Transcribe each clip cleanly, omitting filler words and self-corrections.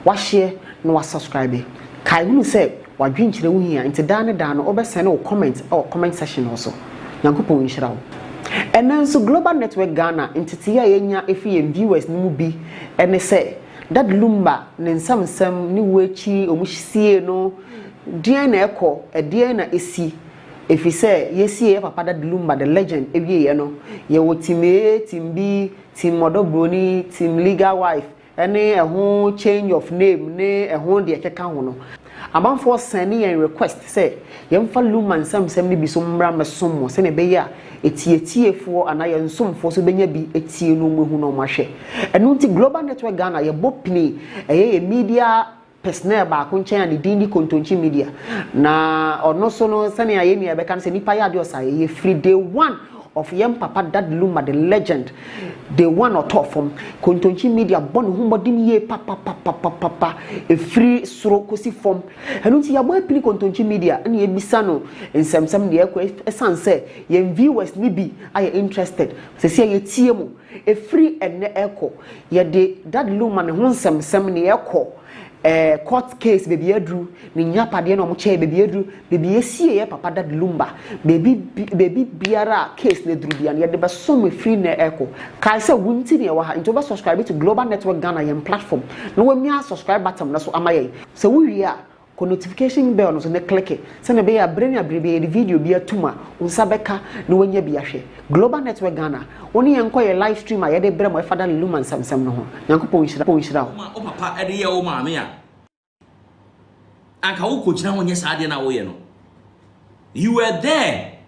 wa share na wa subscribe kai hu say wa dwinkyere wo hia nti dan no obesene wo comment or comment section also nyankopon nhira wo and so global network Ghana entity ya yenya efi viewers ni mu bi ene say that lumba ne nsam ni wechi omuhyisie no dia na ekọ dia na esi efi say yesi papa that lumba the legend ewie ye no ye wo team B team Odo Broni team legal wife ene ehun change of name ne ehun de keka ho no amanfo sending a request say yemfa lumba nsam ni bi so mmra mesom mo se ne be ya etietiefo ana ye nsomfo so benya bi etie no mu hu no mahwe eno nti global network Ghana ye bopini ye media personnel ba ko nchen ani dindi kontonchi media na ono so no sane aye ni e be kan se nipa ya ADWOA ye free day one of yem papa that Luma the legend the one or top from kontonchi media bon humodim ye papa a free soro kosi form enu ti ya boy pini kontonchi media na ye bisa no nsem de ekọ esan say ye viewers ni bi are interested se se ye tie mu a free ene ekọ ye de that Luma ne ho nsem ne ekọ court case baby adru ni nyapade na mo che baby adru baby esie ye papa that lumba baby biara case ne dru bia ne de be so me free na echo kai say wunti ne wa ha into be subscribe to global network Ghana yem platform no we mia subscribe button na so amaye so we wi a ko notification bell no so ne click it say na be ya brenya brebe the video bia tuma unsa beka no wanya bia hwe global network Ghana oni yenko ye live stream a ye de bremo e fada luma nsam no ho yankopon hira o papa e de ye o maame a anka wo ko gina wonye saade na wo ye no you were there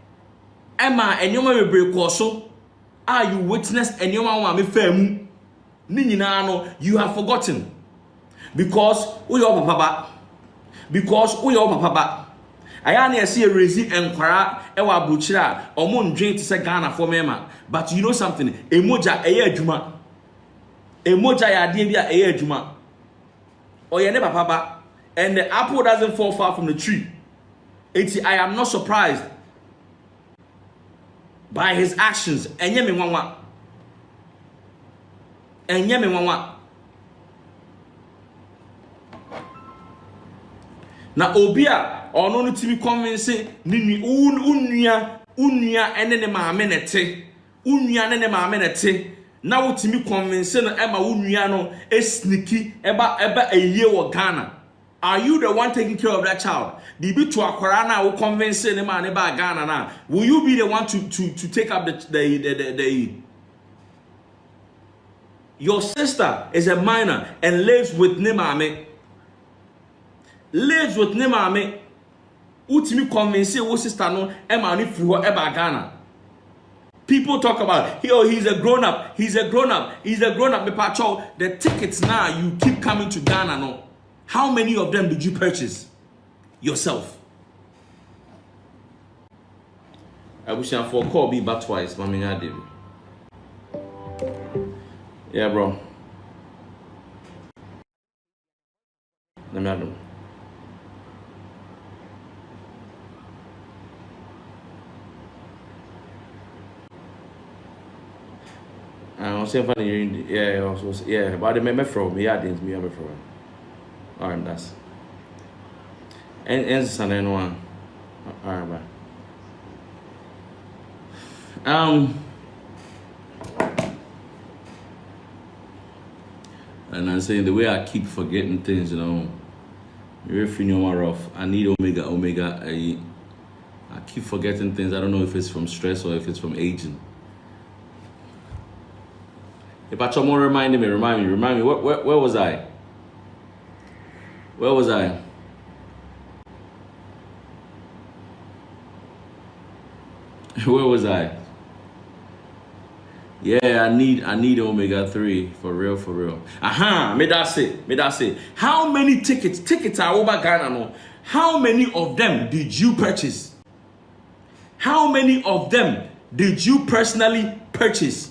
Emma enyoma bebre ko so are you witnessed enyoma wo maame famu ni nyina no you have forgotten because wo your papa ba aya na ese erezi enkwara e wa abuchira omo ndwen ti se Ghana for mema but you know something emoja eye adwuma emoja ya ade bia eye adwuma oye ne papa ba and the apple doesn't fall far from the tree. I am not surprised by his actions. Enye me nwanwa na obia ono no timi convince ni unua ene ne maame nete unua ne maame nete na wo timi convince no ema unua no esniki eba eye wo Ghana. Are you the one taking care of that child? The bit to akwara na wo convince ne man ne ba Ghana na will you be the one to take up the your sister is a minor and lives with ne maame utimi convince wo sister no e ma ni firi ho e ba Ghana. People talk about he's a grown up me pacho the tickets now you keep coming to Ghana no. How many of them did you purchase yourself? I wish I for call be back twice, Mami David. Yeah, bro. Let me know. I was saying funny, yeah, but they made from me, I didn't me from. Alright, that's and Sunday one. Alright, bye. And I'm saying the way I keep forgetting things, you know, you're feeling rough. I need omega. I keep forgetting things. I don't know if it's from stress or if it's from aging. If I try more, remind me. Where was I? Where was I? Where was I? Yeah, I need omega-3 for real. Me that say. How many tickets are over Ghana no? How many of them did you purchase? How many of them did you personally purchase?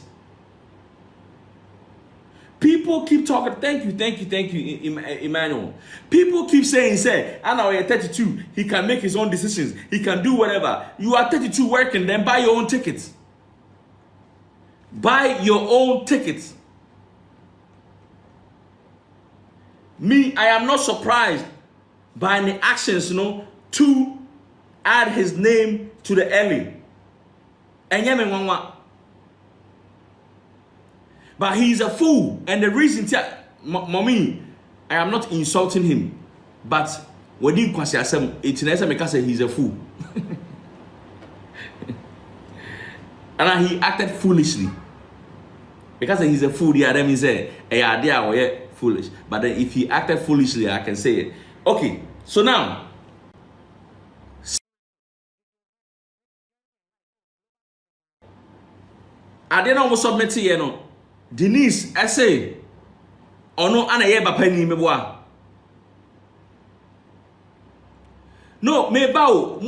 People keep talking. Thank you, Emmanuel. People keep saying, I know you're 32. He can make his own decisions. He can do whatever. You are 32 working, then buy your own tickets. Buy your own tickets. Me, I am not surprised by the actions, to add his name to the Ellie. But he's a fool, and the reason, mommy, I am not insulting him, but when you say he's a fool, and he acted foolishly because he's a fool. Yeah, that means foolish. But then if he acted foolishly, I can say it. Okay, so now. I didn't almost submit to you, Denise, I say, or no, Anna Yeba Penny Meboa. No, me bow,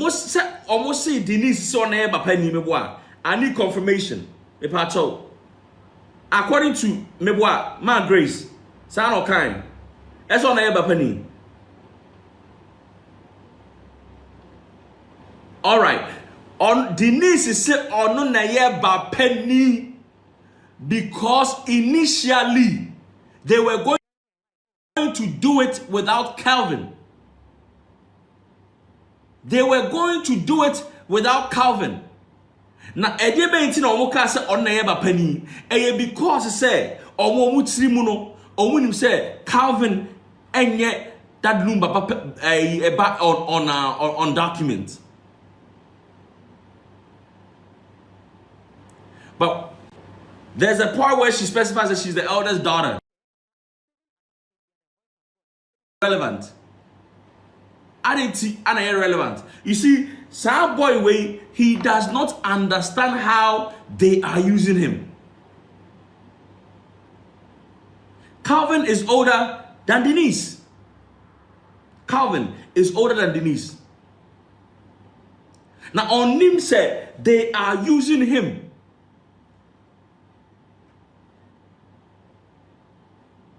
almost say Denise so Neba Penny Meboa. I need confirmation. Me pacho. According to Meboa, my grace, son or kind, that's on Neba Penny. All right. On Denise said on no Nayeba Penny because initially they were going to do it without Calvin. They were going to do it without Calvin. Now, Eddie Benton or Mokasa on Nayeba Penny, because say or Momutrimuno or when him say Calvin and yet that Lumba on documents. But there's a part where she specifies that she's the eldest daughter. Relevant. I didn't see irrelevant. You see, Sam Boy Way, he does not understand how they are using him. Calvin is older than Denise. Calvin is older than Denise. Now, on him said they are using him.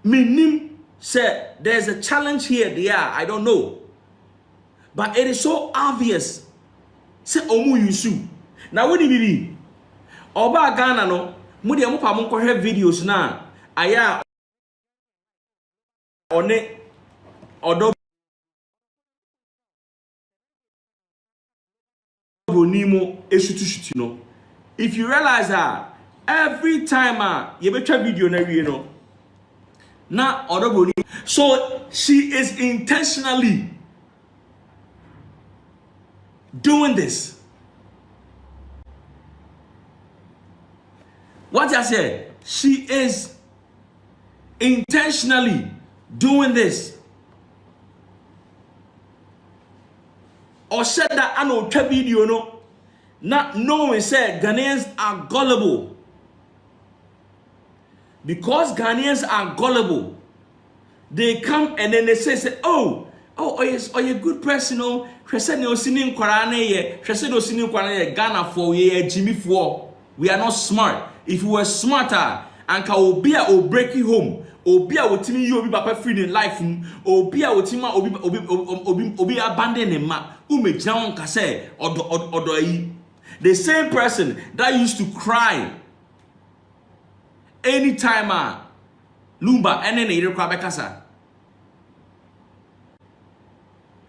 Minim said there's a challenge here. I don't know, but it is so obvious. Say omu yusu. Now what do you mean? Oba Ghana no. Mudi amu pa munko have videos na. Aya one Odo Broni mo esutu no. If you realize that every time you betcha video na we no. Now, Odo Broni. So she is intentionally doing this. What I said, she is intentionally doing this. Or said that I know video no, not knowing said Ghanaians are gullible. Because Ghanaians are gullible, they come and then they say, oh yes, you're a good person, oh, Ghana for Jimmy for. We are not smart. If we were smarter, and Obia will break you home. Obia will tell you be papa free in life. Obia will tell you obi abandon him. Kase Odo. The same person that used to cry anytime Lumba and then Bekasa.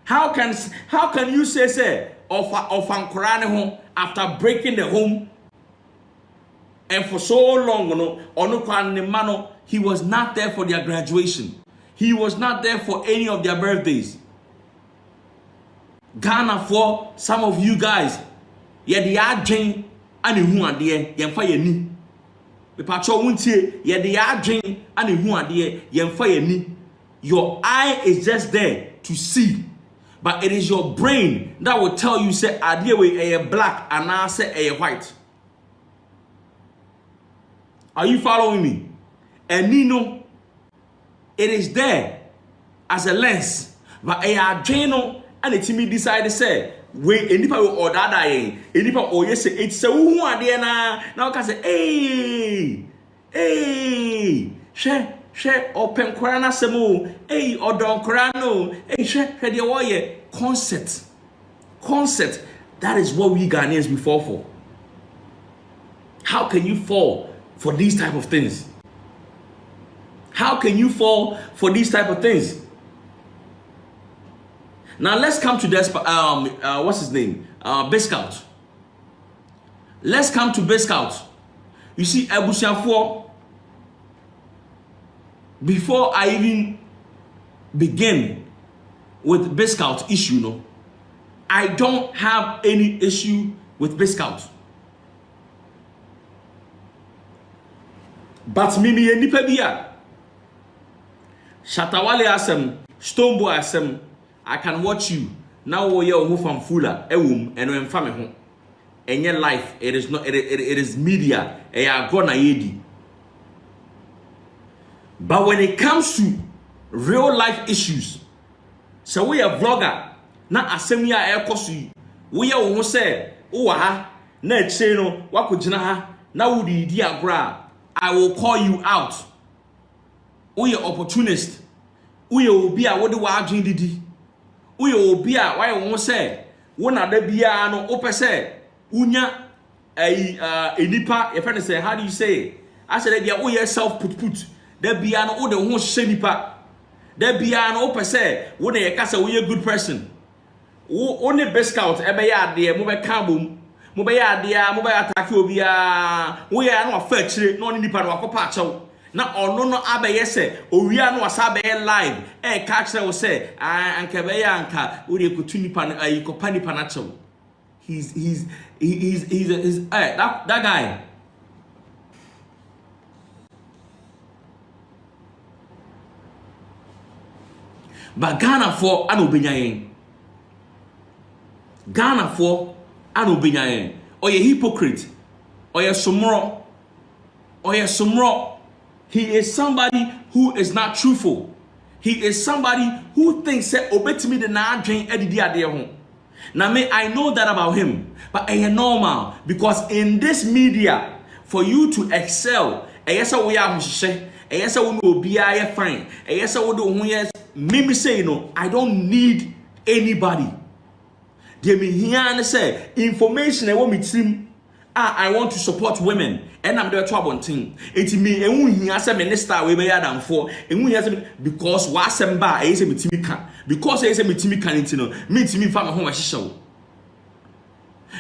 How can you say of Ankorane home after breaking the home and for so long he was not there for their graduation. He was not there for any of their birthdays. Ghana for some of you guys, yeah, the adjing and who are there, yeah, fire ni. The patrol won't say, yeah, the adjing and who are there, yeah, fire ni. Your eye is just there to see, but it is your brain that will tell you, say, ADWOA a black and I say a white. Are you following me? And Nino, it is there as a lens, but a adreno and it me decide to say, wait, any people or that any people or yes, it's so who are there now can say, share open Korana Semu, or Don Korano, share the warrior concept. That is what we Ghanaians we fall for. How can you fall for these type of things? How can you fall for these type of things? Now let's come to this. What's his name? BAAH Scout. Let's come to BAAH Scout. You see, Abusiafo. Before I even begin with BAAH Scout issue, no, I don't have any issue with BAAH Scout. But mimi nipa bia Shatawale asem, Stoneboy asem, I can watch you. Now we are who Funfooler, ewum, and when family home. In your life, it is not. It is media. But when it comes to real life issues, so we are vlogger. Na asemi a ekosu. We are who say, "Oh ha, na cheno, wakujina ha, na wudi di agra." I will call you out. We are opportunist. We will be a what do I drink didi. We will be a why won't say one of the bia no open say unya a nipa. Your friend say, how do you say? I said, yeah, we yourself put. The bia no the won't say nipa. The bia no open say when you cast we a good person. Only BAAH Scout ebe ya de mo be kabum. Mo be ya de mo be attack obia. We are no fair chire no nipa no akopa achew. Na ono no abeye se owia no asa be live ka kire wo se anka be ya anka wo de kotu nipa no ayikopa nipa na chew. He's that guy. But Ghana for an obenyayen. Ghana for an obenyayen. Or a hypocrite. Or a sumro. Or a sumro. He is somebody who is not truthful. He is somebody who thinks that obetimi the na drain edidi ade ho. Now me, I know that about him, but I am normal because in this media, for you to excel, yes, we are yes, we will be fine. Yes, we do yes. Mimi say, you know, I don't need anybody. They me here and say information I want me team. I want to support women, and I'm there trouble thing. It me and we here say minister we be than for and we here because what semba I say me team can because I say me team can it no me team fa me home ahihyew.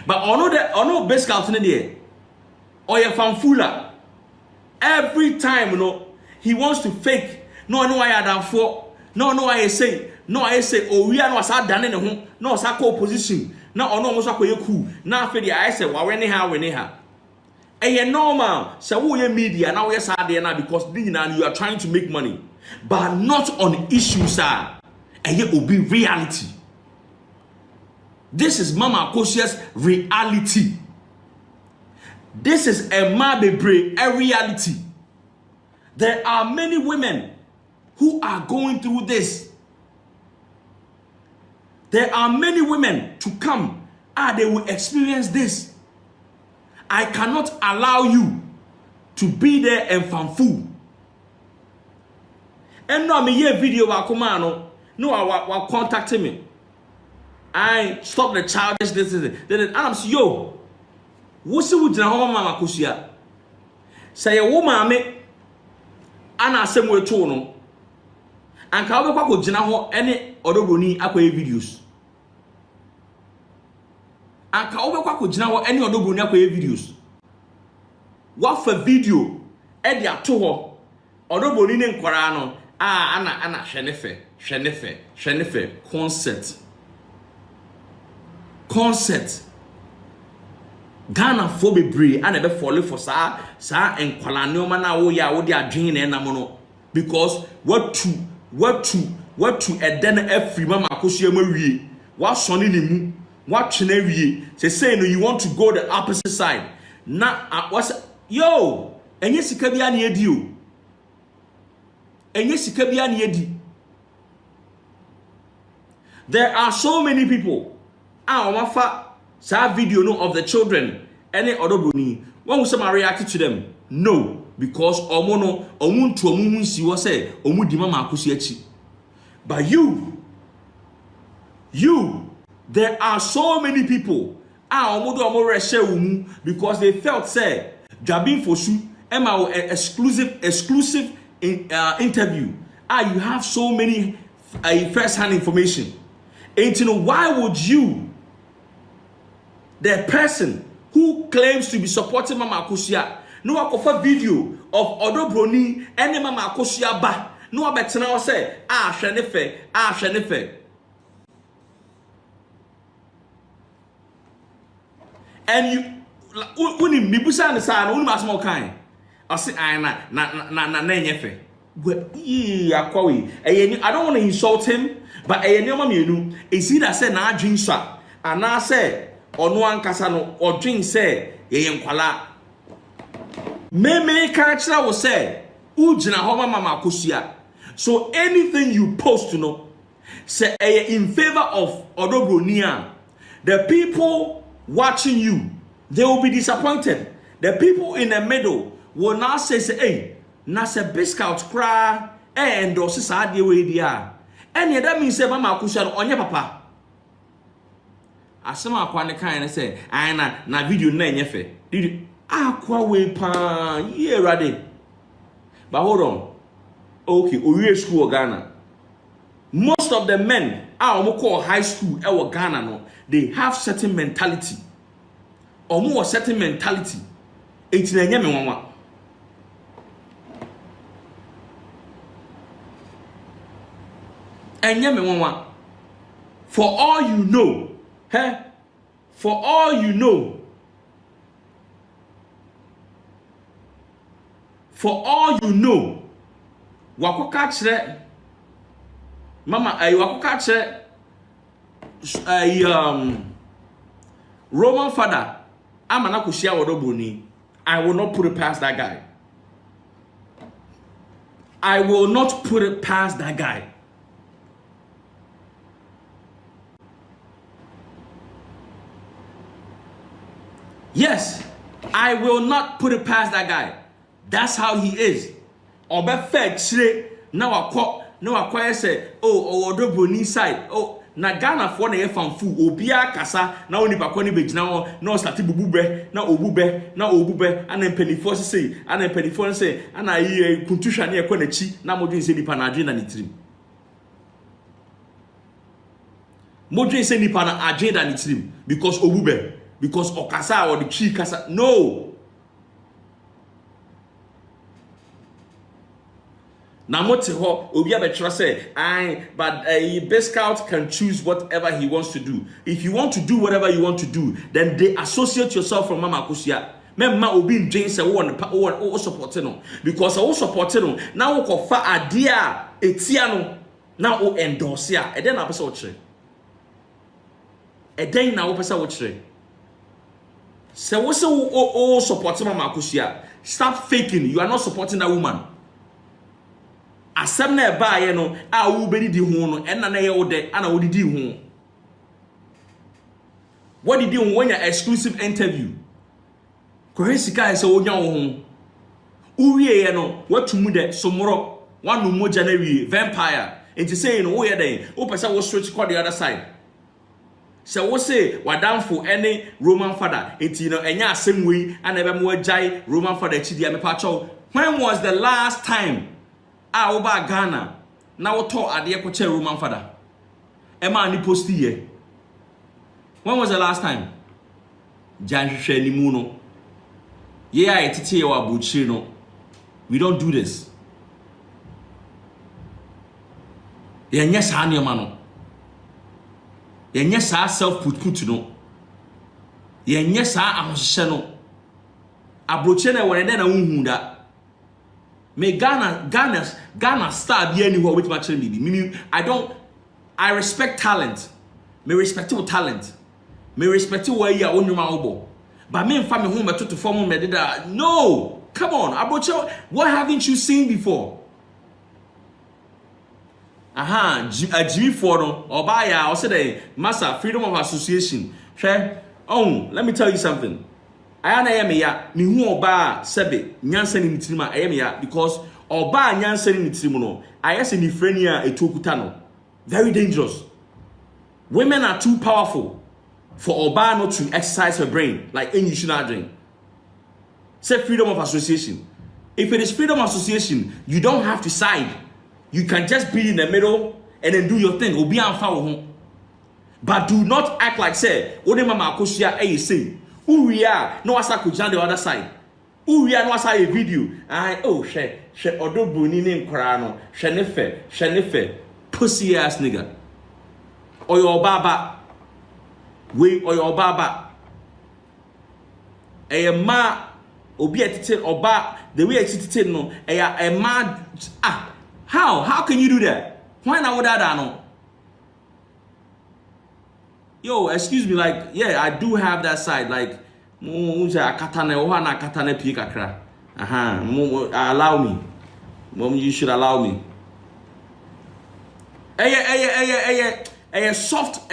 But ono BAAH Scout in there. Or a Funfooler. Every time, you know, he wants to fake. No, I had for. No, I say. Oh, we are not sad done in the home. No, Sako position. No, almost a cool. Now, for the I say, well, when they have. And normal. So, we are media. Now, we are sad there now because you are trying to make money. But not on issues, sir. And it will be reality. This is Mama Kosia's reality. This is a Mabebre, a reality. There are many women who are going through this. There are many women to come. They will experience this. I cannot allow you to be there and fanfool. And no, me hear video wa kumano. No, I contact me. I stop the childish this. Then I'm say, yo. What's with the home mama kusia? Say a woman me ana same way to no. And ka we kwako gina ho any Odo Broni akoye videos. And ka we kwako gina ho any Odo Broni akoye videos. What for video e dia to ho Odo Broni ne nkwara no ana hwenefe concert Ghana for bebree and ebe fall for sa enkwala neoma na wo ya wo de adwen na enam no because what to eden every mama akosua mawie wa sone ne mu wa twena wie say no you want to go the opposite side na what's yo enye sika bia na edi o enye sika bia na edi. There are so many people wafa sa video no of the children any Odo Broni when we some react to them no because omo ntu omo nsi wo say omo di mama akosi achi. But you there are so many people omo do omo reshe umu because they felt say Jabin Fosu ema exclusive interview. You have so many first-hand information. And you know, why would you, the person who claims to be supporting Mama Akosua, no akofa video of Odo Broni and Mama Akosua ba? No abetena say, hwenefe. And you, when you mibusa and say, I don't small kind. I say, I don't want to insult him, but I know is either say na drink sa, and I say, or no one casano, or drink say, ye kwala. Me character will say, Ujina Homa Mama Akosua. So anything you post, say in favor of Odo Broni, the people watching you, they will be disappointed. The people in the middle will now say, hey, nasa biscout cry and endorse ADWOA dia. And yeah, that means say Mama Akosua on your papa. Asema akwane kan say, na video na enyefe. Did akwa we pa ye rade. But hold on. Okay, Oye school Ghana. Most of the men call high school or Ghana no, they have certain mentality. Or more certain mentality. It's na nyame wanwa. And nyame wanwa. For all you know, for all you know, wakoka kire mama wakoka kire Roman father amana koshia Odo Broni. I will not put it past that guy. I will not put it past that guy. Yes, I will not put it past that guy. That's how he is. Obe fetch now I say, oh, Odo Broni side. Oh, na Ghana for na fanfu obia kasa na oni bakọ ni begina ho na start bubube na obube ana mpanifo say ana mpanifo say ana yi kuntuhwa na ekọ na chi na modwen se nipa na agenda ni tirim. Modwen se nipa na agenda ni tirim because obube, because okasa or the chi kasa. No. Now, Obi Abetra say, but a best scout can choose whatever he wants to do. If you want to do whatever you want to do, then they associate yourself from Mama Akosua. Memma Obi in James say one supporting no, because I supporting no. Now we kofa idea etiano. Now we endorse ya. And then I pesa ochre. And then now we pesa ochre. So we say supporting Mama Akosua. Stop faking. You are not supporting that woman. Asem na eba ye no a wo bedi di ho no enna na ye wo de ana wo di ho. What did you when your exclusive interview? Kohesika ese wo nya wo ho. Uwie ye no watumu de somoro wanu moja na wie vampire. Enti say no wo ye den wo pesa wo switch call the other side. So wo say wadamfo any Roman father enti no enya asem we ana ebe mo agai Roman father chi dia me pa chow. When was the last time Oba Ghana na wo to ade ekoche Roman father ema ni post here? When was the last time? Janhwehwe ni mu no ye a etete wa buchiri no. We don't do this. Yenye sa ne ma no. Yenye sa self put no. Yenye sa ahohye no. Abroche na wore na unhu da. Me Ghana star be anywhere with my children. I respect talent. Me respectable talent. Me respectable where you are on your mouth. But me and family home to form me did that. No, come on, Abocho, what haven't you seen before? Jimmy Ford or Baya or say Massa Freedom of Association. Let me tell you something. I am ya ni hu oba sebe nyansa ni mitima I am ya because oba nyansa ni mitimo no ayese ni freni a etokuta no. Very dangerous. Women are too powerful for oba not to exercise her brain like any should not drink. Say freedom of association. If it is freedom association, you don't have to side. You can just be in the middle and then do your thing. Obi anfa wo ho. But do not act like say, "Ode mama akosia e say, Uria no asa ko the other side. Uria no asa a video. Oh she Odo Broni ne nkora no, she ne fe, pussy ass nigga. Or your baba. We or your baba. Ma obi etite oba the way etite no ma how can you do that? Why not that no? Yo, excuse me, like, yeah, I do have that side, like, allow me. Mom, you should allow me. Soft,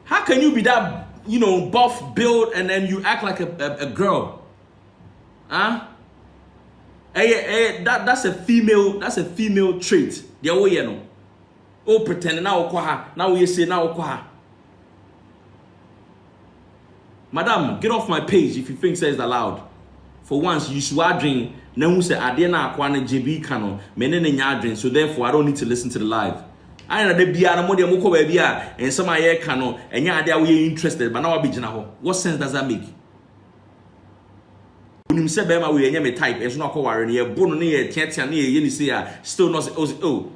how can you be that, you know, buff build and then you act like a girl? Huh? That's a female trait. The way you know. Oh, pretend now we say now. Madam, get off my page if you think says allowed. For once, you swadring, now who say Adena Kwana JB Kano, Menene Nyadrin, so therefore I don't need to listen to the live. I know the Biana Modia Moko Babia and some of your Kano, and yeah, we interested, but now I'll be Janaho. What sense does that make? When you say Bema, we are type, and not worrying here, Bonnie, Tiania, you say, still not, oh.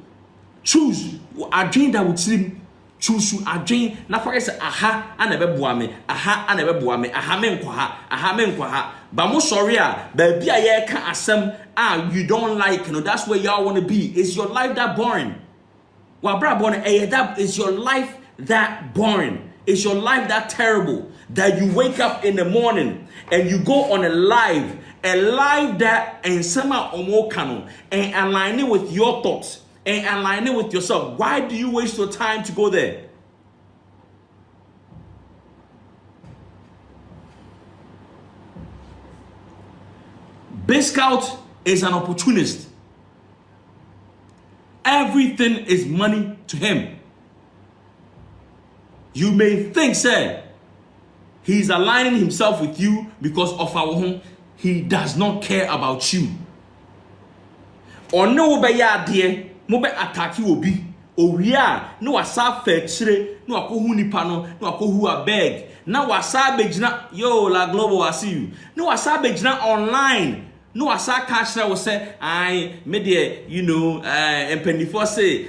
Choose a dream that would seem choose a dream. Now for us, aha, I never boame, aha, I never boame, aha, menkwaha. But most sorry, baby, I can't assume, you don't like, you know, that's where y'all want to be. Is your life that boring? Well, brother, that is your life that boring? Is your life that terrible that you wake up in the morning and you go on a live that and somehow omokano and align it with your thoughts? And align it with yourself. Why do you waste your time to go there? Biscout is an opportunist. Everything is money to him. You may think, sir, he's aligning himself with you because of our home. He does not care about you. Or no, dear. Mobe attack you obi owia no wasa fa chire no akohu nipa no akohu abeg na wasa begina yo la global I see you no wasa begina online no wasa catch na we say me there you know empendifo say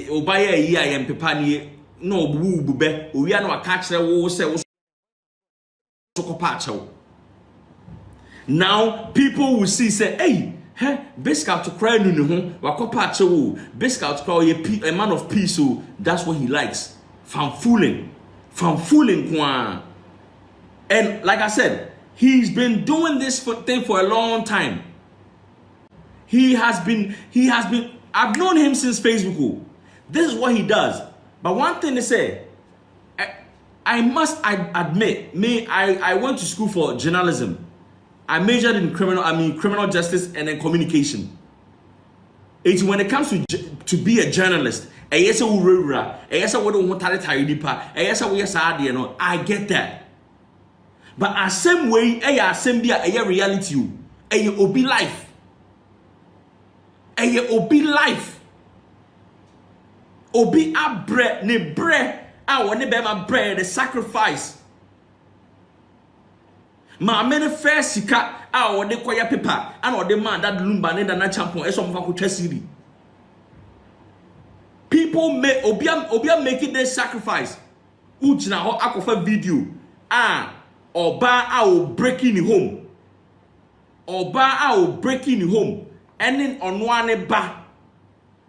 obaya yi ayem pepa ne no obu bube owia no catch na wo say wo sokopa chew. Now people will see say hey Biscout to cry no ho wakopa chewo Biscout call a man of peace, so that's what he likes. Funfooling kwa. And like I said, he's been doing this thing for a long time. He has been I've known him since Facebook. This is what he does. But one thing to say, I must admit, I went to school for journalism. I majored in criminal justice and then communication. It's when it comes to be a journalist, I get that. But the same way, a reality, a obi life, obi abre ne bre, I want to be my bread, the sacrifice. Ma many first sika or de kwaya paper and or the man that lumba ne na champion e so mfa ko twasiri. People may obia making their sacrifice. Uchina ho akofa video oba will breaking home. Oba will breaking home. Ending on one ba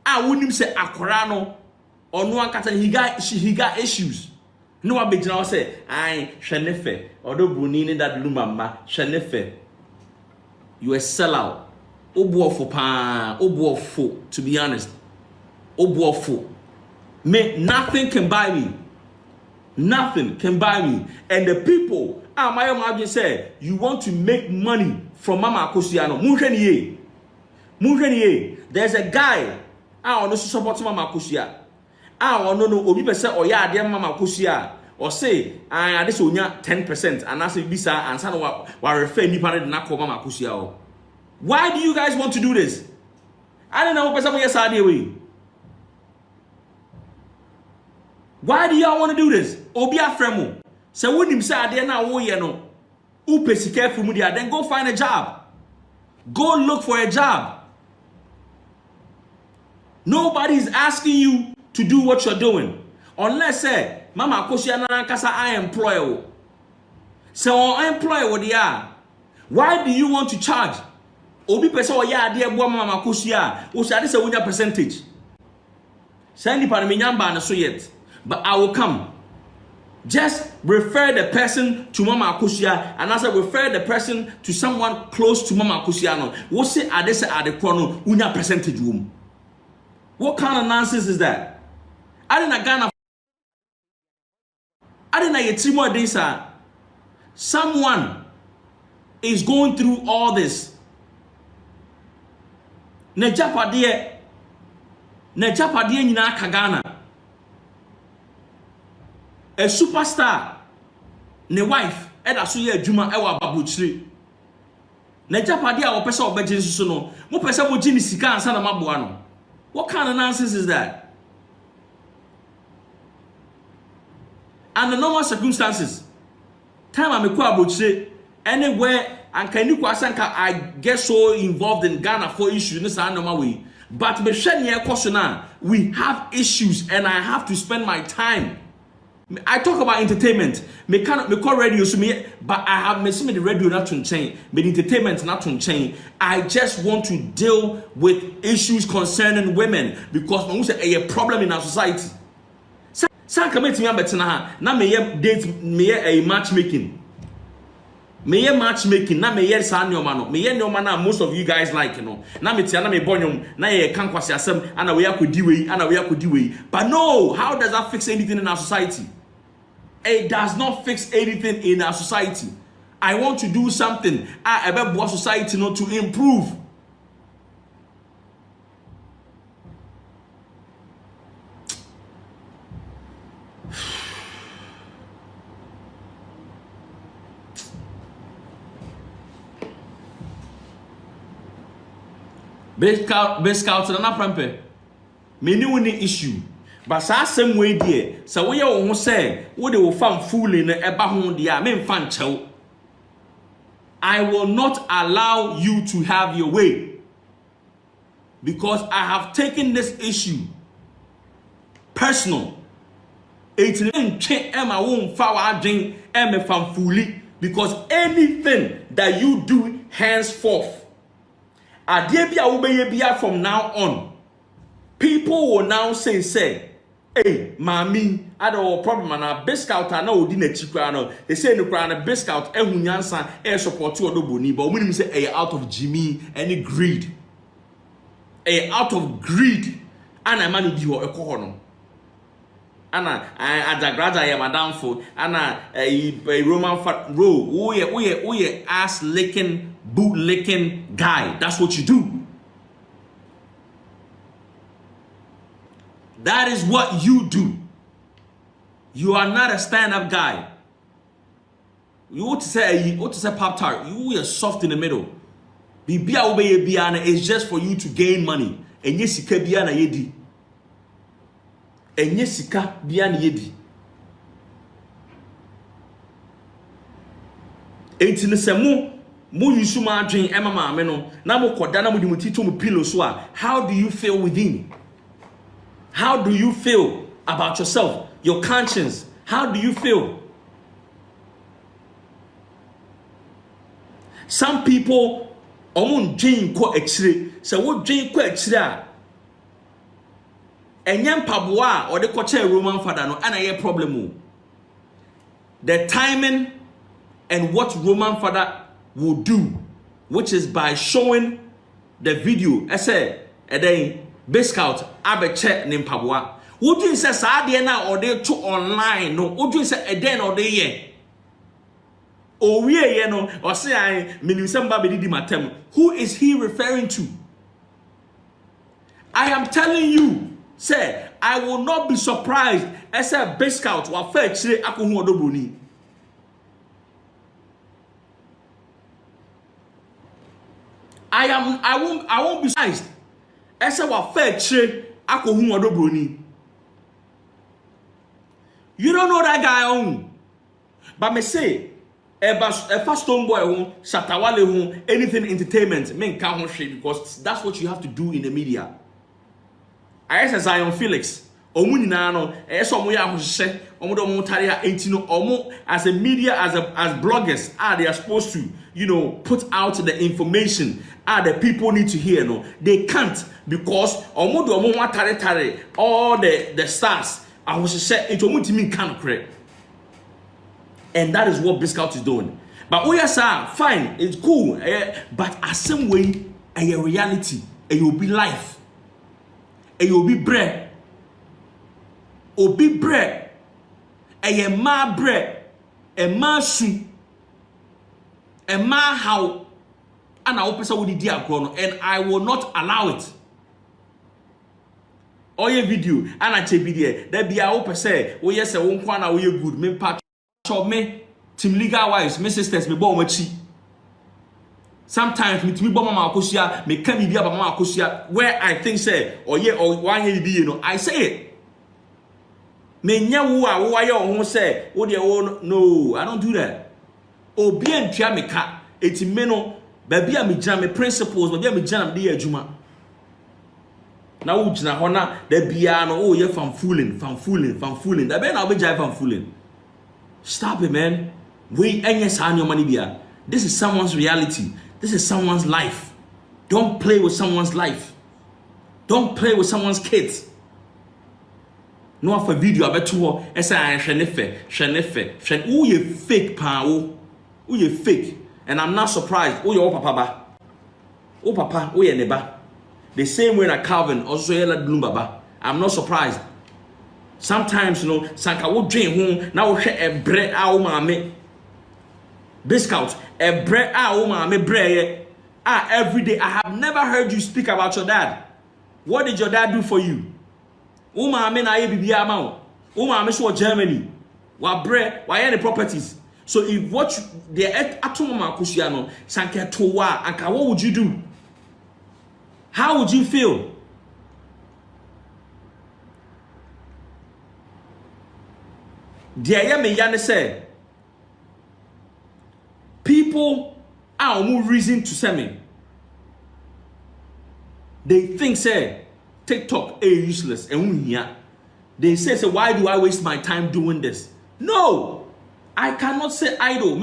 wonim say akwara no onu ankata he got issues. No one be now say, Shanefe, Odo Broni that lumama, Shanefe. You a sellout. Obuofo, to be honest. Obuofo. Nothing can buy me. Nothing can buy me. And the people, my imagine say, you want to make money from Mama Akosiano. Munjeniye. There's a guy, I want to support Mama Akosia. No, obi be say oya ade mama kosia or say this onya 10% and as bisa and san wa refer nipa na ko mama kusia o. Why do you guys want to do this? I don't know person yes way. Why do y'all want to do this? Obi afremo. So when him say ade na wo ye no, upe sika fu mu dia, then go find a job. Go look for a job. Nobody is asking you to do what you're doing. Unless say mama kosia na kasa I employ. So employ what they are. Why do you want to charge? Obi pese o ya ade ebo mama kosia, o say ade say wonya percentage. Say nipa me nyamba na so yet. But I will come. Just refer the person to Mama Akusia, and as I refer the person to someone close to Mama Akusia. No, what say ade say ade kono unya percentage room? What kind of nonsense is that? I didn't Ghana. I didn't get 3 more days. Someone is going through all this. Ne japade nyina ka Ghana. A superstar, ne wife, eda so ye adwuma e wa babochire. Na japade a wo pese obeje nsusu no, mo pese mo gini sika ansa na maboa no. What kind of nonsense is that? And the normal circumstances, time I me kwa abochire anywhere and can you kwasanka I get so involved in Ghana for issues in sa normal way. But me hwe ne ekoso na, we have issues and I have to spend my time. I talk about entertainment. Me call radio so me, but I have me the radio not to change, but entertainment not to change. I just want to deal with issues concerning women because we say a problem in our society. San come to me betena na me date me a matchmaking. Me matchmaking na me san nyoma no. Me nyoma na most of you guys like you know. Na me tia na me bonyom na ye kan kwase asem ana we akodi we ana we akodi we. But no, how does that fix anything in our society? It does not fix anything in our society. I want to do something about society not to improve. Best scout na prampe. Me ni woni issue. But sa same way there, so we are say, what they will find fooling about dia men fan chow. I will not allow you to have your way because I have taken this issue personal. It's Emma won't foul drink Emma fan fully because anything that you do henceforth, from now on, people will now say, hey, mommy, I don't have a problem. And a best scout, I know, didn't you? They say no crown a best scout, and support to Odo Broni, but when you say out of Jimmy, any greed, out of greed, and a man you a corner. Anna, ajagurajah madam for Anna a Roman fat row, we ass licking, boot licking guy. That's what you do. That is what you do. You are not a stand-up guy. You want to say Pop-Tart. You are soft in the middle. Bibia obeye biana is just for you to gain money. Enye sika biana yedi. Enye sika biana yedi. Enti ne semu mo yusu ma adwen ema ma me no na mo koda na mo di mo tito mo pillow so a how do you feel within? How do you feel about yourself? Your conscience. How do you feel? Some people omun dwen ko ekire. So wo dwen ko ekire a enyem paboa or de ko che Roman father no ana ye problem o. The timing and what Roman father will do, which is by showing the video. I say then base scout abeche ne mpaboa. Would you say saade na or they to online no? Would you say then or they ye? O we ye no or say I minim ba be di matem. Who is he referring to? I am telling you, Say, I will not be surprised as a best scout or fetch Odo Broni. I won't be surprised as a fetch Odo Broni. You don't know that guy on. But me say, a fast stone boy, Satawale, anything entertainment, men can't shit because that's what you have to do in the media. I as Zion Felix, Omuninano, Esomoya, Omodo Montaria 18, as a media, as bloggers, they are supposed to, put out the information the people need to hear. No, they can't because Omodo Montaria, all the stars, I was say it Omutimi can't correct. And that is what Biscout is doing. But oh yes, sir, fine, it's cool. But a same way, a reality, and you'll be life. And you'll be bread. Or be bread. A ma bread. A ma su. A ma how. And I open some with the dear chrono. And I will not allow it. All your video. And I take video. There be a open say. Oh yes, I won't want to you good. Me patch me. Team legal wise. Me sisters me born with chi. Sometimes me bomb mama akosia, me can be about mama akosia, where I think say, or yeah, or 1 year be, I say it. Me nyawu why you say, oh dear, no, I don't do that. Oh, be and try me cat, 80 meno, baby, me jam me principles, but me jam the juma. Now, Ujna Hona, the piano, oh, yeah, Funfooling. That ben I'll be jive Funfooling. Stop it, man. We and yes, your money beer. This is someone's reality. This is someone's life. Don't play with someone's life. Don't play with someone's kids. No for video I bet you shenefe. Who you fake pa who you fake. And I'm not surprised. Oh your papa ba. Oh papa, oh your neighbor. The same way that Calvin also yella bloom baba. I'm not surprised. Sometimes sanka wo dream home now we share a bread out mama. Biscout, a bread me bread. Every day. I have never heard you speak about your dad. What did your dad do for you? Me na bibi amount. Me so Germany. Wa bread, why any properties? So if what the atomoma kusiano sanke towa anka, what would you do? How would you feel? Dear me yane say. People are more reason to say me. They think say TikTok is useless and they say why do I waste my time doing this? No, I cannot say idle.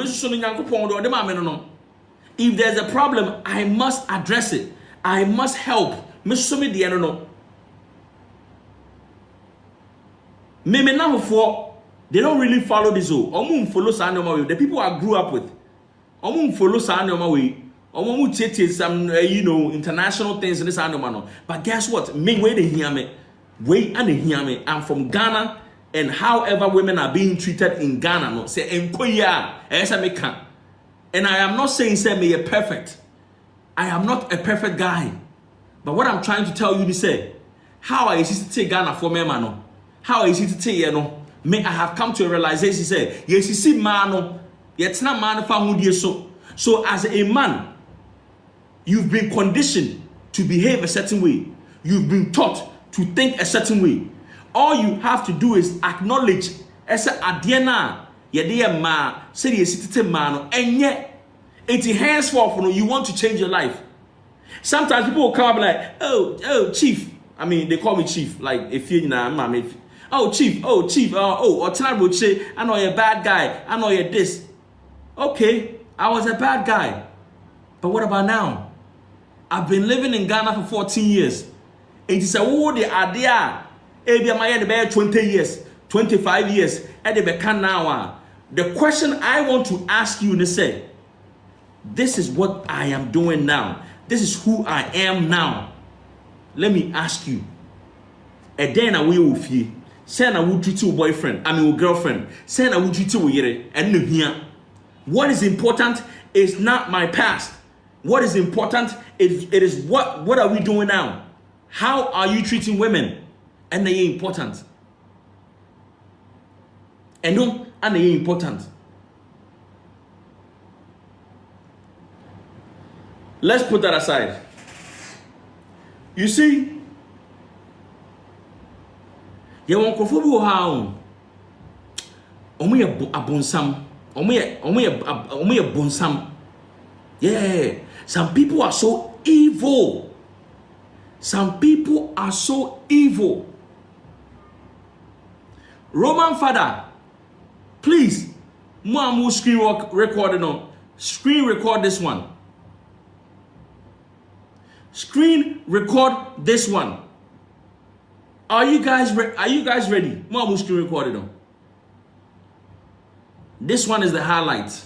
If there's a problem, I must address it. I must help. They don't really follow this. Follow the people I grew up with. Follow some international things in this animal. But guess what? Me wait and hear me. Wait and hear me. I'm from Ghana, and however women are being treated in Ghana, no say enkoya esa me can. And I am not saying say me a perfect. I am not a perfect guy. But what I'm trying to tell you is say, how I used to take Ghana for me, man. How I used to take me, I have come to a realization say, yes, you see, man. Yet not man found so as a man, you've been conditioned to behave a certain way. You've been taught to think a certain way. All you have to do is acknowledge as a adiana yede ma say the citizen man and yet it henceforth you want to change your life. Sometimes people will come up like, oh chief. I mean they call me chief like if you know oh chief, or Tanabuche, I know you're a bad guy, I know you're this. Okay, I was a bad guy. But what about now? I've been living in Ghana for 14 years. It is a woody idea. Maybe I'm 20 years, 25 years. The question I want to ask you is say, this is what I am doing now. This is who I am now. Let me ask you. And then I will with you. Say I would treat your boyfriend, I mean your girlfriend. Say I would treat you here and here. What is important is not my past. What is important is what are we doing now? How are you treating women? and they important. And no, and they important. Let's put that aside. You see, you want to follow how omuye abonsam, omuye bonsam. Yeah, some people are so evil. Some people are so evil. Roman father, please, Mom, screen recording on. Screen record this one. Screen record this one. Are you guys ready? Mom, screen recording on. This one is the highlight.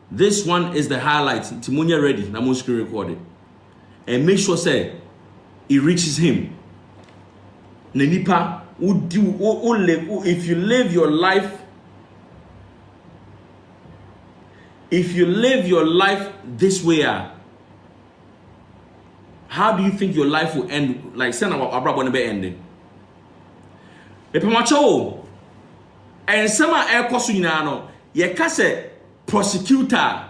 This one is the highlight. Timonia ready. I'm screen recording. And make sure say it reaches him. Nenipa, if you live your life, this way, how do you think your life will end? Like send our brother be ending. Epemacho, and some air cosu no, ye kase prosecutor,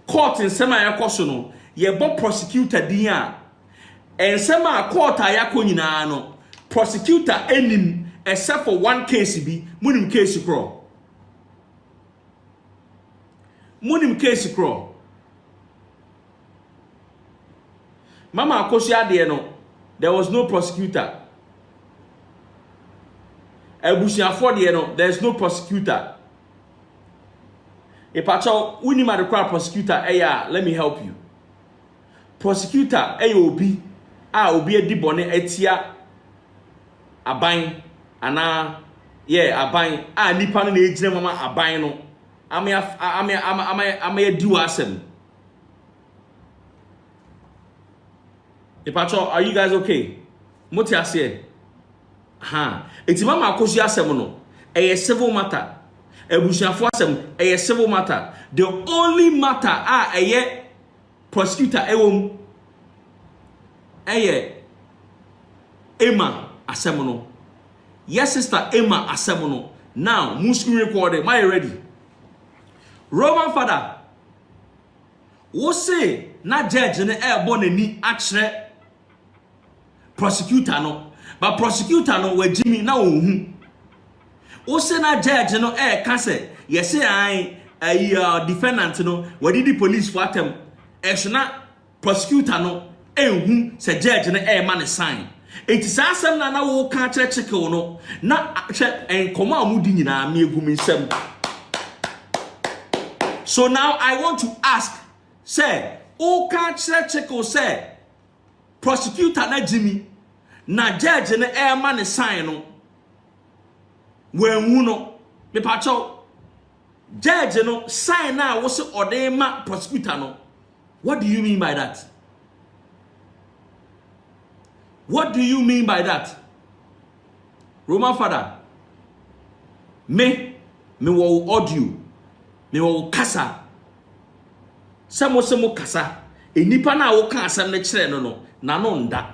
court in some air cosu no, ye bo prosecutor dia, and some court ayako nyina no, prosecutor enim except for one case be munim case kro. Munim case kro. Mama Akosia de no, there was no prosecutor. Ebusiafo de no, there's no prosecutor. Epacho, uni ma require prosecutor, let me help you. Prosecutor, obi, obi edi bone etia aban, ana, aban, nipa no na ejine mama aban no. Ame do asem. Epacho, are you guys okay? Moti ase. Eti mama akosi asem no. A civil matter. Ebusiafo asem a civil matter. The only matter a prosecutor ewom. Emma asem no. Yes, sister Emma asem no. Now, screen recording. Am I ready? Roman father. Wo say na judge ne born ni akre prosecutor no, but prosecutor no we Jimmy na ohun. Wo say na judge no ka say yes say defendant no we di police for atem na prosecutor no ehun say judge no ma ne sign. Enti sa asem na wo ka kire chikel no na hwe enkomo amudi nyina me egumi nsem. So now I want to ask, say, o ka kire chikel say prosecutor na Jimmy na judge na ma ne sign no wenwu no me pacho judge no sign na wo se ode ma prosecutor no. What do you mean by that? What do you mean by that? Roman father, me wo audio, me wo kasa. Samo kasa. Enipa na wo kan asem ne kire no na no nda.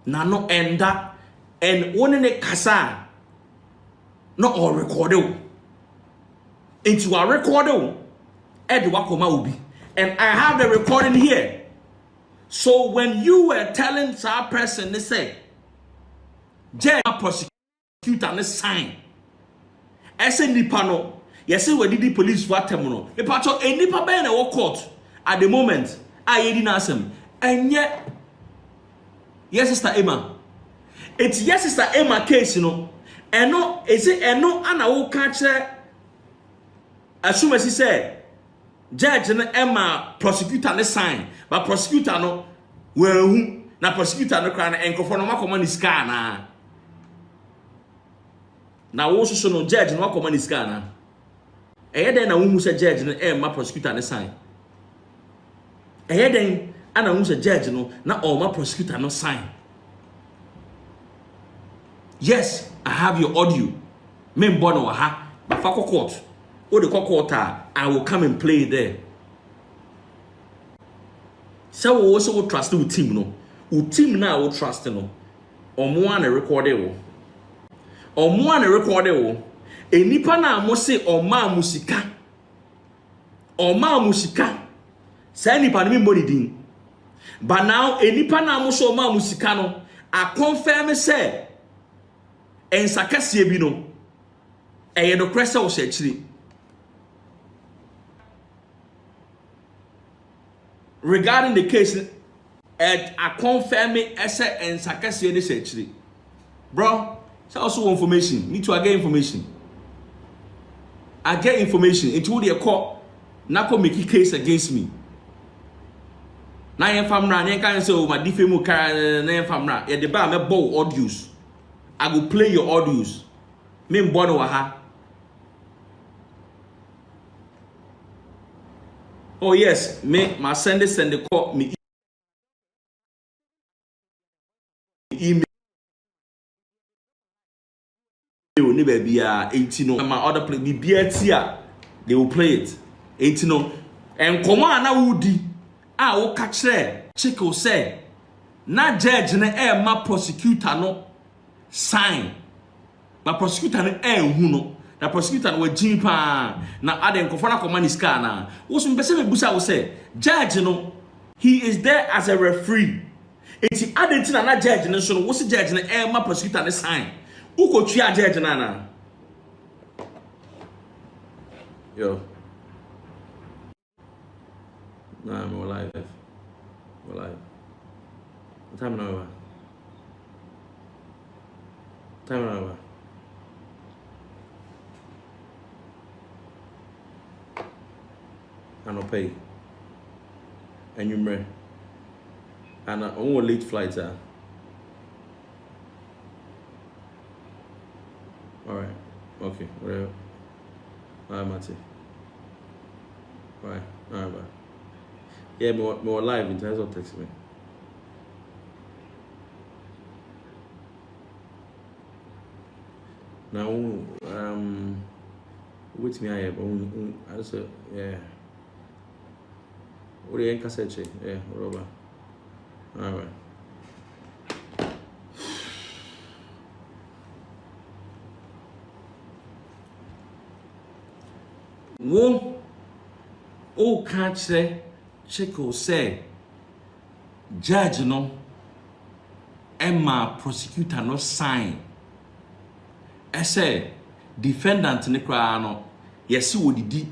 Na no enda and one ne kasa no all recorded. Into a recorded ed wakoma obi. And I have the recording here. So when you were telling that person, they say, judge prosecutor ne sign. Ese nipa no, yes, we did the police for temono. The patrol a nipa be na wo court at the moment. I didn't ask him. And yet, yes, Sister Emma. It's yes, Sister Emma case, you know. And no, is it and no ana wo catch as soon as he said. Judge and Emma prosecutor ne sign, but prosecutor no well na prosecutor no cry na enkofo no makoma ni ska na wo so no judge no makoma ni ska na den na wo say judge no Emma prosecutor ne sign den ana wo say judge no na ma prosecutor no sign. Yes, I have your audio. Me mbono wa ha ba fa court. O the court I will come and play there. So we also trust the team no. U team now will trust no. omo na recorde wo omo na recorde wo enipa na mo se oma musika say nipa no me din but now enipa na mo so oma musika no a confirm say ensakase bi no eye do kresa wo shechiri regarding the case I confirm it as and sakasi any search. Bro, it's also information. Me too, I get information. It will be a court. Nako make a case against me. Na yen famra, yen can say oh my defame car na yen famra. The bar me bow audios. I go play your audios. Me mbono wa ha. Oh yes, my send the call me email ni baby 18 no my other play BAAH they will play it 18 no and come on na wudi wo ka kire chico say na judge na ma prosecutor no sign ma prosecutor no hu no na prosecutor no wajin pa na aden ko fona command scan na wo so mpese me busa wo say judge no he is there as a referee. It's added na judge no so no what's judge na ma prosecutor ne sign uko twa judge na yo nah I'm alive what time now I no pay and you may and I want late flights all right, okay, whatever. All right, Matty. All right, bye. Yeah, more live in terms of text me. Now, wait me, I just yeah. What do you think? Yeah, whatever. All right. Wo o catch Chico say judge no Emma prosecutor no sign I say defendant ne kra no yes wo didi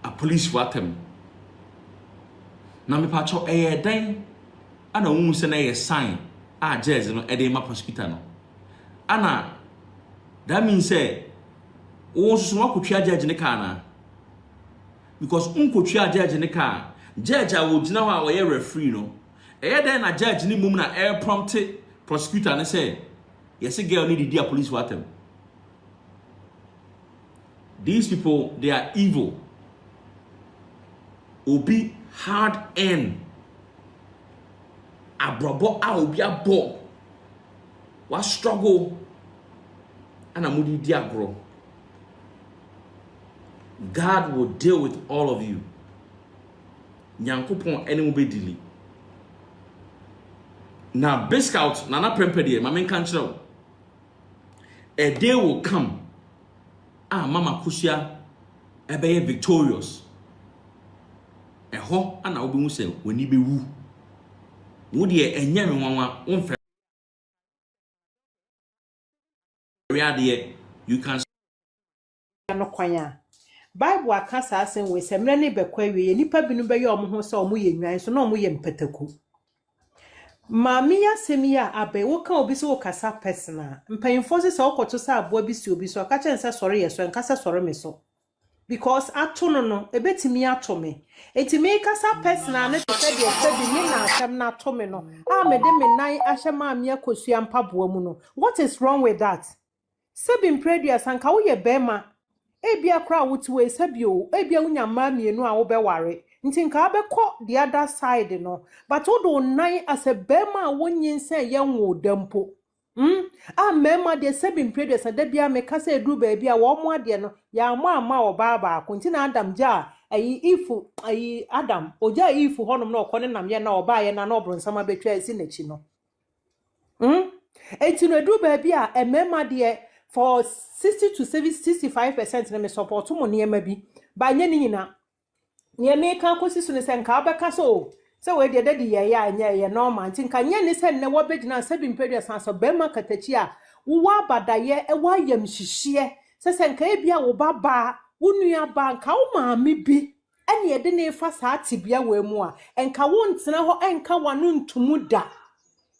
a police watem na me pa cho den ana wu se na ye sign a judge no e dey ma prosecutor no ana that means say o so wakotwa judge ne car na because unkotwa judge ne car judge a wo gina ho a wo ye referee no den na judge ni mum na air prompt prosecutor ne say yes girl need the police watem. These people they are evil. Obi hard end abrobo a obi abo wa struggle and amudi di agro. God will deal with all of you. Nyankopon ene mo be dili. Now Biscout nana prempede ma men kan kire. A day will come. Mama Kusia ebeye victorious. Eho ana obi mu se woni be wu. Wo de enye me wanwa wonfa you can no kwanya Bible akasa asen we semre ne bekwa wie nipa binu be ye omo ho se omo ye nwan so na omo ye mpataku Mami ya semia abe wo kan obi se wo kasa personal mpanyimfo se okoto se aboa bi si obi so ka chen se sore ye so nkasa sore me so because atono no ebetimi atome etimi kasa personal ne te se de sebi ni na asem na atome no me de me nan ahye maami akosua mpaboa mu no what is wrong with that sebi mpredia sanka wo ye bema ebia kra wuti we sebi o ebia unya maamienu a wo be ware nti nka abekọ the other side no but wo do nan as a bema wo nyinse ye nwo dampo mema de sebi mpredia sa da bia me kasa eduru ba bia wo mo ade no ya mo ama oba ba ko nti na adam ja ifu Adam oja ifu honom na okone nam ye na oba ye na no bronsama betwa esi nachi no enti no edu ba bia emema de for 60 to 65% na me support mo niema bi ba nya ni nyina niema ka kosi so ne se nka obeka so se we de dedi ye ya anya ye normal nti nka nya ni se ne wo begina se bi mpedua sanso ba ma katachi a wo abadaye e wa yam hihie se nka e bia wo baba wo nua ba nka wo maami bi ene ye de ne fa saa tibia we mu a enka wo ntena ho enka wanu ntumu da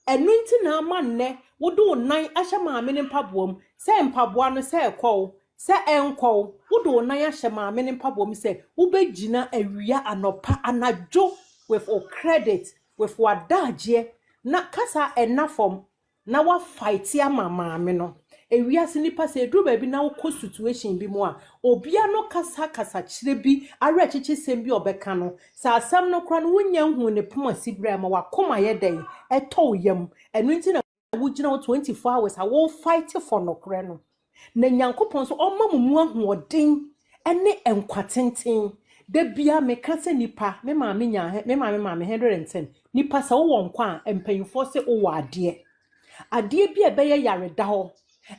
enu nti na ama nne wo do nan ahye maami ne mpaboam se mpaboa no se ekwo se enkwo wo do nan ahye maami ne mpaboam se wo begina awia anopa anajo with all credit with wadaje na kasa enafom na wa fight ya maami no ewia se nipa se edu ba bi na wo ko situation bi mu a obia no kasa kire bi are chichi sem bi obeka no sa asam no kra no wonya hu ne poma sibra ma wakoma ye den eto yam enu nti na wo gina 24 hours a wo fight for no kra no na nyankopon so omamumu ahoden ene enkwatenten da bia me kase nipa me maame nya me maame 110 nipa sa wo nkwa empanyfo se wo ade bi ebeye yare da ho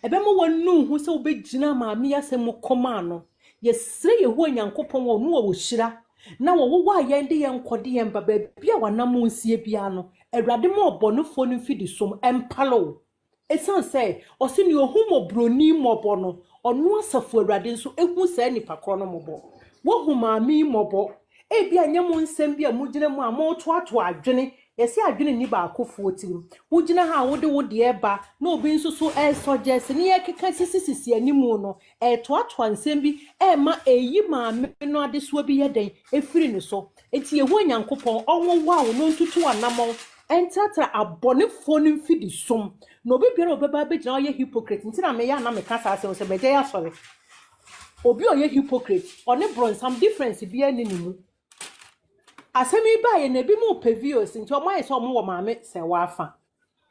ebe mo wonu hu se obegina maame yasem koma no yesre yehu nyankopon wo no wo hira na wo wa ye de ye nkode ye mbaba bia wanam nsie bia no awrade mo obonofo no fidi som empalo esan say osini ohumo broni mobo no ono asafo awrade nso ehu sa nipa kro no mobo wo hu maame mobo e bia nyam nsem bia mugina mu a mo to adwene yesi adwene ni ba akofo tirim wugina ha wode eba na obi nso so suggest ne ye keka sisisi animu no to nsem bi ma eyi maame no adeso bi yeden efiri ne so enti ye hu nyankopon onwo wa wo no ntutu anamo entatra abonefo no mfidi som na obi biara obeba begina oye hypocrite nti na me ya na me kasa ase so beje ya sorry obi oye hypocrite one bronsam difference bi aninimu asemi ba ye na bi mu pevios nti o mai so mo wo maame se wafa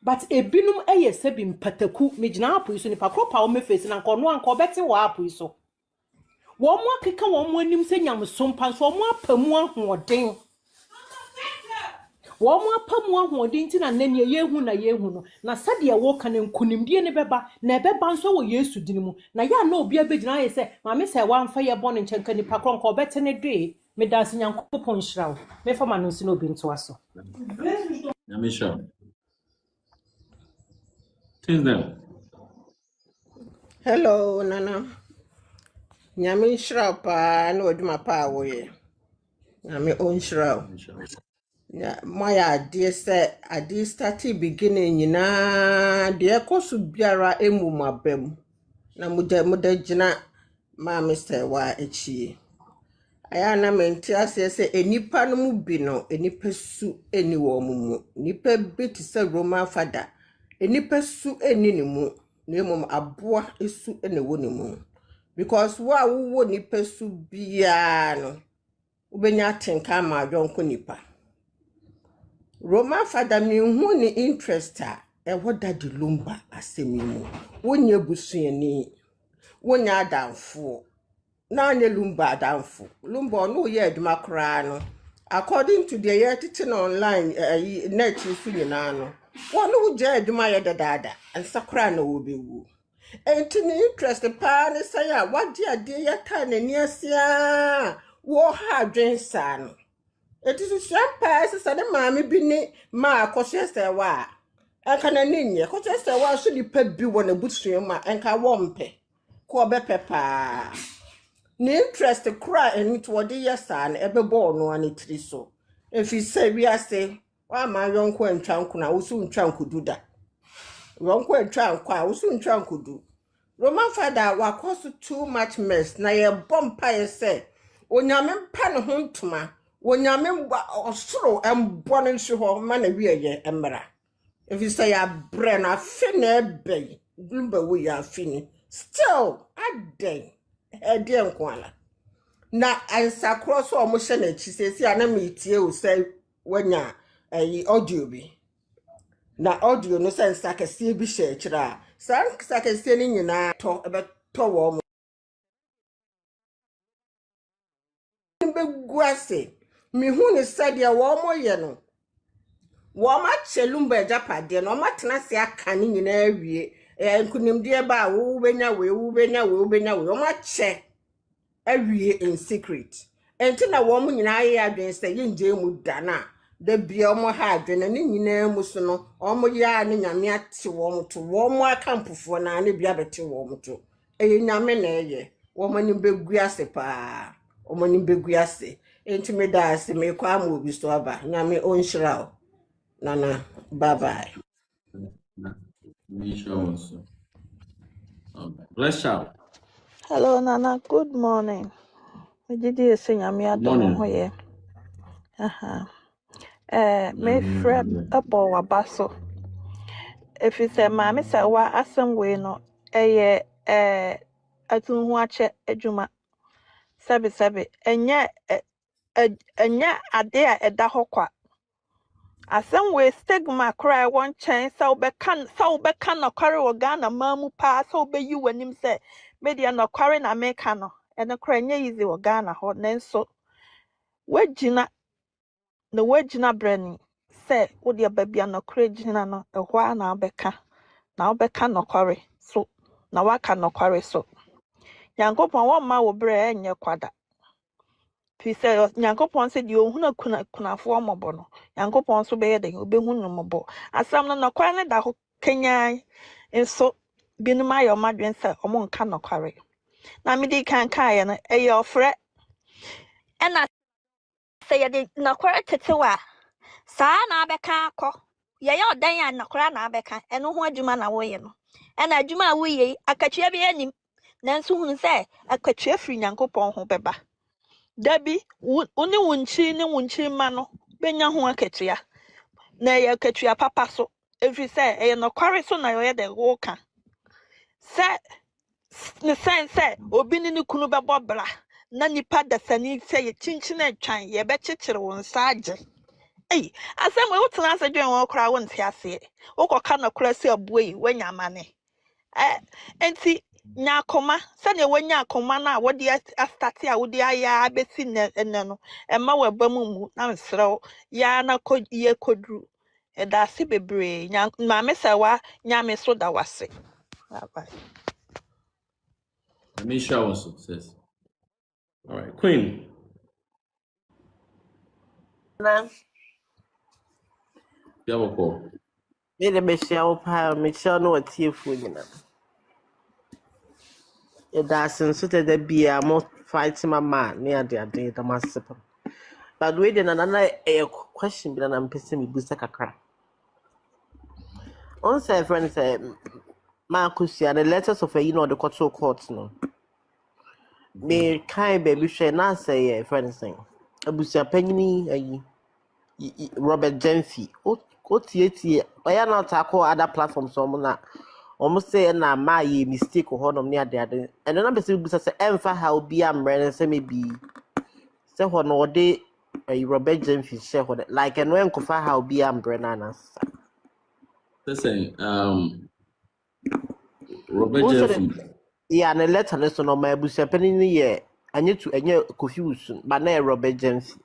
but ebinum eye se bi mpataku megina apo iso ni pakropa o mefesi na nko no anko beti wa apo iso wo mo akeka wo mo anim se nyamso mpa so mo apamu ahoden wo mo apamu ahoden nti na nane yehu na yehu no na sade wo ka ne nkunimdie ne beba na beba nso wo Yesu dinimu na ya na obi abegina ye se maame se wa mfa ye bone nkenka ni pakro nko beti ne dwe me das nyankopon hirawo me fama no nsi no bi nto aso M.C.R. Tell them. Hello, Nana. Nyame nhyira pa na oduma pa wo ye. Nyame onhyira. Ya moya ade se ade start beginning nyina de ekosu biara emumabam. Na muda gina ma Mr. wa echi. Aya na menti ase se enipa no mu bi no enipa su eni wo mumu. Nipa bi ti se Roman father. Enipa su eni ni mu. Nemom aboa esu ene wo ne mu because wa wo nipa su bia no ubenya tenka ma adwonko nipa Roma father mi hu ni interest a e woda de lumba asemi mu wonya busuani wonya adamfo na ne lumba adamfo lumba no ye aduma kra no according to the yet online net fu nyina no one who je aduma ye dada ansakra na wo bewu enti ni interest pa ne say a wade ade ya ta na ni asia wo ha adwensa no enti so champa sesa ne maame bi ni ma akohese wa enka na ninye akohese wa so di pa bi wo na busuo ma enka wo mpe ko bepepa ni interest kra eni to wode yesa na ebebo no ani tri so efi say wi ase wa ma yonko entwanko na wo su ntwanko duda yonko entwanko a wo su ntwanko du Roman father wa cause too much mess na ye bompa ye say onyame mpa ne ho ntoma onyame osoro embo ne nso ho ma na wi ye emra efi say ya bre na afi na ebe blumba wo ya afini still adden ede nkwala na ansa cross o mo hye na chi sesi ana metie o say wanya audio bi na audio no sense akese bi hye kira san akese ni nyina to ebe to wo mo be ase me hu ne said ya wo mo ye no wo ma chelumba japade no ma tena se aka ne nyina awie nkunimde ba wo benya we wo ma che awie in secret enti na wo mo nyina aye adwen se ye nje mu dana da bia mo ha adwen ne nyina mu so no o mo ya ne nyame ate wo mo to wo mo akampofo na ne bia bete wo mo to eye nyame na eye wo mo ni begu ase pa o mo ni begu ase enti me da ase me kwa mo obi so aba nyame onhyira o nana bye bye. Bless out. Hello, Nana. Good morning. Did you say I'm here? Me friend up or basso. If you say, Mammy, say, what assam way no, a atun watch a juma. Sabi, and yet, a dare a dahokwa. Assam way stigma cry one chance, so be can no carry or gun a mamu pass, so be you when him say, media no carrying a mecano, and a cranny easy or gun hot, then so. Wejina no wejina brani say odi ababia no krejina no ehwa na obeka no kware so na waka no kware so yankopon wo ma wo bre enye kwada fi say yankopon say di ohuna kunafo omobo no yankopon so be ye de obehu no mobo asam no kware ne da ho kenyan enso binum ayo madwen say omo nka no kware na me di kan ya no eye ofre ena say ye no kware tetewa saa na abeka akọ ye odan ya nakora na abeka eno ho adwuma na wo ye no ena adwuma wo ye akatwea bi anim nanso hunu se akatwea firi nyankopon ho beba dabi oni wunchi ma no benya ho akatwea na ye akatwea papa so every say e nokware so na ye de wo ka se ne sense obi ni kunu bebo bra na nipa dasani se ye chinchina atwan ye be kyekyere won saage. Hey, asem we wotena ase dwen won kra won ti ase. Wokoka no kra se abuei wanya amane. Enti nyakoma se ne wanya akoma na wodi astarte a wodi aya abesi ne no. Emma we bamumu na msrew ya na ye kodru. Da ase bebre ma me se wa nyame so da wase. Bye. Misha was success. All right, Queen. Na You have a call. me de be share wo pa me share no atiefo nyina. E da senso te da bia mo fight mama ne ade da masep. But we de na a question bi na mpese me busa kakra. On say friend say ma kusia the letters of the court no. Me kind baby share na say friend say abusia panyini ayi Robert Jenfi o tie oya na tackle other platforms so na almost say na ma ye mistake ho no ne ade and na person busa say emfa how bi amre say maybe say ho no de Robert Jenfi share ho like and when kofa how bi amre na na Listen, Robert Jenfi. yeah na letter no so no ma busa panini ye anye to enye confuse but na Robert Jenfi.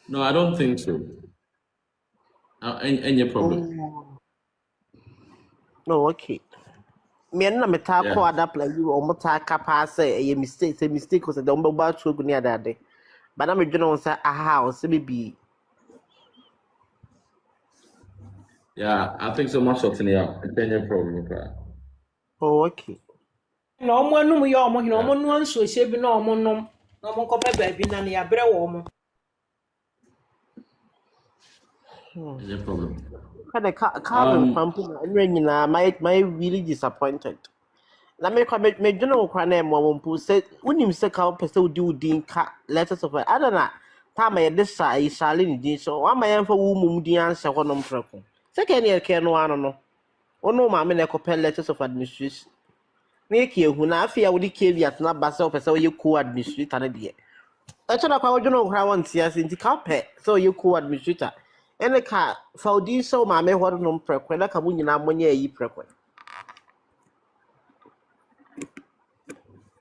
No, I don't think so. Any problem? No, okay. Me na me ta call other play you or mota kapa say a mistake was the umba to go near that day. But I'm going to say a house maybe. Yeah, I think so much sorting out. Any problem? Oh, okay. No omo anum ye omo hina omo no anso hye bi na omo nom na omo kopa baabi na ne yabre wo omo. Any problem? Kind of Calvin Pampu and my really disappointed. Na me kwa me dwene kwa na mo wompu say unim se ka pese odi udin ka letters of I don't know time ye this I shall in din so wa ma yemfa wo mum din anse ho no mpreko second year ke no ano no ono ma me na ko letters of administration na ye ke hu na afia wo di caveat na ba se pese wo ye co-administrator na de e na kwa wo dwene kwa won tia se nti ka pe so ye co-administrator ene ka faudi so ma me ho no mpreko na ka mu nyina mo nya yi preko.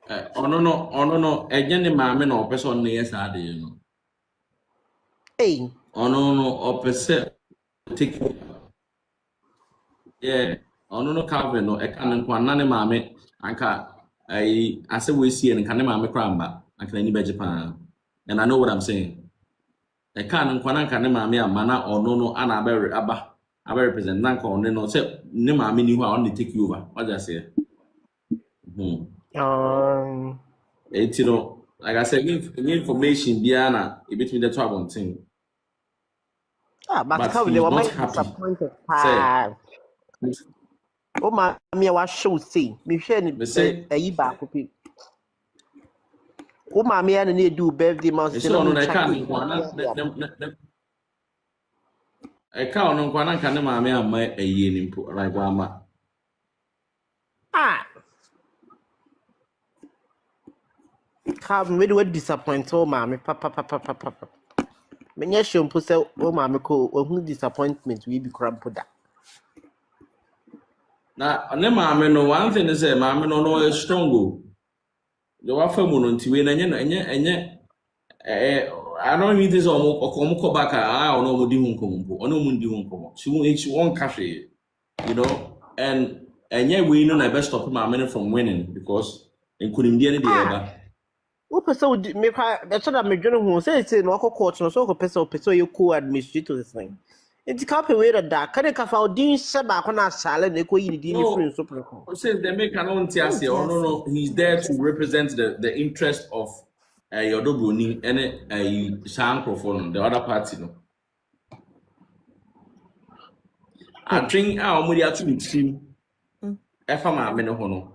no. Again, the mammy no person near sad, you know. Hey. No, person take. Yeah, no Calvin no. I can't none mammy. I say we see and can mammy cramba. I can any Japan. And I know what I'm saying. I can't can mammy a mana or no, and I represent Nanko on the no say, no mammy knew how only take you over. What I say? It's like I said, information, Diana, a bit with the trouble thing. But But they he's were not my happy. disappointed. Say, Oh, my, me, I was show see. Me share say, a back of it. Oh, my, me, and need do birthday mouse. it's on I can't. I can't on one can mammy and my a year input like Wama. Calvin, we were disappointed. Oh, mammy, papa. Many show put oh, mammy, or who disappointment we be crumpled. Now, mammy, no one thing is a mammy no is strong. The waffle moon to win and yet. I don't mean this or come back. I don't know what you or no mundi won't she won't cafe, you know, and yet we know I best stop my money from winning because it couldn't be any day ever. What person make that's what I'm doing. Who says it's no court, no so person you co administrator this thing. It's can't away that. Can I found Dean Seba when I silent echo in the different super. Since they make an own TSC, or no, he's there to represent the interest of Odo Broni and a microphone, the other party. No, I drink our money actually team. If I'm a man, no,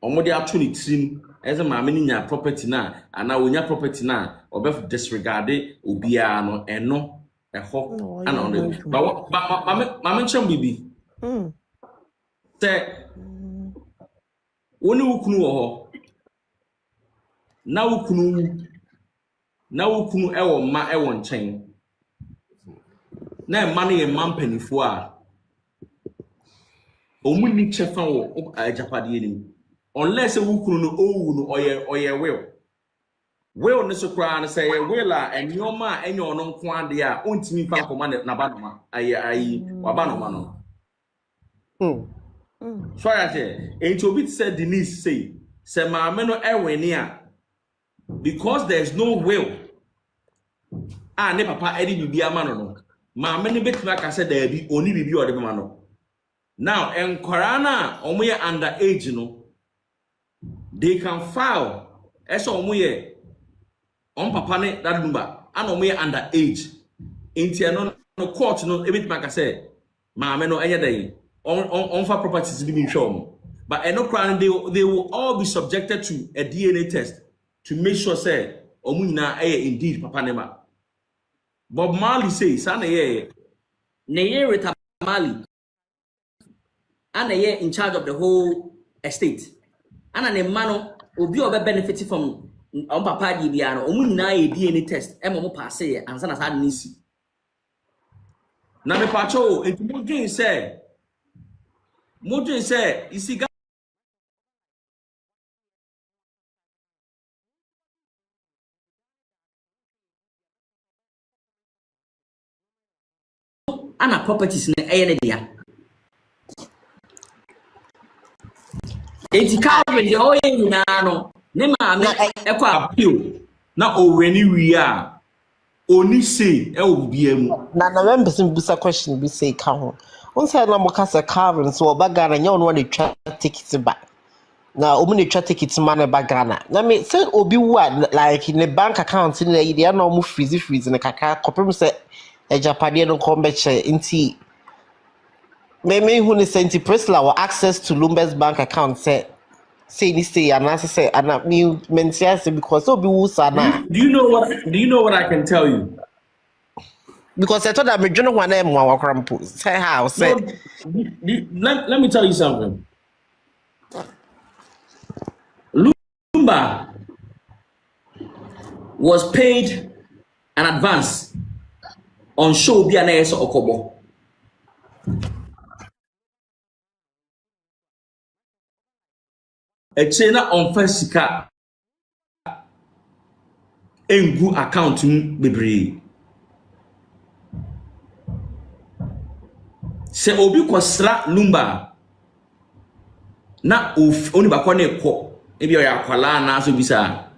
or more actually team. As a mammy in your property now, and now when your property now, or both disregarded, Ubiano, and no, a hawk, and on it. But Mamma Chambibi say, when you knew now kunu ewo ma ewo nchen na money a man penny for omuni chefa wo ajapade ni unless we kunu no owu no oye will ne so kra na say will a enyoma enyo no nko ade a ontimi fa nkoma na ba no ayi waba no so I say enti obi said Denise say maame no eweni a because there's no will ne papa edi bibia ma no maame ne betima ka say da bi oni bibi o de ma no now enkwara na omo ye under age no they can file eso omo ye on papa ne that number and omo ye under age enti no court no ebitima ka say maame no enye dey on for properties be show but eno kran they will all be subjected to a DNA test to make sure say omu nyina indeed papa nema. Bob Marley say sana ye Rita Marley and in charge of the whole estate and an emano obi obe benefit from on papa di biano omu nyina DNA test e mo pass ye ansa na sa nisi na me pacho enti modin say isi ana properties na eye dia enti Calvin de oye nyina no ne maame ekọ appeal na oweni wi a oni say e obia mu na remember some busa question be say ka on say na mo kasa Calvin so obagana nya ono na twa ticket ba na omu na twa ticket ma na bagana na me say obi wu like in the bank account in the idea na omu freeze na kaka kopem say ejapade no come back nti me who ni senti Priscilla or access to Lumber's bank account say and I say and me mention because obi wu sana do you know what I can tell you because I thought that me jono wana e mo wakrampo say how say let me tell you something Lumba was paid an advance on show bi anayeso okobo chain on first sika engu account mu bebre se obi kwasra lumba na oni bakọ na ekọ ebi oya akwala na so bisa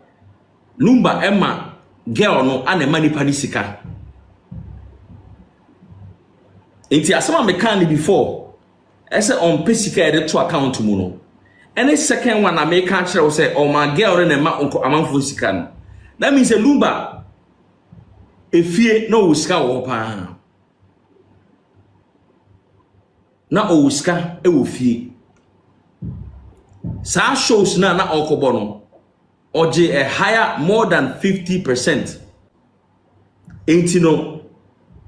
lumba emma girl no ana manipa ni sika enti asema me kan before ese on pesika e to account mu no any second one na me kan kire say oh my girl na ma onko amanfo sika no that means a lumba efie no sika wo pa na oska e wo fie sa shows na okobo no oje a higher more than 50%. Enti no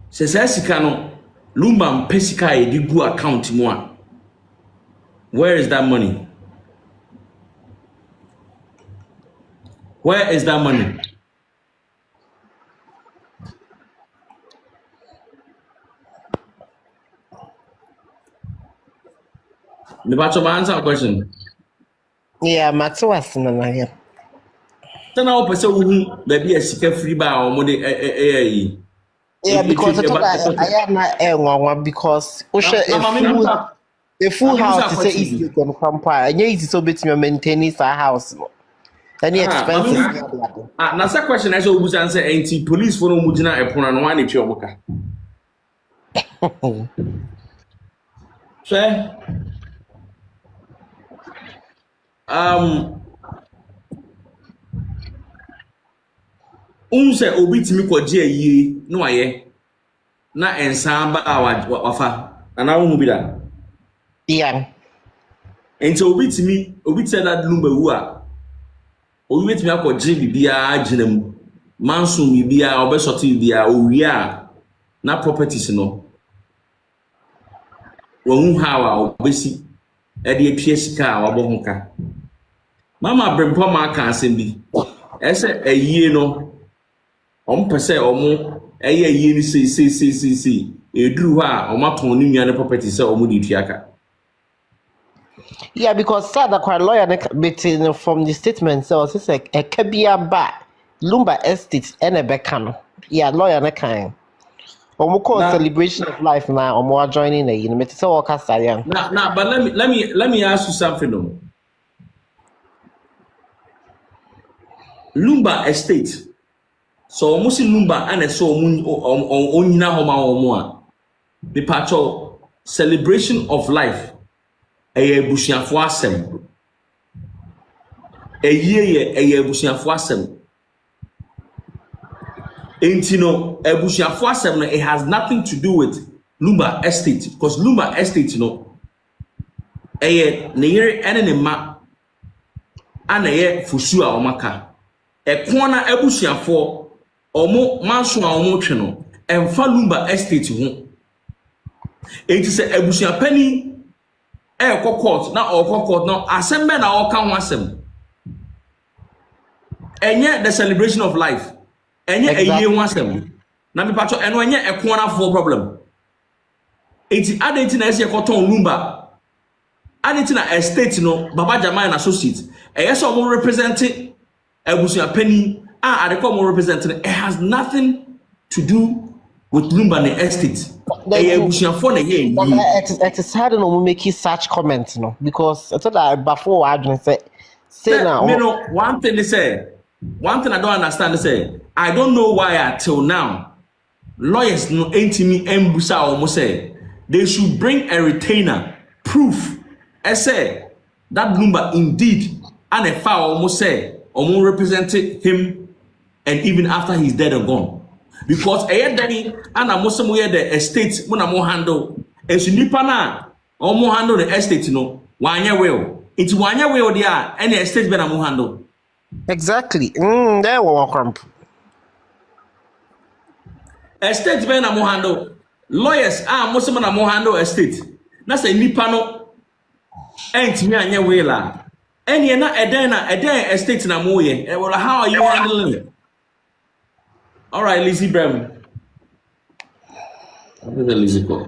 se sika no lumba mpesika e di gu account mu a where is that money? Where is that money? The bottom answer a question. Yeah, Matsuas na here. Then I person who maybe a sika free by or money yeah, because I am not because a full house is easy to compare. And easy so bit maintaining a house. Any expenses. Now that question I should answer anti police for no mujina e pona no one e oboka. So unse obi timi kwaje ayi no aye na ensamba wafa ana wo bi da yeah enti obi timi that lumba wu a obi timi akwaje bibia aginam manso bibia obesoti bibia owi a na properties no wo hawa obesi e de apia sika a wabo honka mama brempo ma aka asem bi ese ayie no pese omo eye ayie ni si eduru ha omaton ni nua property se omo di tuaka. Yeah, because sad that quite lawyer between from the statement so it's like a kabia ba lumba estate and a bekano. Yeah, lawyer na kind. Omo call celebration of life now omo joining the university so okasa now but let me ask you something though. Lumba estate so almost lumba and so onyina homa omo a the pacho celebration of life eye busuafo asem eye busuafo asem enti no busuafo asem no it has nothing to do with lumba estate because lumba estate no eye ne yere ene ne ma ana ye fusu a omaka ekona abusuafo omo manso a omo twe no emfa lumba estate ho enti se abusuapani court na court na assemble na oka ho asem enye the celebration of life enye eyi ho asem na me pacho eno enye ekona for problem enti adenti na ese ekoton lumba adenti na estate no baba jaman associate yes omo representing abusuapani adeko representing it has nothing to do with lumba ne estate abusuafo na ye it is hard no make such comments no because it's that before I don't say now you know one thing I don't understand is say I don't know why until now lawyers no entimi embusa almost say they should bring a retainer proof say that lumba indeed and a file almost say represented him and even after he's dead or gone because daddy and almost somewhere the estate when I'm handle and so nipa na handle the estate no wanya will it's wanya will there any estate when I'm handle exactly there will crump estate when I'm handle lawyers most when I'm handle estate na say nipa no ain't me anya will la any na eden estate na moye well how are you handling it? All right, Lizzie Bram. Lizzie go.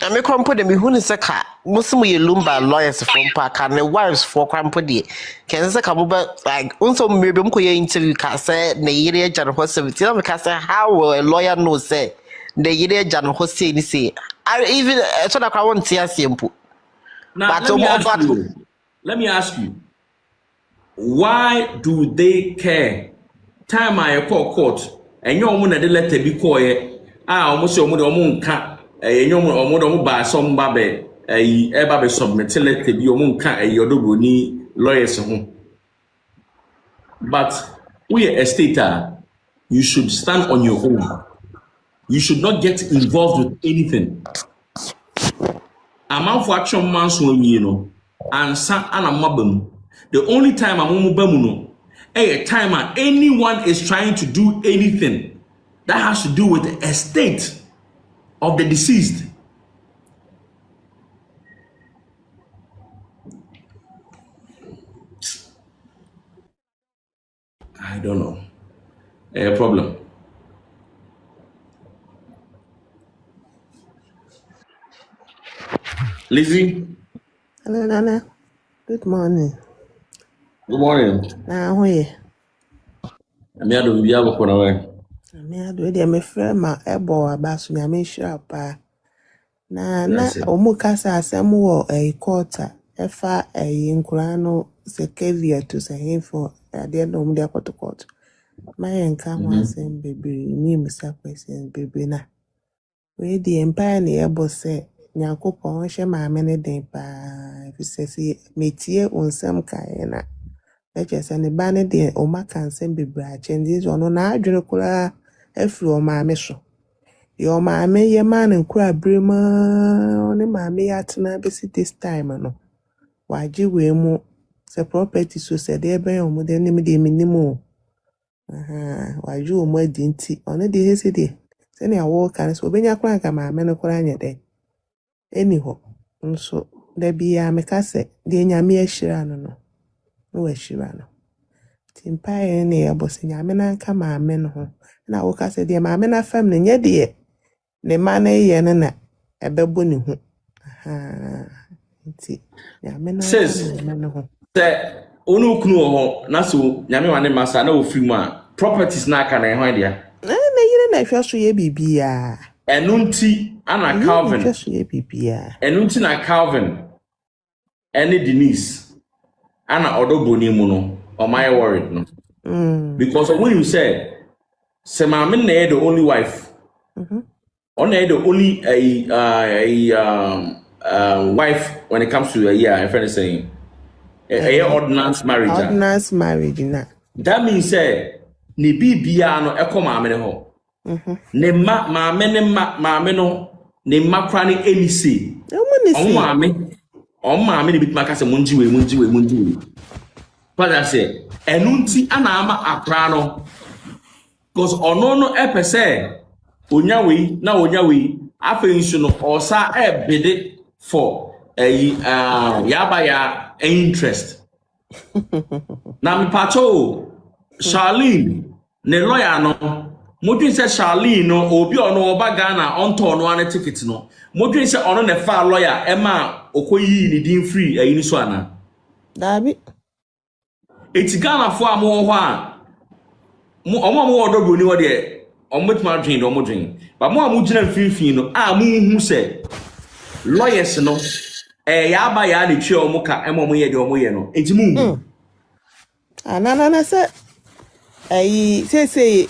I me come put them who is a car. Muslim lumba lawyers from Park and the wives for Crampody. Can say come like also maybe interview can say the year Jan Hossein. Can say how will a lawyer know say the year Jan Hossein say I even so that I won't see a simple. Now But let me ask you, why do they care? Time I call court and your woman at the letter be quiet. Almost your moon cat a young by some babe. Eba be submit letter be your cat a Odo Broni lawyers home. But we a stater, you should stand on your own. You should not get involved with anything. Amount for action man so and san anamabam. The only time I'm bamuno a time anyone is trying to do anything that has to do with the estate of the deceased. I don't know. A problem. Lizzie. Hello, Nana. Good morning. Good morning. How are you? I'm here to be able to away. I'm here to be my friend. My elbow about to be sure. Na omukasa asemu wo quarter efa nkurano se kevia to se hinfo ade no mu de akoto court my nka ho asem bebre ni misa question bebre na we di empire na ebo se nyakopon hye maame ne den pa fisesi metie onsem kae na eche se ne ba ne de o maka nsem bebre a chendi zo no na adwene kura afiri o maame so your maame ye man nkura brema oni maame ya tena besi this time no waji we mu se property so se de be o mu de ni me de minimo waji o mu adinti oni de hesi de se ne awo kan so obenya kura nka maame no kura anya de eniho nso da bia me ka se de nyame ahira no no no ahira no timpae ne ya bosi nyame na nka maame no ho na wo ka se de maame na fam ne nye de ne man ye na ebebo ne hu nti nyame na no ho se onu kunu ho na so nyame wane masa na ofiri mu a properties na aka na ho dia na yire na hwa so ye bibia enunti ana Calvin hwa so ye bibia enunti na Calvin ene Denise ana Odo Broni mu no o my worried no because when you say mama na the only wife on the only wife when it comes to a friend is saying a ordinance marriage na that means say ni bibia no ekoma amene ho ne maame no ne makra ne enisi o maame ne bitima ka se munjiwe father say enunti ana ama akra no because ono no epese onyawe afensu no osa ebede for yaba ya interest na me pacho Charlene ne lawyer no modwin se Charlene no obi ono oba Ghana onto no ane ticket no modwin se ono ne fa lawyer ema okoyi ni din free ni so ana dabi eti Ghana fo amo ho a mo Odo Broni wo de omotima dream do mo dream ba mo amugina mfimfin no a mo hu se lawyers no ya aba ya de twe omuka emo ye de omo ye no enti mu anana se say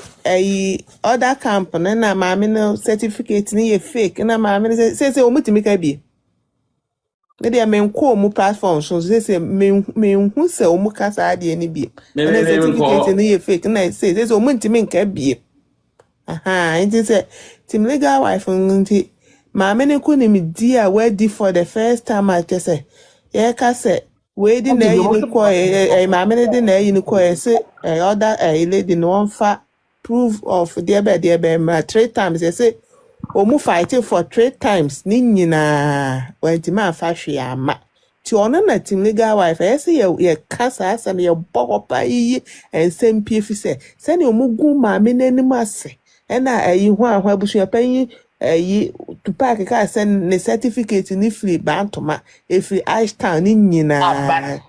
other camp na maame no certificate ni ye fake na maame say omutimi ka bi me de menko mu platform so say menhu se omuka sa de ni bi na certificate ni ye fake na say omutimi nka bi it say tim legal wife nti maame ne ko ni mi di a we for the first time I say ye ka say we di na yi ni ko maame ne di na yi ni ko say other lady no fa proof of there be 3 times they say omu fighting for 3 times ni nyina wanti ma fa hwe ama ti ono na tim legal wife say ye kasa asem ye bokopa yi ensem pie fi say ne omu gu maame n'anim ase na hu ahwa busu pan yi park ka send the certificate ni free bantoma free Ashtown ni nyina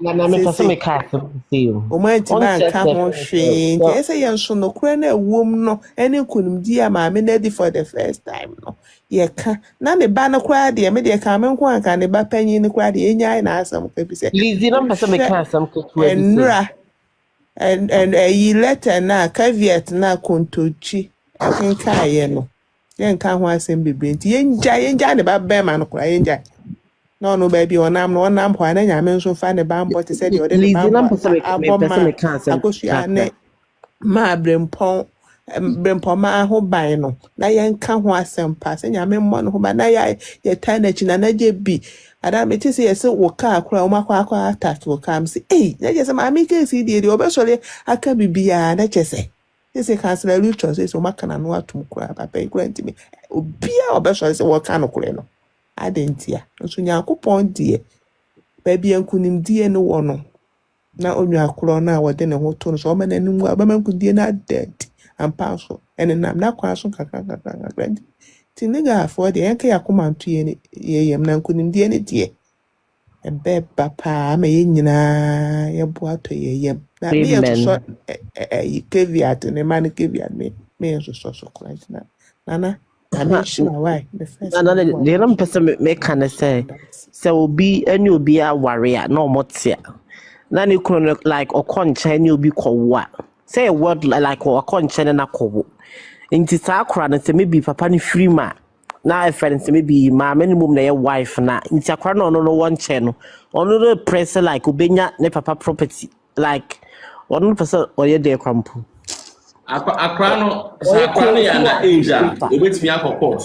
na me pese me ka see you o man ti man ka ho hwe nti ese ye nso no kura na ewom no ene kunumdi ya ma me na di for the first time no ye ka na me ba no kura de me de ka me nko anka ne ba panyin ni kura de enyae na asam ka bi se Lizzie na pese me ka asam ko to enra and yi letter na caveat na kontochi akenka ye no yen ka ho asem bebre nti yenja ne ba be ma no kura yenja no baby onam ho na nyame nso fa ne bambo te se de ode ne bambo akosu ane ma brempon ma ho ban no na yenka ho asem pa se nyame mmọ no ho ba na ya tanachi na je bi ada me te se yese wo ka akura o makwa attack wo kam se na je se ma me ke si de obesole aka bibia na chese se kansela lucho se so makana no atum kura papa ikura ntimi obia obesole se wo ka no kure no adentia nso Nyankopon die baby ankunim die no wo no na onwa akro na wode ne ho to no so mananum abamanku die na dead ampa so ene nam na kwa so kakaka ti nigga for the enke yakomanto ye yem na nkunim die ne die ebe papa ma ye nyina ye boato ye yem na me ye so caveat ne man caveat me so client na nana I'm sure why the first the ram person me can say obi any obi a warrior no motia na ne kunu like okoncha any obi kowa say a word like okoncha na kowo nti sa akra na say maybe papa ni free ma na a friend say maybe ma minimum na your wife na nti akra no one channel ono the press like obenya ne papa property like one person oye dey kwampu Akrano ya na age obetimi akọ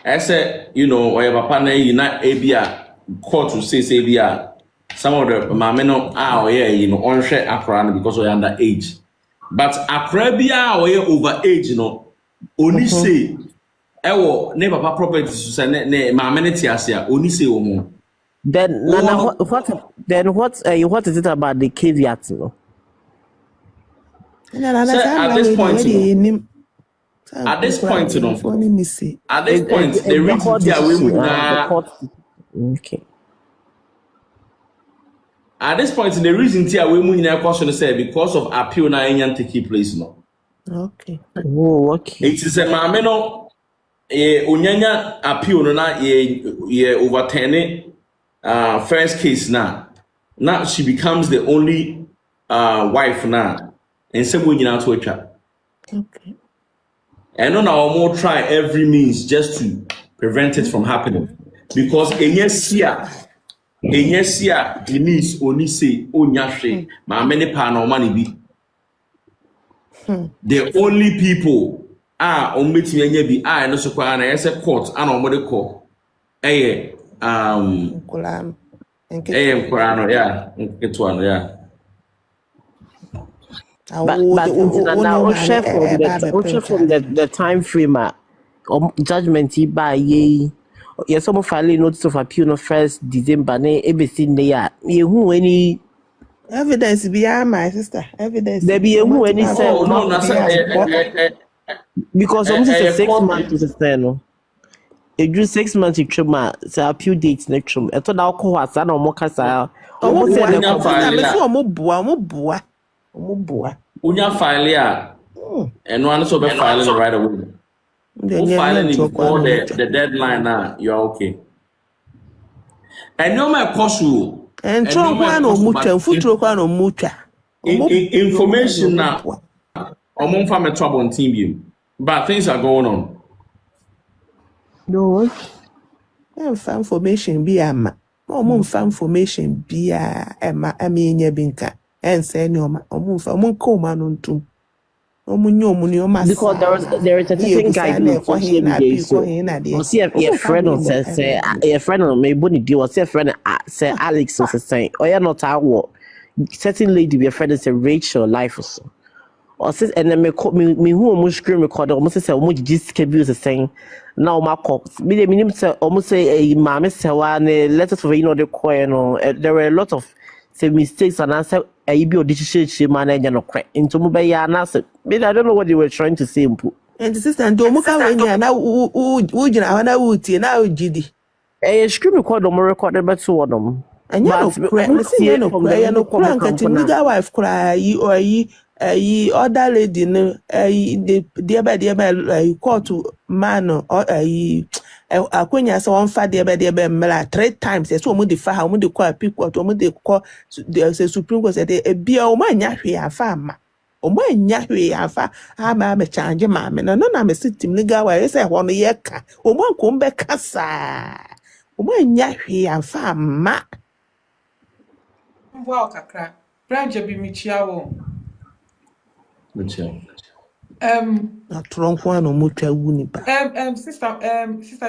ese oye papa na yi na ebia court to say bia some of the mama no oye onhwe akrano because oye under age but akra bia oye over age no oni say ewo ne papa property so say ne mama ne tiasia oni say wo mo then what is it about the caveat no at this point, the reason okay. At this point, the reason we move question is because of appeal na enyan take place no. Okay. Oh, okay. It is a mameno onyanya appeal no na ye overturning first case now. Now she becomes the only wife now. And some way to a trap. Okay. And on our more try every means just to prevent it from happening. Because in yes year, Denise only say Onyashe, my many panel money be. The only people on meeting any be I no so and I say court and on what they call Kurano, yeah, it's one, yeah. But now chef from the time frame judgment by ye some filing notice of appeal no 1st December ne everything there ye who any evidence be my sister evidence there be who any say because almost 6 months to say no it do 6 months if chuma say appeal date next chum e to na ko wasa na omo kasa omo say omo Unya file ya and one so be filing right away. Filing before the deadline now, you're okay. And no my cost you and information now. I'm from a trouble on team you, but things are going on. No, information be a ma. Information be a binka. And say no ma ntum because there is a certain guy for him so see a friend on say a friend on me boni deal say a friend say Alex or say or you not our certain lady be a friend say Rachel life so or say and then me who almost screen recorder almost say almost just abuse saying now my cops me name say almost say a mama say one letters for the coin there were a lot of say mistakes and answer I be a decision manager no crack into mobile answer. But I don't know what they were trying to say. And the sister and Domuka when you now would you now would you now giddy. Scream record them recorded but two of them. And you know, cry, no crank at nigga wife cry, ye other lady, no, the dear by call to man or when you saw on fat dear by 3 times. That's what the fire, how would call people, what they call the Supreme Court said, a beer, man, ya farmer. O mo nya hwe afa ama me change ma me no na me sitim liga wa ese ho no ye ka o mo nko be kasa o mo nya hwe afa ma Mbwa kakra braje bi michia wo na tronko ano mo twa wu ni ba sister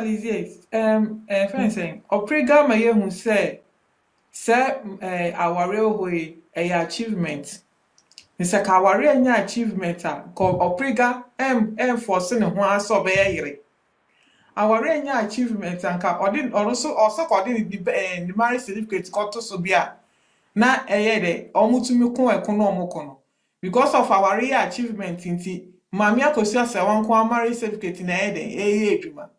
Lizzie friend saying oprega ma ye hu say aware hoye achievement Nisa ka aware anya achievement ko oprega force ne ho aso be yere aware anya achievement anka odin also ko odin the marriage certificate ko to so bia na de omutumi ko no omoko no because of aware achievement nti mami akosi ase wan ko marriage certificate na edwuma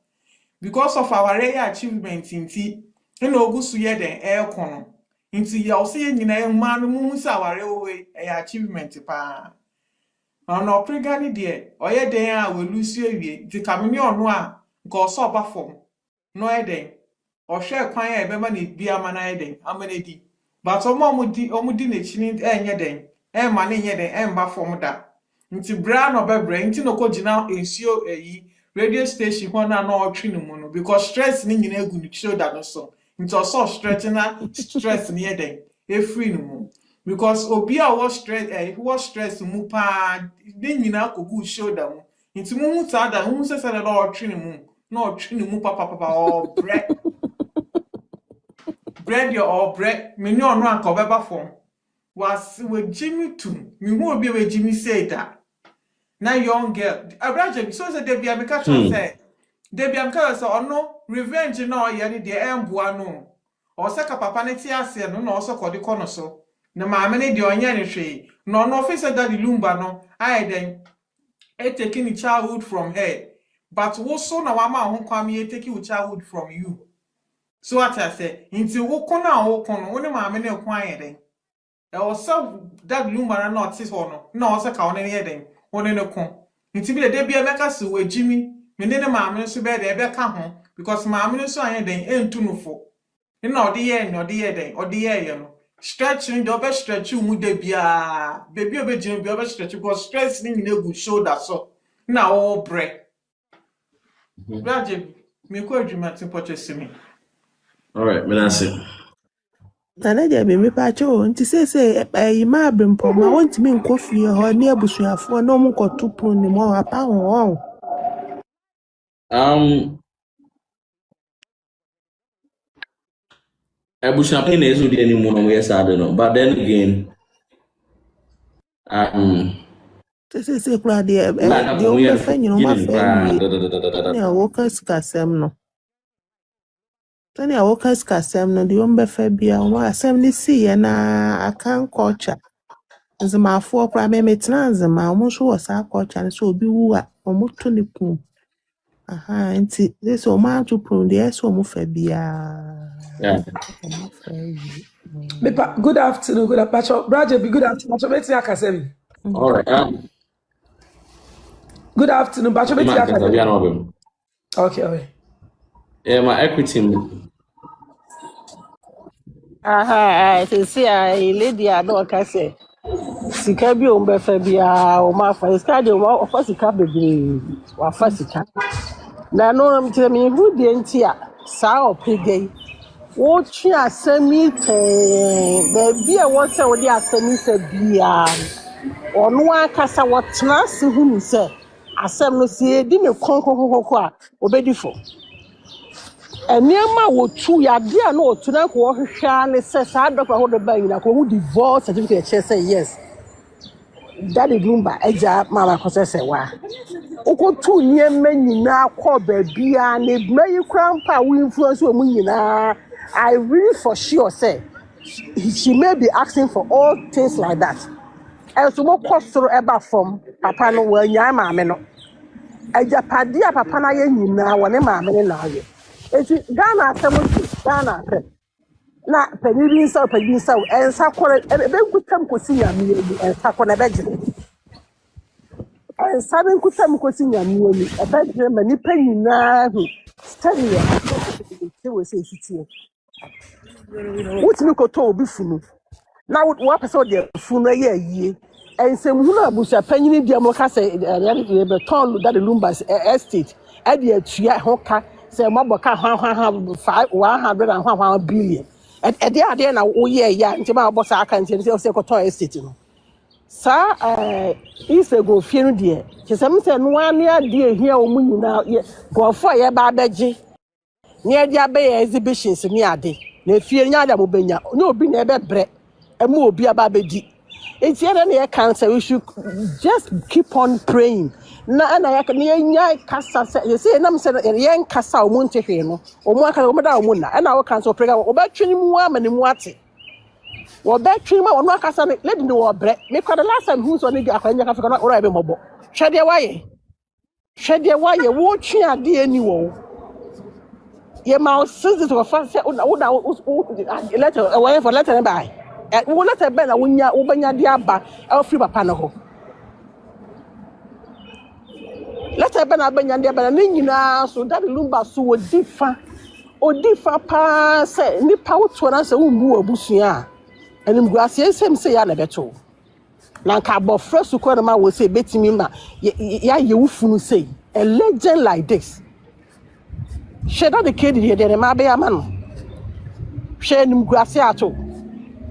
because of aware achievement nti na ogusu ye kono nti ya ose ye nyina ma no mu sa aware we achievement pa ona oprega ni de oye den a welusu ewie nti kamini ono a nka oso oba fom no eden ohwe kwan a ebema na bia ma na eden amanedi but omudi na chini enye den ma na enye den emba fom da nti bra no bebre nti no kogina ensio radio station ho na otwe no mu no because stress ni nyina egu ni chiro da no so nti oso stress ni eden free no mu because obi a was stress mu pa ni nyina kogu shoulder mu nti mu hu ta da hu se na otwe no mu na otwe no mu papa or bread your bread me no no anka obeba form was we Jimmy too me hu obi we Jimmy say that na young girl abraje so say Debbie ameka say Debbie ameka say ono revenge na o ye ni de emboa no o se ka papa ne ti ase no na o so kodi kono so na maame ne de onya ne hwe no no officer daddy lumba no ai den taking childhood from her but wo so na wa ma ho kwam ye taking childhood from you so what I say inti wo kono wo ne maame ne kwan ye den e o so daddy lumba na otis ho no na o se ka one ne ye den one ne kon inti bi de bia meka se we Jimmy me ne maame so be de be ka ho because maame so anye den entu no fo na odi ye den odi ye no stretching the over stretch mu de bia baby obejin bi over stretch because stress ni nyina gu shoulder so na all break braje me ko adwuma tin purchase me all right me na say na dia me pa cho nti se ma abempo ma wonti me nkofie ho na abusuafo na omo koto pon ni mo apa ho Ebushap na ezo di any mo no yes no but then again se kura de o be fa nyino ma fa ni awo kasem no tani awo kasem no de o be fa bia o asem ni si ye na akan culture nzema afo kura me metna nzema o so wasa culture so obi wu a o mo to ni ku nti this o ma to pro de so mo fa bia Good afternoon, good afternoon. Braje, good afternoon. All right. Good afternoon, okay. Yeah, my equity. See, lady, I don't say. Sika bi o mbefa bia o ma fa sika de o fa sika bebre wa fa sika na no mtire mi hu de ntia sa o pegei wo twi asemi be bia wo se wo de asemi se bia ono akasa wo tena se hu ni se asem no se di me konkokoko a obedi fo eniema wo tu ya dia na o tuna ko hwehwa ne se sa dokwa ho de ba yina ko hu divorce certificate che say yes Daddy Lumba eja mama kosese wa okotu niema nyina akọ babia na ebmeyi krampa we influence we nyina I really for sure say she may be asking for all things like that and so mo kosoro eba from papa no wa nya mama no Ajapadia papa na ye nyina wo ne maame ne na aye. Eti Ghana asem Ghana pe. Na panyin nsa ensa kore ebe nkutam kosi nyame elu ensa kore beje. Ensa be nkutam kosi nyame elu ebeje ma nipa nyina hu. Study ya. Se we say sitie. Wotimi koto obi funu. Na wo pese de funu ye yie. Ensem hu na abusa panyin dia mo ka say be ton that the Lumbas estate e de atua ho ka say maboka ha 100 billion. E de ade na wo ye ya nti ma bosa aka nti say koto estate no. Sa ise go fie no de kisem say no ane ade ehia o mu nyina ye gofo ye ba beje ne ade abe exhibitions ni ade na fie nya ade mo benya ne obi na ebe bre emu obi aba bedi. It's yet any cancer. We should just keep on praying. Na ya kasa you say na say yen kasa omunte hwe no omu aka omu da omu na na wo cancer prayer obetwini mu amani mu ate wo betwini ma ono akasa ne lady no wo bre me kwa the last time who so ne bi akwanya ka fika na oro ebe mobo hwede waye wo twi ade ani wo ye ma since to fa say letter away for letter by wo letter be na wonya wo banya de aba e free papa no ho letter be na banya de aba na nyina so that lumba so odifa pa say nipa wo to na say wo mbu abusua anim guase ensem say ya na beto na nka abofra su ko na ma wo say betimi ma ya ye wo funu say a legend like this she that the kid here there ma be amano she anim guase ato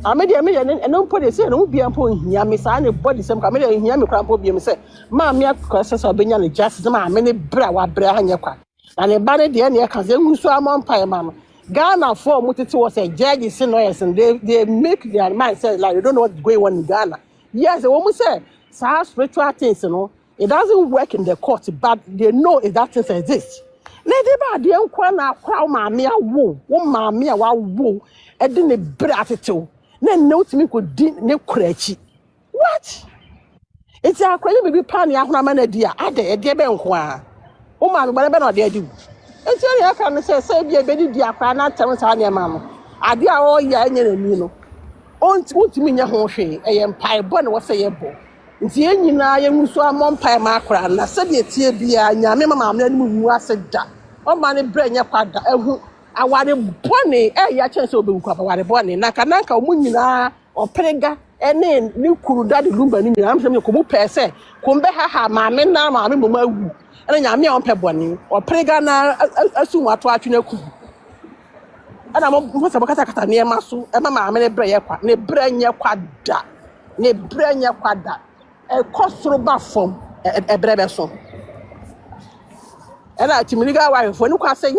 amede me no mpo de say no bia mpo hia me sa ne body sem ka me de hia me kra mpo bia me say ma me akwase so benya ne justice ma me ne bra wa bra hanya kwa na ne ba ne de ne ka ze ngusu amon pai ma no Ghana for mutiti was a judge say no yes and they make their mind say like you don't know what's going on in Ghana. Yes, when we say so spiritual things, you know, it doesn't work in the court, but they know if that things exist. Lady ba de nkwa na kwa maame awo wo maame a wawo e de ne bratete na note me ko di ne kurachi what it's a kwanye bibi pan ya hona na di a ade e de be nkwa wo maame gbara be na de adi enti ya ka no say bia be di akwa na tem sa ne ma no ade a o ya nya na ni no ontimi nya ho hwe e ye mpai bo na wo say ye bo nti enyina ye nguso amon mpai ma akra na se de tie bia nyame mama amna ni mu ase da o ma ne bre nya kwada ehu aware bone ya chance obewu kwa aware bone na kananka o mu nyina oprega ene ni kuru dade lumba ni nyina amsem ko mu pese ko mbe ha maame na maame mama awu ene nyame a onpe bone oprega na asu wato atwe na ku ana mo se bokata kata ne maso e ma maame ne bre ye kwa ne bre nya kwada e kosoro ba fom e brebe so ela timiliga wa fo ni kwa se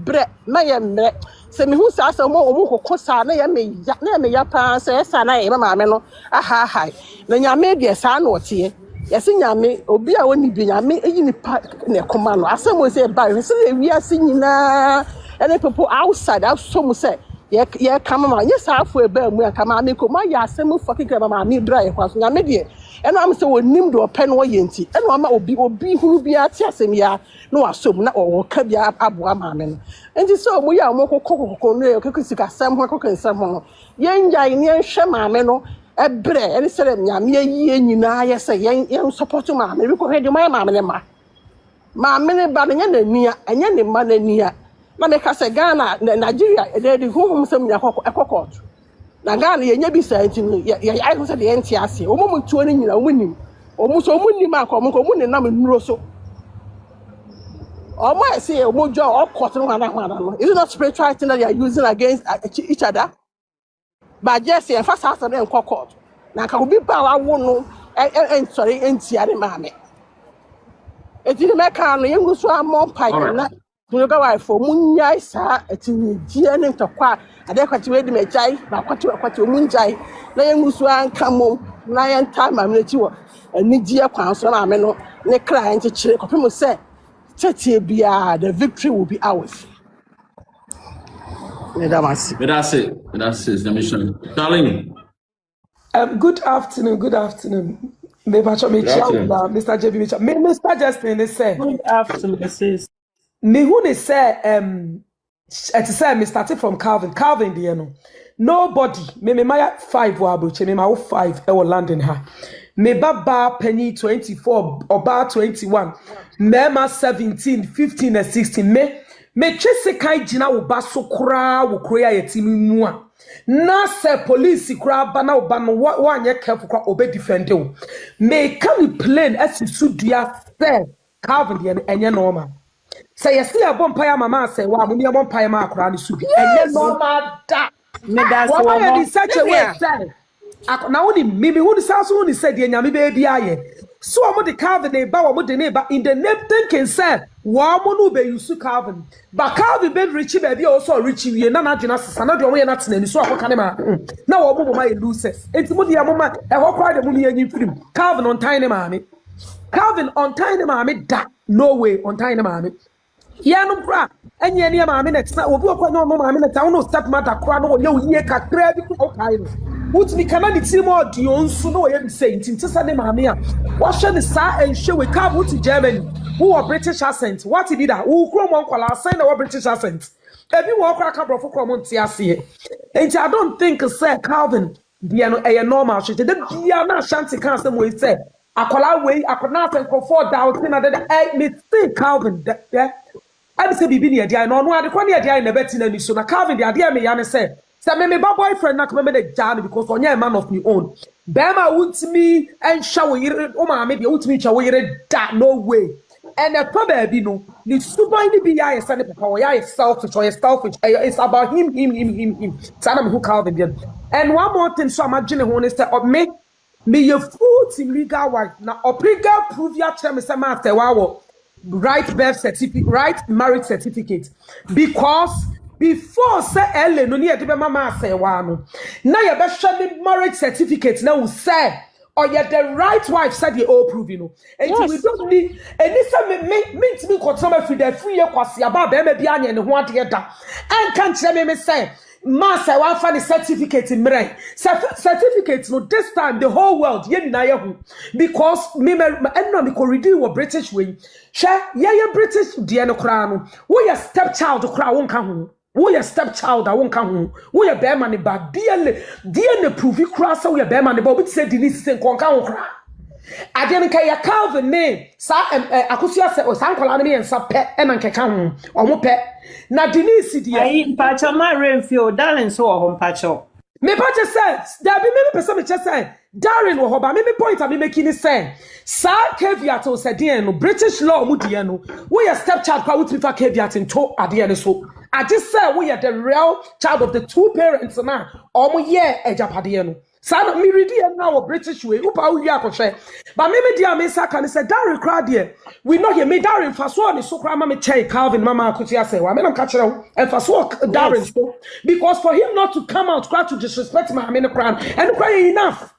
bre ma ye mre se mi hu sa mo kokosa na ye me ya pa se esa na ye ma me no aha na nyame de sa na otie ye se nyame obi a woni bi nyame eyi ni pa na koma no asemo se ba se wi ase nyina ene people outside so mu se ye kama ma ye sa afo eba mu ya kama me ko ma ya asemo fo kike ma me bra ye kwa so nyame de eno am se wonim do pen wo ye nti eno ama obi hunu bia ti asem ya no asom na o ka bia aboa ma me no enti so mu ya mo kokoko no e kokosika sam ho kokonsam ho ye njai ne hwe ma me no ebre ene se nyame yi nyina ye se ye support ma me bi ko hwede ma me ne ma me ne ba ne na nia enye ne ma na nia na me ka se Ghana Nigeria e de huhum sem nya kokot na Ghana ye nya bi sa nti ye ai se de enti ase o mo tuo ne nyina o mo nim o mo so o mo nim akọ mo ko mo ne na me nuro so o mo say o mo jo o kot no hana no is it not spiritual thing that they are using against each other but just say fa sa na kokot na ka obi ba wa wo no sorry enti are ma me eti me ka no ye nguso amon pai na Muga wa for munya sa etinjie ne ntokwa ade kwati we di mejai ba kwati munjai na ye ngusu anka mo na ye nta ma me chi wo anijie kwan so na me no ne kra nti chire kopem se tete bia the victory will be ours. That's it. The mission. Darling. Good afternoon. Me pacho me Good chia afternoon. Mr. JB me Mr. Justin say. Good afternoon, sis. Me who they say it say me started from Calvin the no. Nobody me my 5 wabuche me my 5 e London ha. Me baba penny 24 oba 21 mema 17 15 and 16 me chese kai jina wo baso kura wo kroya yetimi mu a na se police kura ba na oba no wanye careful kura obe defend o me can plane asisu dua se Calvin the enye normal. Say you see a bumpire mama say wa mo me bumpire ma akra ni su bi enye normal da Me that's why what you such a way say na woni me who say so woni say de nyame be bia ye so mo de Calvin e ba mo de ne ba in the name thinking say wa mo no be use Calvin but Calvin be rich be bia also rich wie na dwena sesa na de o ye na tena ni so akoka ne ma na wo mo ma ye losers enti mo de ya mo ma e ho kwa de mo ye nyi film Calvin on time ne ma me Calvin on time ne ma me da no way on time ne ma me ya no bra enye ne ma me na tena obi okwa no ma me na ta no step mother kra no ye ye kakra bi ko kai no what me kana ni timo audio nso no ye be say ntintisa ne ma me a wo hwe ne sa enhwe we ka wo to Germany who are British accent what be that who kro mo nkwala say na British accent ebi wo kra ka brofo kro mo ntiase enti I don't think say Calvin dia no e normal shit de dia na shanty kan say mo say akola we akona sen ko 4,000 na de me think Calvin I say bibi ne dia no ade kwa ne dia na beti na ni so na Calvin dia dia me ya ne say me boyfriend na come me the jam because onye man of me own bema wutimi and shower o ma me dia wutimi chawo yire da no way and the baby no the super ni bi ya say papa o ya selfish it's about him sana me who Calvin dia and one more thing so imagine who is say me ye fool team legal wife na opriga prove ya tell me say master wow right birth certificate right marriage certificate because before say ele no near the mama say no now you be show the marriage certificate now say or you the right wife said you all prove and yes. We don't need and this me control free the free kwasi aba be me bia anya ne ho ade da and can tell me say master one find the certificate in me certificate no this time the whole world ye ni na ye hu because me no me ko redeem with British way share ye British de no kra no wo your stepchild kra won ka ho wo your stepchild I won ka ho wo your bear man ba die ne prove kra say wo your bear man ba obi say di ni sen kon ka ho kra ade ne ka ya Calvin ne sa akosia se o san kwala ne me nsa pe e na nkeka ho o mo pe na Denise dia ai pacho ma Renfield darling so o pacho me pacho says there be me person me say Darren wo hoba me point am making it say sa caveat o say dey no British law mu dey no we your stepchild kwa with prefer caveat into ade ne so I just say we are the real child of the two parents na o mo ye ejapade no sa me read here now British way upa wi akwohwe but me dia me sa kan say Darren kra there we know here me Darren faso ni so kra ma me chai Calvin mama akotia say wa me nam ka kire wo faso Darren so because for him not to come out kra to disrespect my me kra and kra enough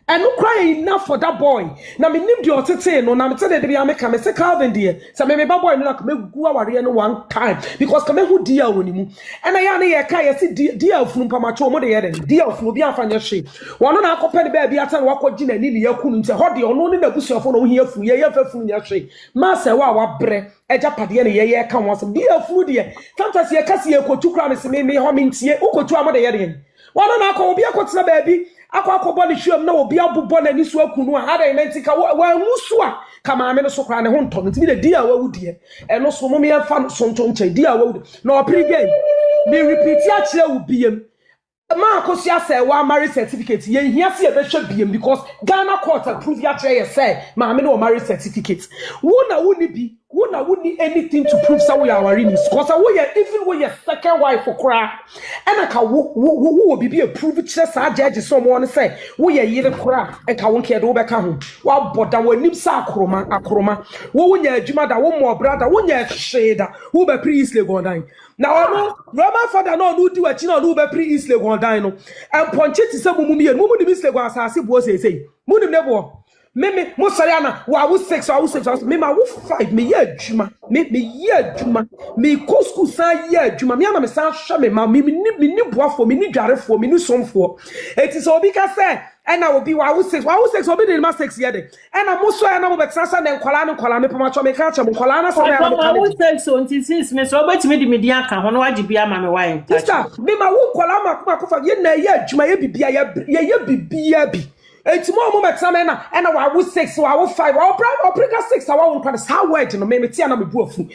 and no cry enough for that boy. Now me nim the otete no na me tell the be make me say Calvin there. So me boy no like me go aware no one time because come who dia woni mu. And I na ye kai ye see dia ofunu pamacho mo de ye den. Dia ofunu bi afanya hwe. Wono na akopɛ ne ba bi atan wakɔgi na ni ne yakunu nte ho de ono ne nabusuafo no hi afunu ye fafunu nya hwe. Ma se wa brɛ ejapade ne ye ka won so dia afunu de. Sometimes ye kasi ye kotu kra me se me ho me ntie ukotu amode ye den. Wono na akɔ obi akɔtena ba bi akwa ne hwam na obi abobɔ na ni so akunu a ada mentika wa musu a kama me no so kra ne ho ntɔ ntimi de dia wa wudie ɛno so mo me yɛfa no so nto nkyɛ dia wa wudie na opri game me repeat ya kyerɛ wo biem ma akosia sɛ wa marriage certificate ye hia se e be hwɛ biem because Ghana court approve ya kyerɛ ye sɛ ma me no marriage certificate wo na wo ni bi wo na wo ni anything to prove say we are married because we are even we your second wife for kra and aka wo bibi approve kyerɛ sa judge someone say we are yire kra and ka won ke de wo bɛka ho wa boda wanim sa akroma wo nya adwuma da wo mo brother wo nya hweda wo be pre East Legondan na ono Roman father no do wachi no do be pre East Legondan no and ponche ti se mumu mi East Legon asase bo sei munim ne bo me mo sariana wa wo 6 me ma wo 5 me ye adwuma me ye adwuma me ko school san ye adwuma me ana me san hwe me ma me ni boafo me ni dwarefo me ni somfo eti so obi ka say ena obi wa wo 6 obi dey ma 6 ye de ena mo so ena mo betrasa na nkwala me poma cho me ka cha mo nkwala na so me wa wo 6 on since me so obetimi di me di aka ho no wagibia ma me wine sister me ma wo nkwala ma ko fa ye na ye adwuma ye bibia ye bibia bi enti mo betrasa ena wa wo 6 wa wo 5 wa wo prega 6 wa wo nkwala how word no me tia na me bu afu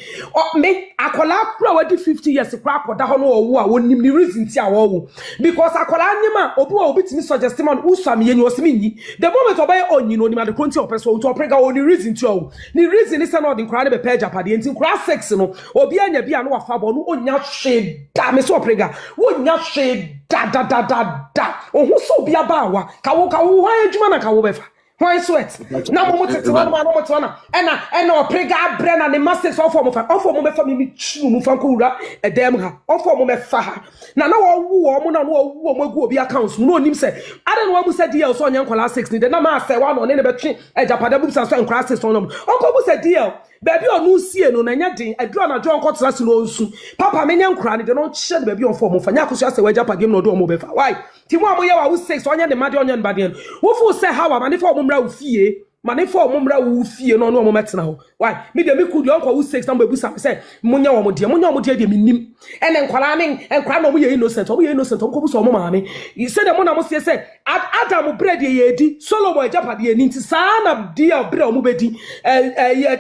me akwala kura wa di 50 years kura akoda ho no wo a wonim ni reason tia wo because akwala anyima obi timi suggest man usam ye ni osimi nyi the moment obey onyi no ni ma de konti opeso to prega oni reason tia wo ni reason is na the nkura ne be page apade enti nkura 6 no obi anya bia no wafa bo no onya hwe da me so prega wonya hwe da ohu so bia ba wa ka wo hwan adwuma na ka wo befa hwan sweat na mo tete no ma no mo tona ena oprega abre na ne masters ofo mo befa mi churu mu fanko wura edem ha ofo mo befa ha na wo wo mo na wo wo mo gu obi accounts no onim se ade no mu se DL so onye nkwala 6 ni de na ma se wa no ne betwe ejapada bu sa so nkwala 6 no onko bu se DL baby onu sie no na nya den adura na jo onko tra si no nsu papa me nya nkwala ni de no hye de baby on form fanya akoso ase wa ejapa game no do mo befa why ti mo amoye wa 6 onye de made onye nbade wo fu se hawa ma ne fa omumra wo fie ma ne fa omumra wo fie no no mo metena ho why me de me kudi onko wo 6 na mo ebusa se munya wo mo de de minim ene nkwala no mo ye innocent onko bu so mo ma me se de mo na mo se Adam bread ye di Solomon ejapade ni nti saa na dia bread o mo bedi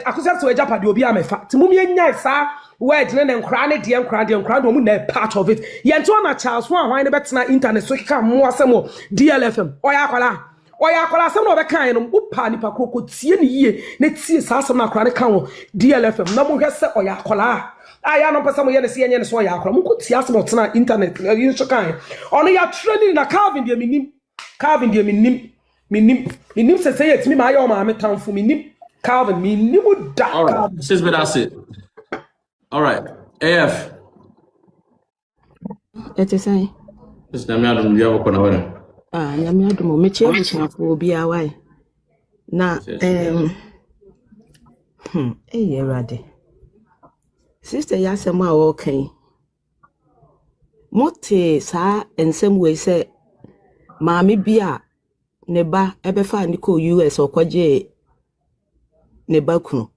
akosia so ejapade obi amefa ti mo me nya saa word ne nkra ne de nkra no mu na part of it ye nto na Charles one hwan ne betena internet so kika mo asemo DLFM oya akwala asem no be kan no upa nipa kroko tie ne yie ne tie saa asem na akra ne kan wo DLFM na mo hwese oya akwala aya no pesa mo ye ne se yenye ne so oya akwala mo ko tie asem otena internet yin so kan ono ya training na Calvin de minim se say it me ma ya o ma metamfo minim Calvin minim da. All right, sis, but that's it. All right, AF. It is I. This na me adum you have a nyame adumo mechi abuchafo obi awai na Erade sister yasem a wo kan mote sa ensem we se maami bia ne ba ebefa ni ko US okwaje ne ba kunu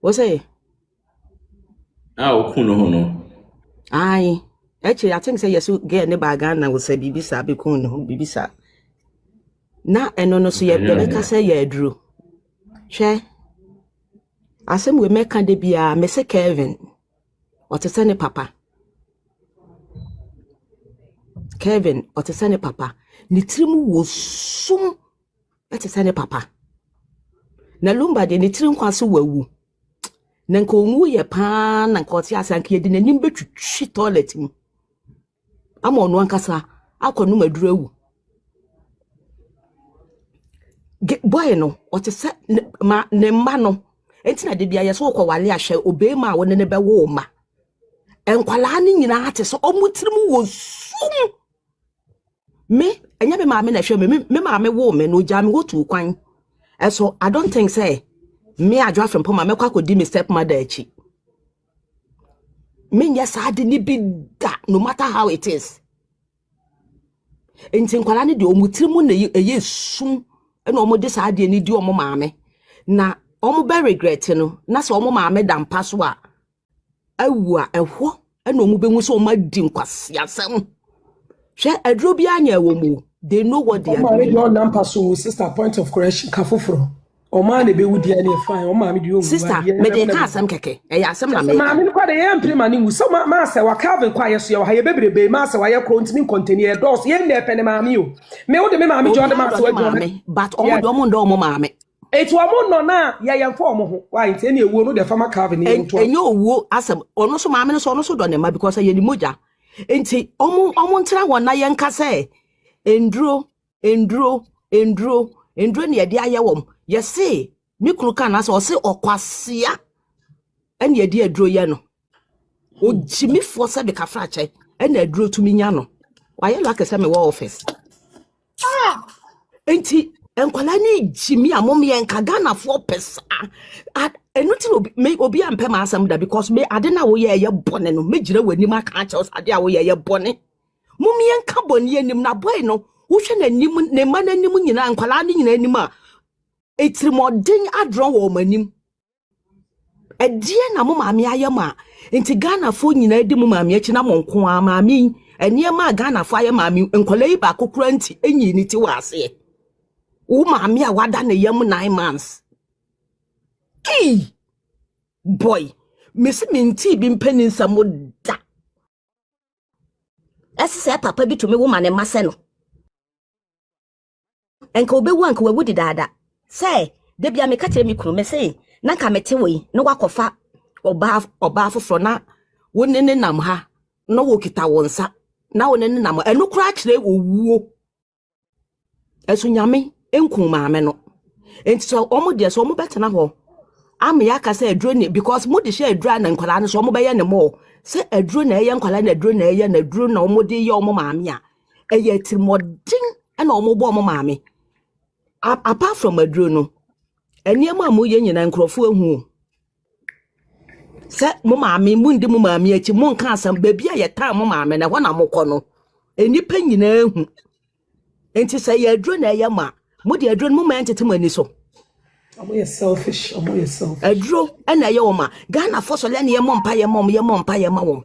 wo say okunu hono ai actually I think say yes get ne ba Ghana wo say bibisa be kunu bibisa na eno no so ye beka say ye aduro hwe asem we meka de bia me se Kevin otese ne papa Kevin otese ne papa ni tirimu wo sum etese ne papa na lumba de ni tirim kwaso wawu na nka onwu ye pa na nka oti asanka ye de nanim betwitwi toilet mu ama onu ankasa akonu maduru awu boy no otese ma ne mma no entina de bia ye so kwale ahwe obema a woni ne bewo ma enkwala ni nyina ate so omutirim wo sum me enya be ma me na hwe me ma me wo me no ja me wotu kwan so I don't think say me adwa from poma me kwa kodi me stepmother achi me nya saade ni bi da no matter how it is enti nkwala ni de omutirim na eye sum ena omo de saade ni di omo maame na omo be regret no na so omo maame da mpa so a awu a ehwo ena omo be nwu so omo di nkwase asem hwe adro bi anya wo mu they know what they are doing. Your number so sister point of correction kafoforo o ma na be wudi ani fine o ma me di o sister me dey ka asem keke e ya asem na me ma me kwa de ye mpre ni wu so ma se wa Calvin kwa ye so ye wa ye bebrebe ma se wa ye kro ntimi container dos ye na epene ma me o me wo de me ma me jo de ma so wa but omo ndo omo ma me etu omo no na ye ye mfa omo ho wa nti na ewu no de fama Calvin ni nto enyo owo asem ono so ma me no so do ne ma because ye ni moja enti omo ntra wona ye nka se endro ne yedi ayewom yesi mi kunu kan na so se okwasea ene yedi adro ye no ojimi fo se be ka frache ene adro tumi nya no waye like se me wo office enti enkwala ni jimi amom ye nka Ghana for pesa enuti obi ampe ma asam da because me ade na wo ye bone no mejire wani ma ka cha ade a wo ye bone mum ye nka bone anim na boy no wo hwe na anim ne ma na anim nyina nkwala ni nyina anim a etirimoden adron wo manim edie na mo maame ayema enti Ghana fo nyina di mo maame achi na mo nko a maame enie ma Ghana fo ayema maame nkwala yi ba kokura nti enyi ni ti wase wo maame a wada na yam 9 months boy Miss Minty been penning some wood da. Ese papa bi to me woman e maseno. Enka obe wanka we wudi dada. Say, de bia me ka kire me kunu me say, na ka mete we na wakofa oba foforo na wonene nam ha na wo kita wonsa na wonene nam enu kura kire owuo. Esu nyame enku maame no. Enti so omo de so omo betena ho. Am ya ka say aduro because mo de share aduro na nkwala no so omo be ye ne mo say aduro na ye nkwala na aduro na ye na aduro na omo de ye omo maame a eye timodin na omo bo omo maame apart from aduro no eniema mo ye nyina nkrofo ahu say mo maame mu ndi mo maame achi mo nka asam ba bia ye ta mo maame na hona mo kɔ no enipa nyina ahu enti say ye aduro na ye ma mo de aduro mo ma entete mani so. Omo selfish. Adro ena ye woma Ghana foso le ne ye mompa ye ma wom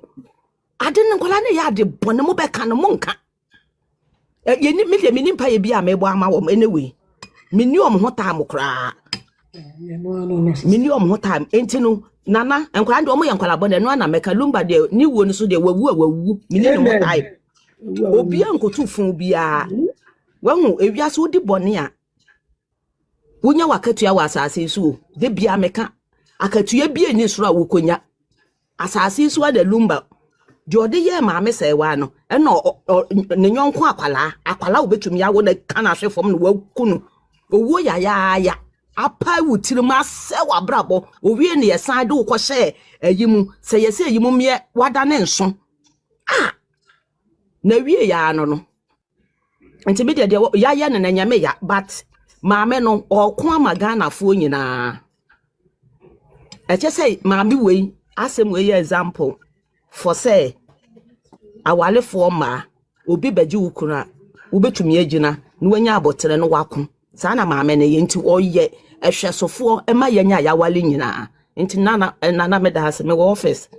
ade ne nkola ne ya de bone mo beka no monka ye ni me de mpa ye bi a mebo ama wom anyway meni om ho ta mo kra meni om ho ta enti no nana nkola de om ye nkola bone no na meka lumba de ni wo no so de wawu meni no mo tai obi ankotu fun bia wahu ewia so di bone a wonya wakatua wa asase so de bia meka akatua bia ni soro a wokonya asase so ada lumba de ode ye maame sai wa no ena ne nyonko akwala obetumi awo na kana hwefom no wakunu owo ya apa wutirima se wa brabo owie ne yesan de wo hye ayimu se yese ayimu me wada ne nso na wie ya no nti bi de ya ne na nyame ya but maame no okwa magana fo nyina eche say maame we asem we example for say awale fo ma obi baji wukuna ubetumi agina no wanya abotere no wako saa na maame ne ye nti oye ehwesofo ema yenya ya wale nyina nti nana me da hase me wo office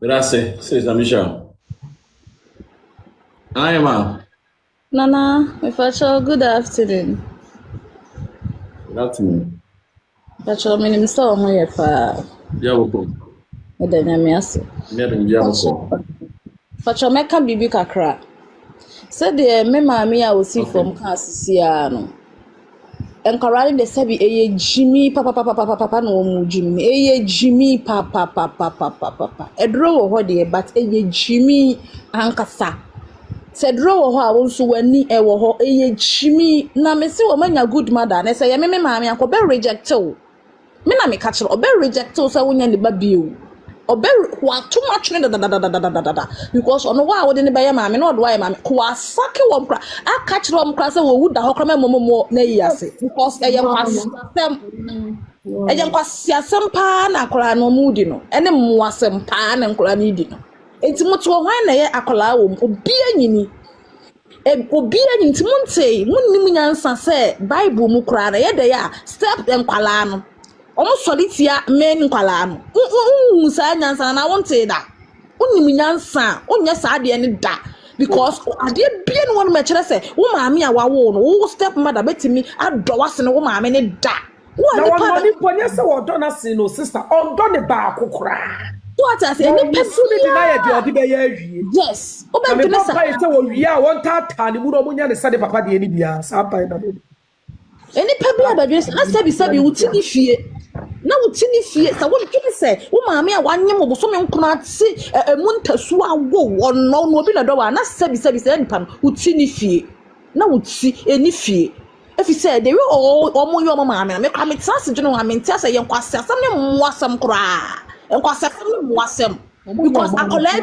Grazie, sei amica. Hi ma. Nana, good afternoon. Good afternoon. Pacho, my name is Omoye pa. Yawoko. Edanyamiaso. Pacho, meka bibi kakra. Said the me mami a osi from Kansas no. Encouraging the sabi eye Jimmy papa no mu Jimmy. Eye Jimmy papa. Edro wo de but eye Jimmy ankasa. Sedro wo ho a won so wani e wo ho eye chimi na me se wo manya good mother na se ye me maame akọ be reject o me na me ka kire o be reject o so wonya ne ba bio o be wa too much ne da because ono wa wo de ne ba ye maame na o do wa ye maame ko asake wo mkra aka kire wo mkra se wo wu da ho kra momo na yi ase because eye kwasem pa na akora no mu di no ene mwasem pa na nkora ni di no enti moto hwan na ye akola wo obi anyini timonte munnim nyansa se bible mu kura na ye de ya step enkwala no omo solitia men nkwala no sa nyansa na wonte da unnim nyansa onye sa ade ne da because ade bia no won ma kire se wo maame a wawo no wo step mother betimi adowase no wo maame ne da na won money ponye se wo do na sin no sister on do ne ba akokora. What I say, any person deny the obi yes. Oba tena sa. Papa ite wo wia won tata ni mu no munya ne sade papa de ni bia sa pa na. Any pebia ba dwes na sabi wutini fie. Na wutini fie sa won kini se wo maame a wanyem oboso me nkuna ati emuntasu awo won no obi na do wa na sabi se nipa no wutini fie. Na wuti eni fie. If you say they will omo yo maame na me kwa me trust dwene wa me ntia se ye nkwase asam ne mwasam kura. Because akola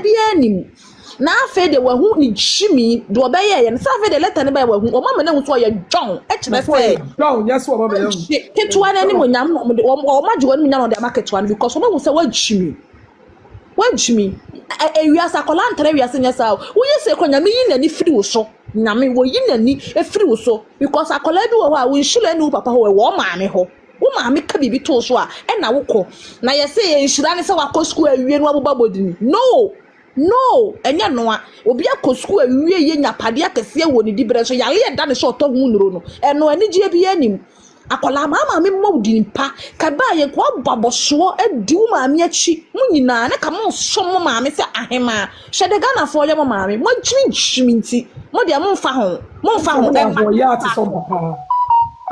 bi anim na afa de wa hu ni chimi do obeye ye na afa de letter ne ba wa hu o ma me na hu so ye John e kire say John yes o ma me hu ketua na ni mo nyam o ma jiwo ni nyam de market one because o ma hu say wa chimi wiasa kola ntare wiasa nya sa wo yese ko nyame yi nani firi wo so nyame wo yi nani e firi wo so because akola bi wo ha wo nhire ni papa ho wo maame ho wo maame ka bibi to so a e na wo ko na yese ye nhira ne se wakọ school awie no abụba bodini no enya no a obi akọ school awie ye nyapade akese wo ni dibre so yale ye da ne so oto hu nuro no eno ani je bi anim akola mama me mawdi mpa ka ba ye ko baboso edi wo maame achi mu nyina ne ka mo so mo maame se ahema hwede Ghana fo ye mo maame mo chimi mo de mo mfa ho e ya ati so papa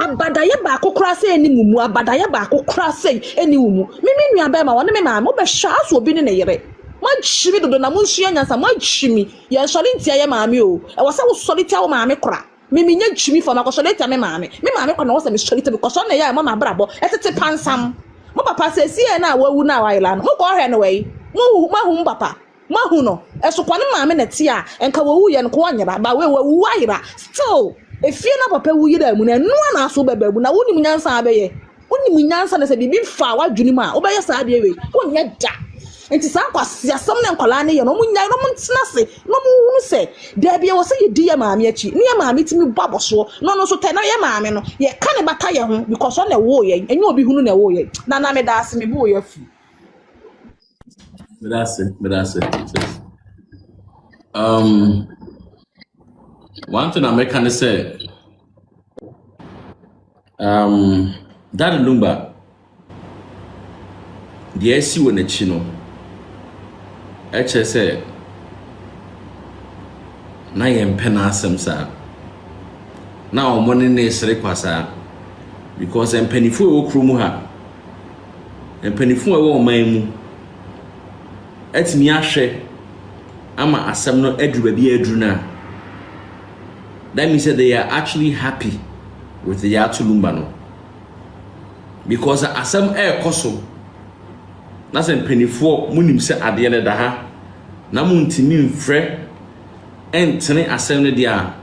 abadaye ba kokora se eni mumu abadaye ba kokora se eni mumu mimi nua ba ma wona me maame mo be hwa so obi ne yere mo chimi dodo na mo nsua nyansa mo chimi ye sori ntia ye maame o e wo se wo sori tia wo maame kora mimi nya chimi for makọ solita me maame kwa na wo se me solita because on ya mama brabo etete pansam mo papa se si na wawu na waila no mo ko hwe no wei mo hu papa mo hu no eso kwa ne maame na ti a enka wawu ye no ko anyira ba we wawu ayira still efie na papa wu yira mu na enu na aso baba mu na woni munyansa abeye woni munyansa na se bibi fa wadwuni ma wo beye sa de we woni da enti sa kwasi asam ne nkwala ne ye no munya no mntena se no mu hunu se da bia wo se ye di ye maame achi ne ye maame timi baboso no so te na ye maame no ye ka ne bata ye ho because on na wo ye enye obi hunu na wo ye na me da ase me bo ye afi me da ase one thing I can say that lumba the AC when the chino HSA na yempena asem sa na omone ne sere kwasa because empenifo e okrumu ha empenifo e wo man mu etimi ahwe ama asem no aduru ba aduru na that means that they are actually happy with the yatulumba no because asem e koso na se empenifo munim se ade ne da ha na muntimi mfre entene asem ne dia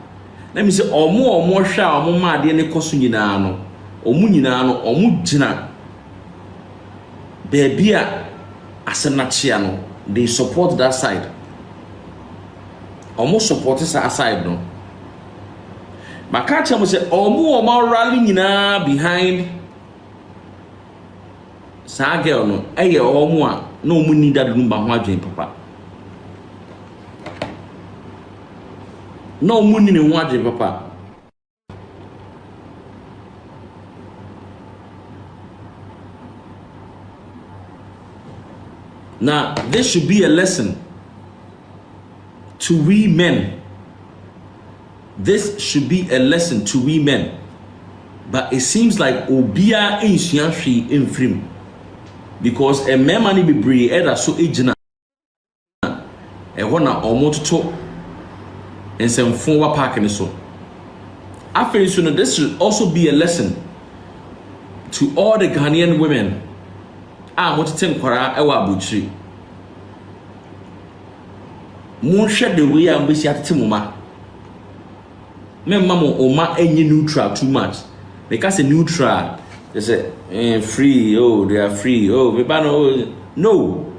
na mi se omo hwa omo ma ade ne koso nyina no omu nyina no omu gina bebia asem na chia no they support that side omo support sa side no makacha mo se omo rally nyina behind sa girl no eye omo a na omu ni dadu mba ho adwen papa no money in waje papa now this should be a lesson to we men. This should be a lesson to we men, but it seems like obia insuanhwe emfrim because a man money be brave either so ejina e hona omototo and some forward parking so. After this, this should also be a lesson to all the Ghanaian women. I want to tell Kwara Ewa Butri. Mon shed the way I'm busy at Timoma. Me mama Oma any neutral too much. Because a neutral, they say free, oh, they are free, oh, no.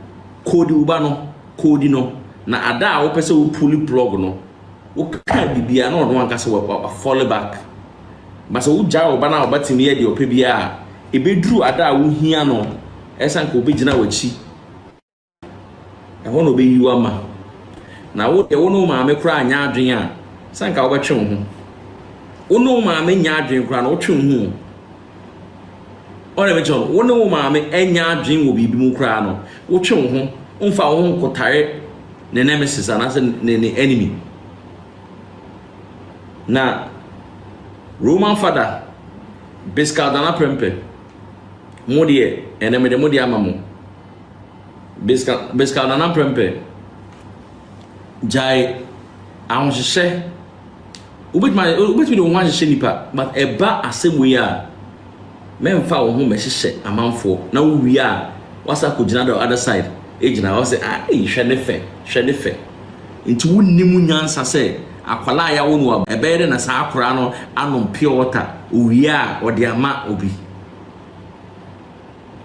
Cody Ubano, Cody no. Na ada o pese o pull plug no. O ka bibia na odon kase wa fall back but so ja oba na oba timi e de opa bia e beduru ada wo hia no esan ko obegina wachi e ho no be yiwa ma na wo de wo no ma me kura anya adwen a san ka wo betwe ho wo no ma me nya adwen kura na wo twe ho o le me chon wo no ma me enya adwen wo bibi mu kura no wo twe ho mfa wo nkotare ne nemesis anase ne enemy. Na Roman father Beskadana prempe modie eneme de modie amamo Beskadana prempe jai ahonhye ubetmi de won ahye nipa but eba asem a memfa wo ho mehye amanfo na wo wi a wasa ko gina the other side ejina wo say ah hwe ne fe Into wunnimu nyansa say akwala ya wonu ebere na sa akora no anom pure water uwia ode ama obi.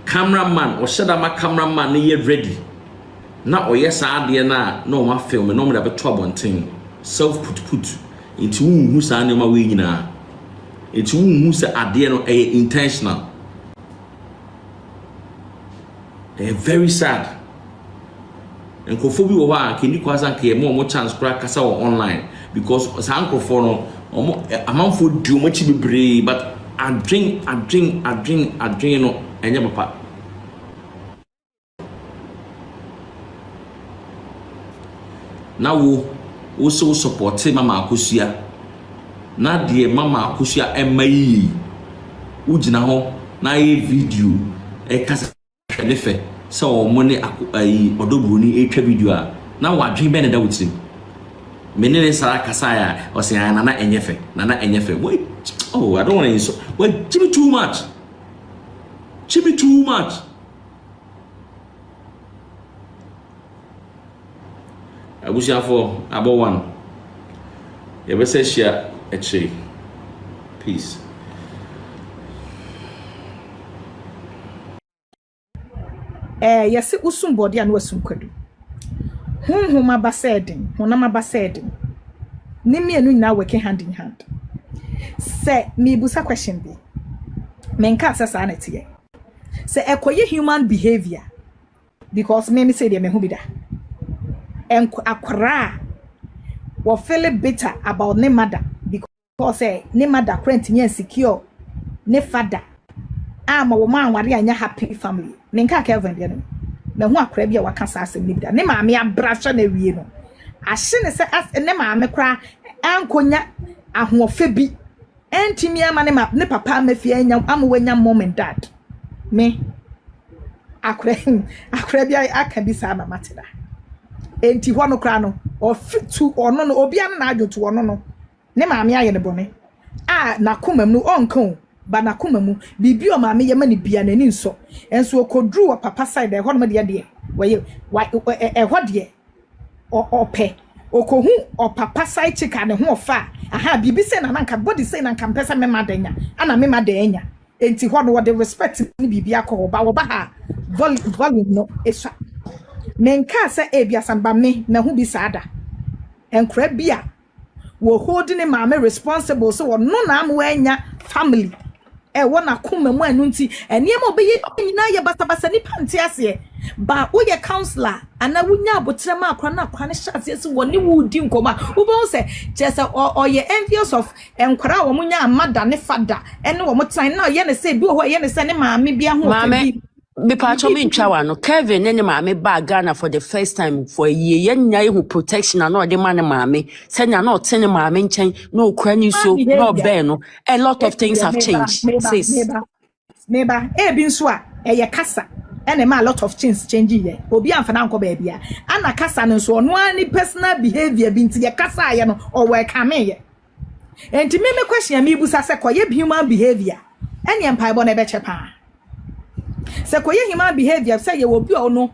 Cameraman or shadama cameraman ye ready. Na oye sa ade na no ma film no me da be twabonten. Self put into who sa anema we nyina. Into who sa ade no intentional. Very sad. And kofobi wo ha kini kwasa ke mo chance kra kasa online because sankofo no amanfo du mo chi bebre but adwen no enye papa. Na wo so support mama akosua na de mama akosua emayi wo gina ho na ye video kasa hwenefe so money Odo Broni etwa video a na wadwen be na da wutim menene sara kasa ya o se nana enyefe wait, oh I don't want to insult. Wait, give me too much abusia for abo one ye be say share eche peace. Yesi usum body and wasum kwadu. Huma basedin, honama basedin. Nimi enu na working hand in hand. Say me busa question bi. Menka sasa na tie. Say ekoye human behavior because me say dey me hu bi da. Akwara wo feel bitter about ne mother because ne mother current insecure ne father ama wo man ware anya happy family. Nenka Calvin de no na hu akra bia waka sa asem ni bida ne maame abrasha na wie no ahye ne se ne maame kra ankonya ahofe bi entimi ama ne papa mafia anya am wanya mom and dad me akra bia aka bi sa mama teda enti ho no kra no o fitu ono no obi an na adwoto ono no ne maame aye ne bone na komam no onko bana kumamu bibi o maame yema ne bia nani nso enso okodru o papa side ehɔ no de waye ehɔ de ope okohu o papa side chika ne ho ofa aha bibi se na nanka body se nanka mpesa me madanya ana me madanya enti hɔ no wo de respect ni bibi akɔ ba wo ba ha volume no esha menka se ebia samba me na hu bi saada enkra bia wo holding ne maame responsible so wo no na am wanya family wona kuma mu anu nti eniem obeye nyina ye basabasa ni panti ase ba wo ye counselor ana wunya abotre ma akwa na akwa ne hyase se woni wudi nkoma wo bo se chese o ye envious of enkwara wo munya amada ne fada ene wo mutan na ye ne se bi wo ye ne se ne maame bia ho maame me pacho me ntwa no Kevin ne maame ba Ghana for the first time for a year nya hu protection na no de ma ne maame senya na otene maame nchen na okura ni so no be no a lot of things have changed sis neba bi nso a ye kasa ene ma a lot of things change ye obi amfa na nko ba bia ana kasa no so no ani personal behavior bi nti ye kasa ye no o welcome ye enti me question me busa se koye human behavior ene empire bo na be chepa se koye human behavior say ye obi ono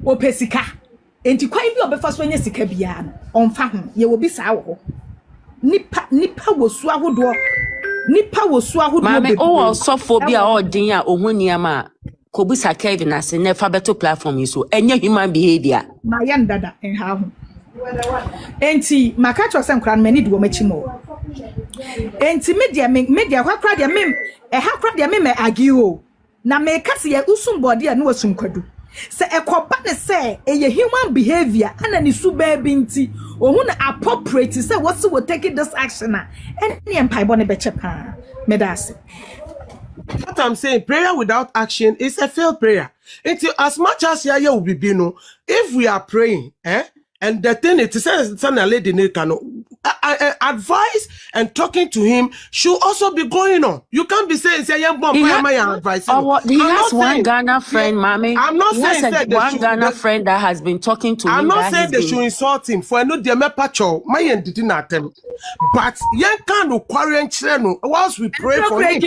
opesika enti kwan bi obefa so anya sika bia no onfa ho ye obi saa wo nipa wosu ahodo mame o osofo bi a odin a ohuni ama kobusa Kevin ase nefa beto platform so enye human behavior ma yandada en ha ho enti makacho se nkran mani do machimo enti media kwakra dia mem ha kra dia mem agio na me kase ya usumbode a no wasumkwadu se ekoba ne se eye human behavior ana ni suba bi nti ohun appropriate se what's we taking this action any empire bone be chepa medase. What I'm saying, prayer without action is a failed prayer. It's as much as ya will be no. If we are praying, and the thing it says, "Son, a lady, advice and talking to him should also be going on. You can't be saying, say, yeah, he has one Ghana friend, Mommy. I'm not saying that one Ghana friend that has been talking to him. I'm not saying they should insult him for no dear pacho. My end didn't attempt. But young kind of quarrying children, whilst we pray for him.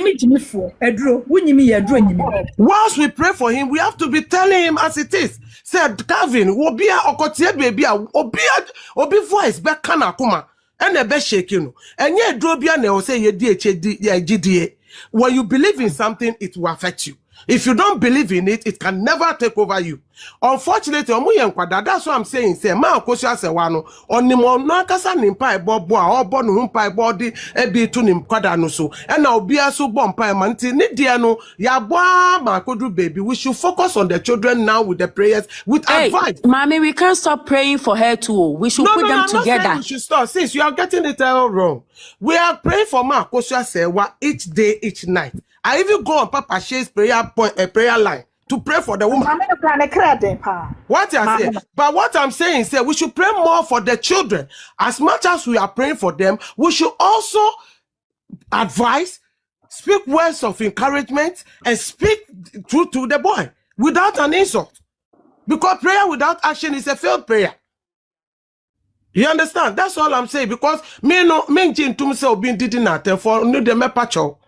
Whilst we pray for him, we have to be telling him as it is. Said Calvin, Obia Okotia baby, Obi voice back kana kuma, and a be shaking. And yet, Drobia ne say ye GDA. When you believe in something, it will affect you. If you don't believe in it, it can never take over you. Unfortunately, that's what I'm saying. Say, ma okosha se wano. Onimo no akasa nimpa ebo boa, obo no humpa ebo di ebi tu nim kwada no so. And now be so bompa manti ni dia no ya boa ma kodru baby. We should focus on the children now with the prayers, with advice. Mommy, we can't stop praying for her too. We should put them together. Not we should stop. Sis, you are getting it all wrong. We are praying for ma okosha sewa each day, each night. I even go on Papa Shay's prayer line to pray for the woman. What I say, but what I'm saying is that we should pray more for the children. As much as we are praying for them, we should also advise, speak words of encouragement, and speak truth to the boy without an insult. Because prayer without action is a failed prayer. You understand? That's all I'm saying. Because me jin say being did not for no de me pacho.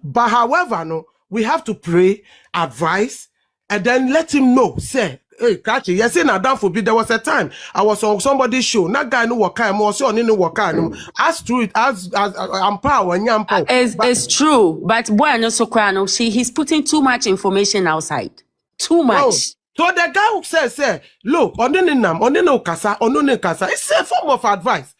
But however, no, we have to pray, advise, and then let him know. Say, hey, catch it. Yes, in Adam forbid, there was a time I was on somebody's show. That guy no work time, also on no work time. As true it as power and yampo. It's true, but boy, no so crano. He's putting too much information outside. Too much. Oh. So the guy who says, say, look, on no kasa, it's a form of advice.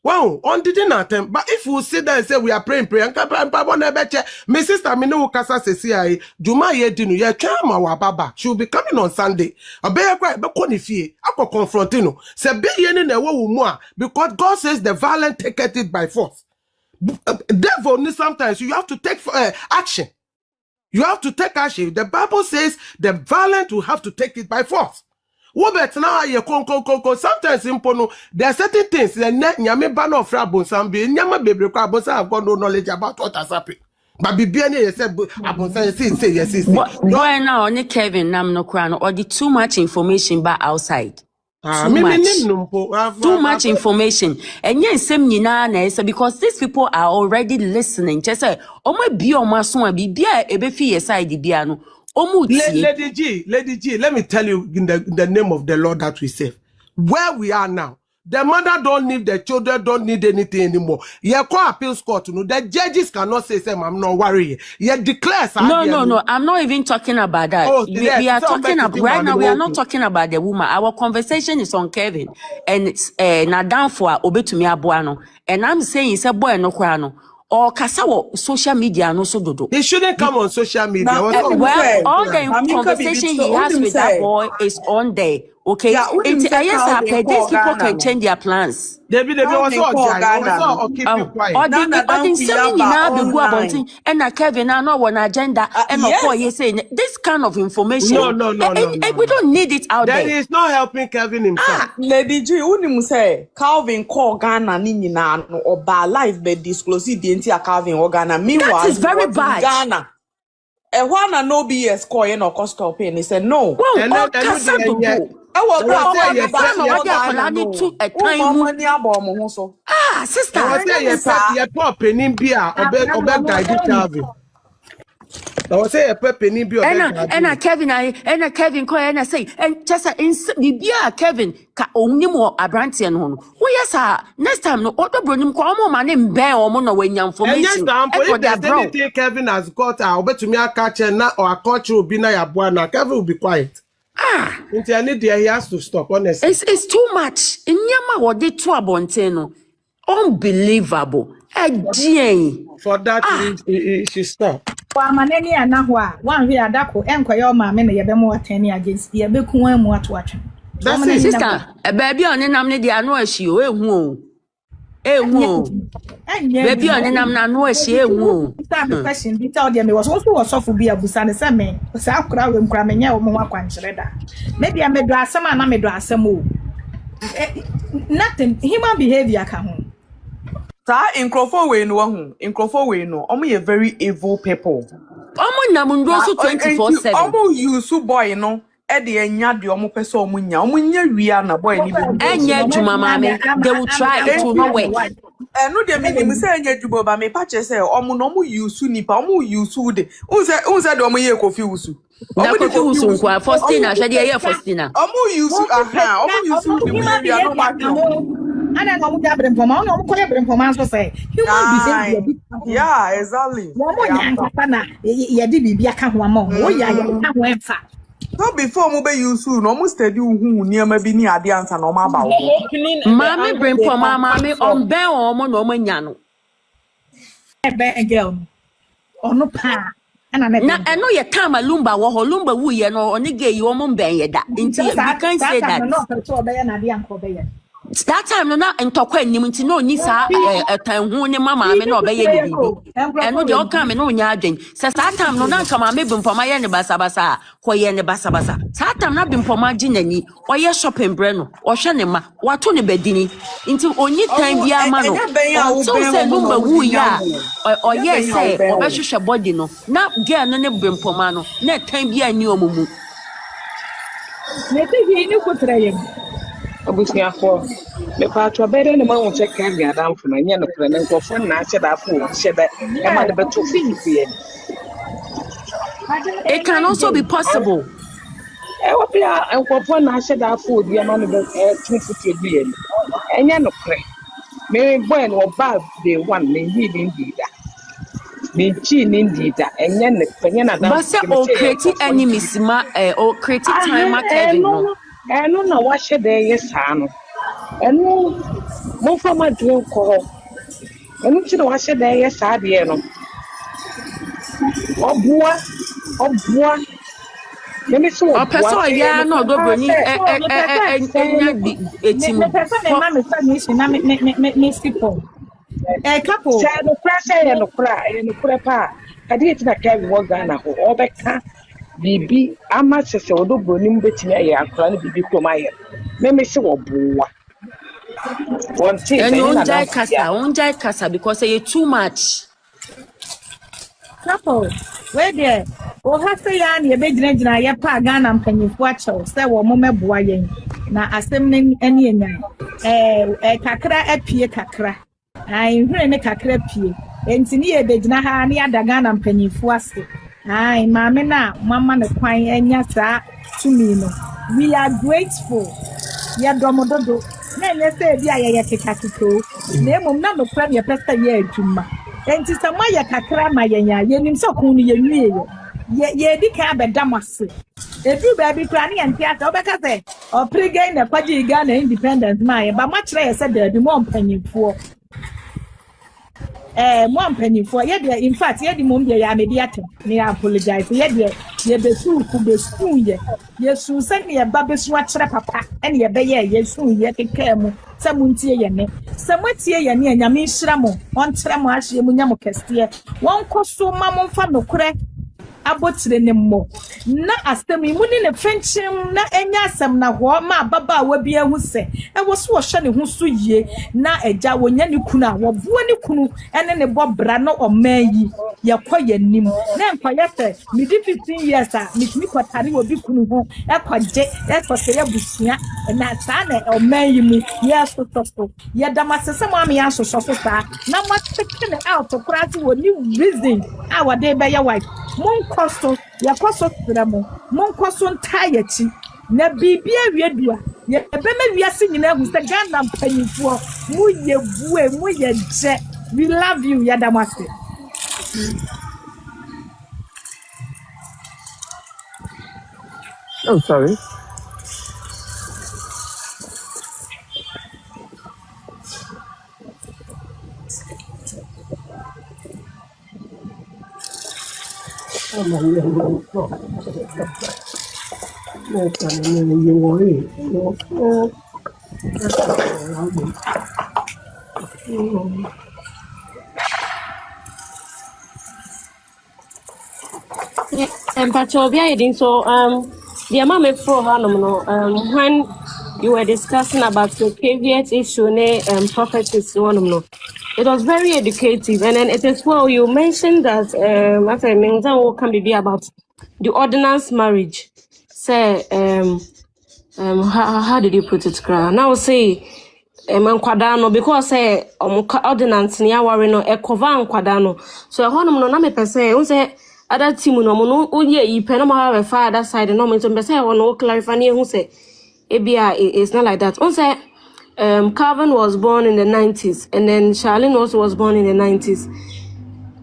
Wow, on didn't attempt. But if we sit there and say we are praying, my sister, me no kasa se Juma ye dinu ye chama wa baba. She will be coming on Sunday. A bear cry, but konifie, ako confrontino. Se be ye ne wo mua because God says the violent take it by force. Devil, sometimes you have to take action. You have to take action. The Bible says the violent will have to take it by force. What now you sometimes impono there are certain things that nyame ba no fra bonsan be nyama bebre kwa bonsan have got no knowledge about what has happened. But bibiane you say abonsan say yes. Boy now only Kevin nam no kra no or the too much information ba outside. Too much information. And yes, because these people are already listening. Just say, oh my be on my son be ebefi side biano. Lady G, let me tell you in the name of the Lord that we serve. Where we are now, the mother don't need, the children don't need anything anymore. You call appeals court, the judges cannot say, I'm not worried. You declare. No, I'm not even talking about that. Oh, we are talking about, right now, we are not talking about the woman. Our conversation is on Kevin. And it's Nadam for Obetumi Abuano. And I'm saying, it's a boy no krano. Or Kasawo social media no so dodo. He shouldn't come on social media. All the conversation he has with that boy is on there. Okay, these people can change their plans. David was all keep it quiet. And Kevin, I know one agenda. And you're saying this kind of information. No. We don't need it out there. Then he's not helping Kevin himself. Lady G, say Calvin call Ghana Nina or BAAH life be disclose the entire Calvin or Ghana. Meanwhile, that is very bad. Ghana. And one no BS coin or cost of pay. And he said no. Sister, you pop in beer or Calvin. I was say a pep in beer and Kevin call and I say and just in beer Kevin ka only more a brantian home. Oh yes, next time no Odo Broni come man in bear or mono when you information. If Kevin has got I'll bet to me a catcher now or a coach will be na buana. Kevin will be quiet. He has to stop, honestly. It's too much. In Yama what they to abonteno. Unbelievable. For that he should stop. Maneni anahwa one we adako enkoyo ma me na yebe mo atani against ye be kun mu atwacho. That's it, sister. A baby on nam ne dia no ahie o ehu o. Baby on nam na no ahie ehu o. Question bi tell them was also osofu bi abusa ne se me sa akura we nkura me nya o mo akwankyere da. Maybe I me do asem na me do asem o. Nothing human behavior ka ho. Ta nkrofo we no hu. Nkrofo we no. Omo ye very evil people. Omo na mundo so 24/7. Omo use boy no. E de enya de omo pese omo nya. Omo nya wia na boy ni be. Enya juma mame. They will try, it will not work. No de me say enya jubo ba me pa che say omo no omo use nipa omo use de. Unse de omo ye kofi usu. Na kofi usu nkwa Faustina hwe de ye Faustina. Omo use omo use de we wia no ma no. Ana ngo muda brempoma no mo koye brempoma so say human behavior. Yeah, exactly. Wo mo nyanka na ye de bibia ka ho ama wo ya ka ho emfa. So before mo be use no mo study hu niam bi ni ade ansa no ma ba wo. Mama brempoma mama on ben omo no mo nya no. Ebe girl. Ono pa. Na eno ye time lumba wo ho lumba wu ye no oni ge yi omo ben ye da. Nti you can say that. No so be ye na de anko be ye. That time no na ntokwa anim nti no ni sa etan hu ne mama me no be ye ni bibi eno de o ka me no nya adwen se sa time no na nka mama bimpoma ye ne basabasa ko ye ne basabasa sa time na bimpoma ginani o ye shopping bre no o hwe ne ma wato ne badini nti onyi time bia ma no so se lumba wu ya o ye se o be hwehwe body no na girl no ne bimpoma no na time bia ni omumu ne te hi ni kutra ye Abusiafo me patro bere ne ma wo check kan ga dan fo na nya no kra na nkofo na ache da fo che da e ma de beto fifi. It can also be possible. E wo bia nkofo na ache da fo di ma no be tun fifi bi en. Enya no kra. Me boy no ba day one me ni ndi da. Me chi ni ndi da enya ne penya na dan. But say o create enemies ma o create time ma Kevin no. Eno na wa hye de ye saa no eno mo fa ma dwen ko eno chi na wa hye de ye saa de no obua me so obua person ya na Odo Broni enya bi etim me person me ma me fa ni shi na me skipo couple say no pressure ye no kra pa ade eti na Kevin wo Ghana ho obeka bibi ama sese Odo Broni mbetimi aye akra na bibi kromaye me se wo boa one thing and onjai kasa because you too much couple where there o ha say ya na ye be gina ye pa Ghana mpanyifo a chew say wo mo meboa yen na asem ne ene enya kakra apie kakra ai hwere ne kakra pie enti ne ye be gina ha na ya da Ghana mpanyifo ase ai mama na mama ne kwan enya saa tumi no we are grateful ya domododo na ne say bia ye kekakiko na emom na no kra ye pesta ye adwuma enti sama ye kakra ma yenya ye nim so kun ye nwie ye di ka bedamase edu baby kra ne enti ata obeka say o pre-gain na kwaji Ghana independent ma ye ba ma kire ye say da bi mo mpanyimfo mo mpanyimfo ye de in fact ye di mom de ya mediate me apologize ye de ye besu ku besu ye su se ne ye ba besu a kire papa ene ye be ye su ye keka mu se muntie ye ne se matie ye ne nyame nhira mo on kire mo ahye mu nyamo keste won koso ma mo fa nokure abotire ne mo na asemi mu ni ne fenchim na enya asem na ho ma baba wa bi ehu se e wo so hwe ne hu so yie na eja wonya ne kunu a wo bo ne kunu ene ne bobra no oman yi ye koye nim na nkoye se mi di 15 years a mi kwatare wo bi kunu ho e kwaje e kwose ye busua na sa na oman yi mu ye so ye damasese mo am ya so sa na mo take ne out krati wo ni reason a wo de be ye wife Monkoso, ya koso tramo, monkoso ntayachi, na bibia wiedua, ya beme wiase nyina hu se Ghana mpanyifo, muye bue, muye je. We love you, Yadamase. I'm sorry. The mama for when you were discussing about the caveat issue, prophet is one of It was very educative, and then it is well. You mentioned that after Mengza can be about the ordinance marriage. Say how did you put it, Gra? Now say Mankwadano because say ordinance ni aware no ekova nkwadano. So honum no na me pese unse other team no mo no ye yi pe no ma have father side no mo so pese no clarify ni hu say ebia it's not like that. Unse Calvin was born in the 90s, and then Charlene also was born in the 90s.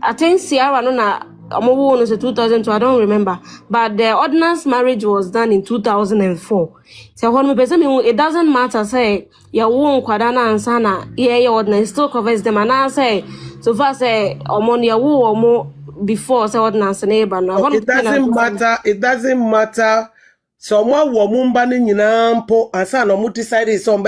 I think M.C.R no na omo was 2002, I don't remember, but the ordinance marriage was done in 2004. So when it doesn't matter say ya won kwadana ansana ye ordinance still covers them, and I say so far say omo ya wo omo before say ordinance neighbor no. It doesn't matter. It doesn't matter. So womumba ni nyina mpo ansa no mu decide some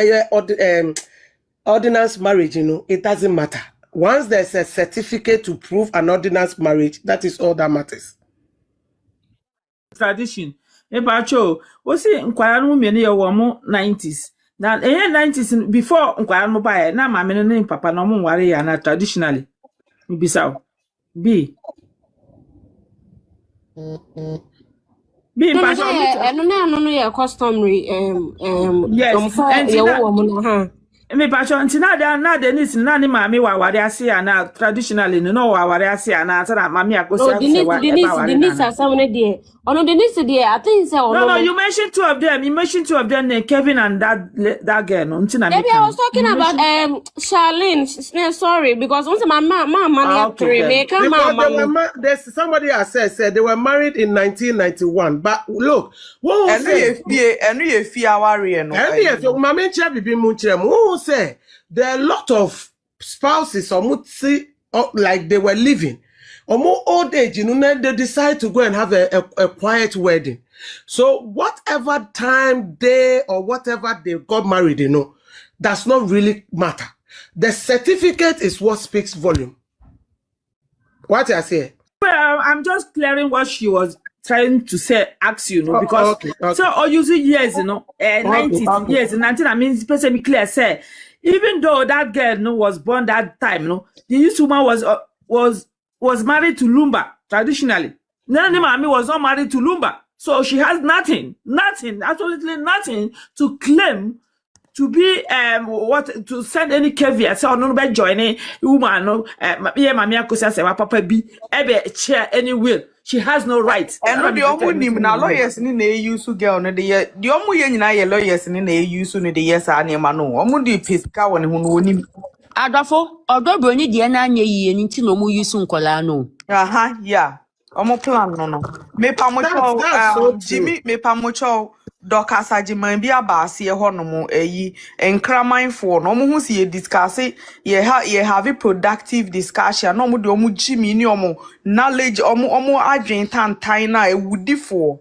ordinance marriage, you know, it doesn't matter. Once there's a certificate to prove an ordinance marriage, that is all that matters. Tradition. Ebacho, what's it nkwara no me ne wo mo 90s. Na 90s before nkwara no ba na ma me ne papa no mo nware ya na traditionally. Bisaw. B. No, customary yes. Me pacho ntina da na de nis na ni mami wa ware ase ana traditionally no wa ware ase ana tara mami akosi ase wa the nis asam ne de ono the nis de I think say no you mentioned two of them Kevin and that girl no ntina maybe I was talking about Charlene. Sorry because once my mama there's somebody has said they were married in 1991, but look what say say there are a lot of spouses like they were living old age, you know, they decide to go and have a quiet wedding. So whatever time they or whatever they got married, you know, does not really matter. The certificate is what speaks volume. What I say? Well, I'm just clearing what she was trying to say, ask you know, because okay. So usually years, you know, 90s years, 19. I mean, person be clear say, even though that girl, you know, was born that time, you know, the youth woman was married to Lumba traditionally. Nani Mami was not married to Lumba, so she has nothing, absolutely nothing to claim to be to send any caveat. So no be joining woman no Mami akosi say papa bi ebe chair any will. She has no right. And the omu nim na lawyers ni na use girl no the omu ye nyina ye lawyers ni na use no the yes anema no. Omu di pesika woni hu no onim. Adwafo Odo Broni de na anya yiye nti no mu use nkola no. Aha, yeah. Omu plan no. Me pa mo cho Jimmy me pa mo cho Doka Sajiman bi abase ho no mo enkramanfo no omu hu si ye discuss ye have a productive discussion no mo de omu Jimmy ni omu knowledge omu adwen tantan na ewudifo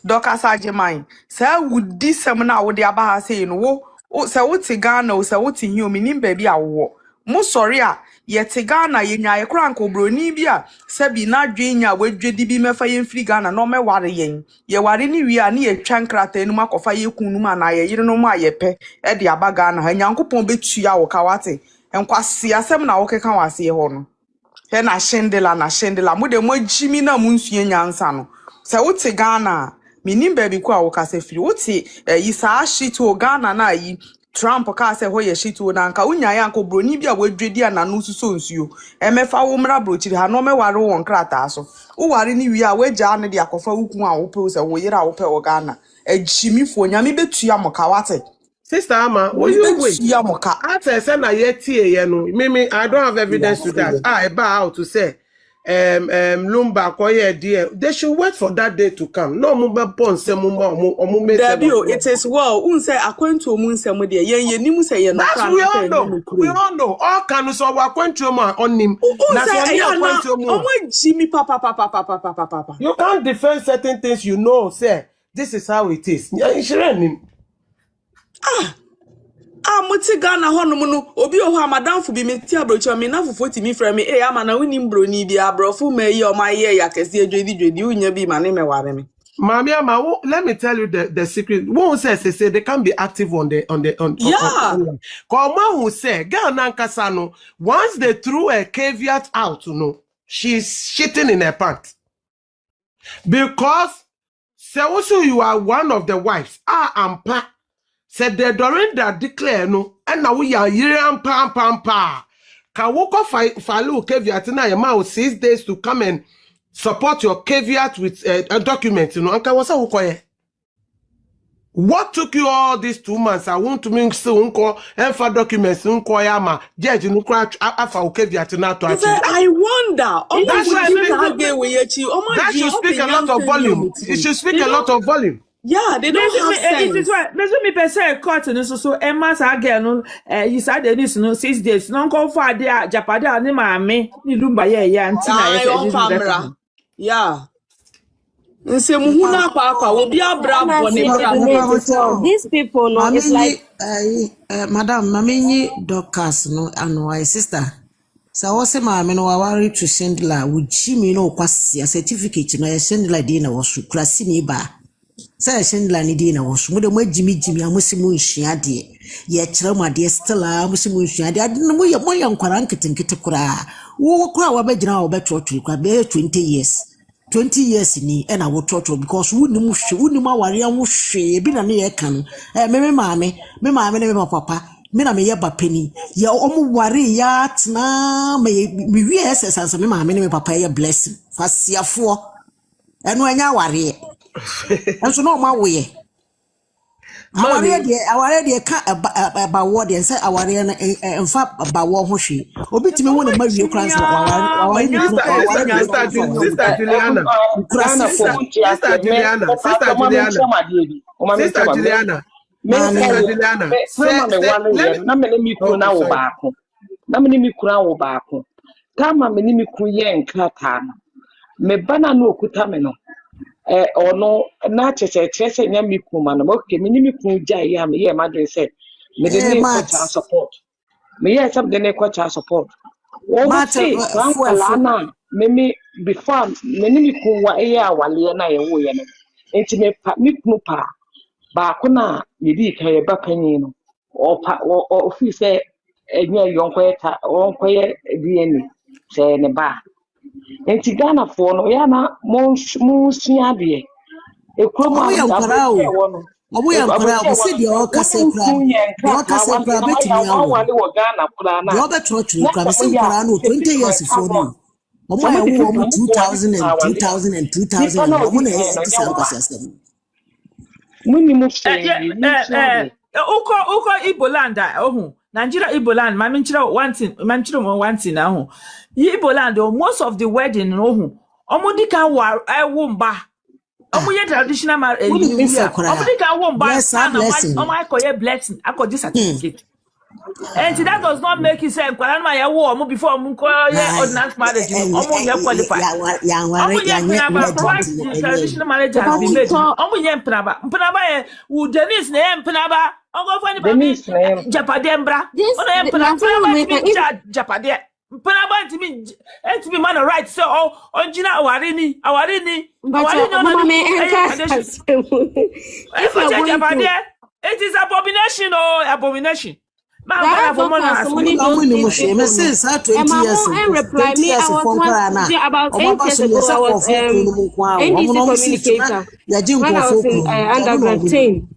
Doka Sajiman say wudi sem na wo de abase no wo say wo ti Ghana wo say wo ti hiom ni ba bi awo mo sorry a ye ti Ghana ye nya ye kra nko broni bi a sabi na adwen nya wadwedi bi mefa ye mfiri Ghana no me ware yen ye ware ni wi a na ye twa nkrata enu makofa ye kunu ma na ye yire no ma ye pe e de aba Ghana ha nyankopon betua wo kawate enkwase asem na wo keka wase ho no he na shendela mo de mo jimi na mo nsue nyansa no se wo ti Ghana minim ba bi ko a wo kase firi wo ti yi sa shit wo Ghana na yi Trump ka say ho ye shito na nka unya ya nko broni bia wadwedi ananu suso nsuo emefa wo mra brochiri ha no meware won krata so wo ware ni wi a waja ne de akofa wuku a wo pe se wo yira wo pe wo Ghana ejimifo nyame betua mokawate Sister Ama, will you wait? After say na yetie ye no, mimi I don't have evidence to that. I bow to say Lumba koye dear. They should wait for that day to come. No mumba pon se mumba Debio, it is well. Unse akwentu munse mudia. Ye nimu say ye no. That's we all know. All can so akwentu ma on him. Jimmy papa. You can't defend certain things you know. Say this is how it is. Muti Ghana hono no obi o ha madam fu bi meti abrocho me na fufo ti mi fra me ama na woni broni bi abrofo ma yi o ma ye ya kese dwedi unya bi ma ne me ware me Mamia, let me tell you the secret. One says they say they can be active on Yeah. Koma who say Ghana Kasano, once they threw a caveat out, she's shitting in her pants. Because say also you are one of the wives. Said the Dorinda declare no, and now we are yearing pam. Kawoko file caveat na your mouth 6 days to come and support your caveat with a document, What took you all these 2 months? I want to make so for documents yama judge caveat na to I wonder. That should speak a lot of volume. It should speak a lot of volume. Yeah, they don't have sense. It is why. Me person court so Emma Saga no. You said this no 6 days. No go for there. Japada ni maame ni lumba ya antina ya. Yeah. These people no, it's like Madam Mamini Docas no and sister. So what's my no worry to send la with Jimmy no quasi a certificate no send la dinner was classini ba. Say send la ni dinner was with the Jimmy a Musimun shiadi. Yet Trama dear Stella Musimun shiadi. I didn't know your boy on Quaranket and Kitakura. Who crowd about now better to 20 years. 20 years ni and I will talk to because wouldn't my warrior mushy been a near can. Me mammy, me papa, me na me yaba penny. Ya omu worry yat na me yes as me mammy me papa ya blessing. Fast ya 4 and when ya worry. And so no my way. Our already can't about what and say our in fact about what she. Obit me one of my real class. Sister Juliana. Ono na cheche nya miku mano okay me ni miku jai ya me ma do say me dey need support me yeah something dey child support what say na me before me ni miku wa awale na ye wo ye no enti me miku pa ba ko na ye di ka ye ba panyin no o fi say enya yonko eta onko ye DNA say ne ba enti Ghana for no ya na mo sua de Obu ya nkora see the all kase kra betimi awo the other church kra say nkora no 20 years for no omo ya wo 2000 and 2000 omo na this ambassador muni mo uko Iboland Nigeria Iboland ma menchira one thing na ho Iboland most of the wedding no ho omo di kan wa ewo mba omo ye traditional marriage omo di kan wo mba omo akoye blessing akoje certificate and that does not make you say kwala na ye wo omo before omo ko ye ordinance marriage omo ye qualify traditional marriage has been made omo ye mpnaba ye u Denise na ye mpnaba ogo fani ba japade mbra ono ye mpnaba japade mpnaba ntimi man right so onjina awari ni ono ni japade it is abomination abomination. That's okay. Somebody don't me since 20 years. Reply me. I was about 8 years ago. I was NDC communicator. When I was in undergrad team.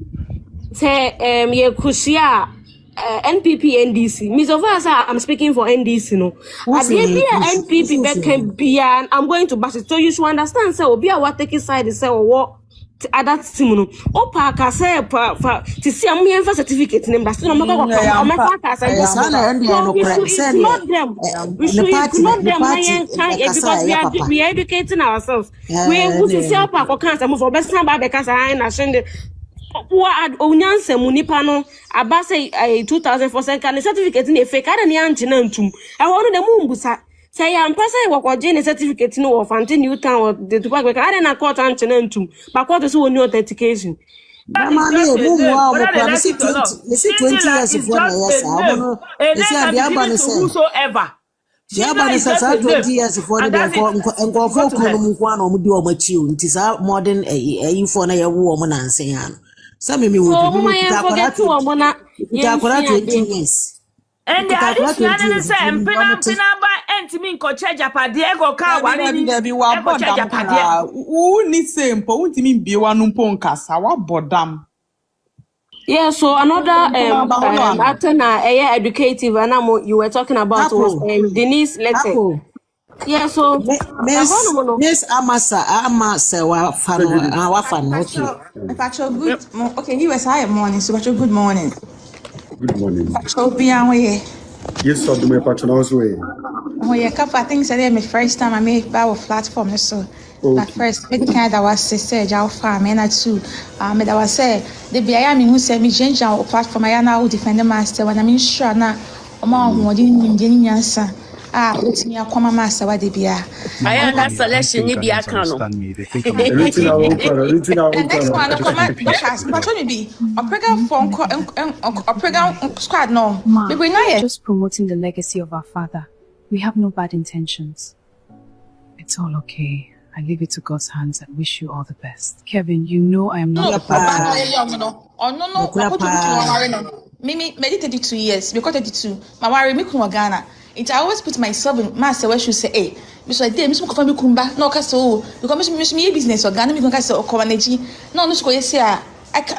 Say Kushia NPP NDC. Ms. Ovasa, I'm speaking for NDC. No, at the NPP that can be and I'm going to bash it. So you should understand. So be a what take side say or what. Other team no opa ka say to see am here for certificate name but no matter ka say not them because we are educating ourselves we to see opa ko kan say mo for best number be ka say na shende what onyanse mu nipa no aba say 2004 kan certificate na fake ada ni anche na ntum e ho no dem mbusa say am pasa we kwaje ne certificate no of anti new town or the to back I na court anche na ntum ba court so woni authentication mama ni obu wa mo kwa see 20 years for na yes amono say dia ba ne say whosoever Yeah, but it's a 20 years for the and go for one or do a tune. It is our modern a for a woman and saying. Some of me will forget to a monarch. 20 years. And the Alicia say, Penamba, and to me, Cochaja, Diego Car, one in the Waboda. Who needs simple? Who mean be one umpon what bodam? Yeah, so another educative and you were talking about was Denise letter. Yeah, so Miss Amasa good. Okay, he was high morning, so good morning. Good morning. Yes, so do my patron's way. Oh, yeah, couple of things. I my first time I made our platform, so that first big kind that was said, our farm, and I too. That was said, the BAAH who said me change our platform. I now defend the master when I'm sure now. Among what didn't answer. Let me come master what the BAAH. I am not selection, maybe I can't. The next one, I come but only be a pregnant phone call a pregnant squad. No, we're not just promoting the legacy of our father. We have no bad intentions. It's all okay. I leave it to God's hands and wish you all the best. Kevin, you know I am not Mimi, maybe 32 years, because 32. My worry, me kun Ghana. It I always put myself in master where she say, hey, because I did, Miss Mukofa Kumba, no castle, because Miss me business or Ghana, me can castle or Comanegi. No, school, yes, I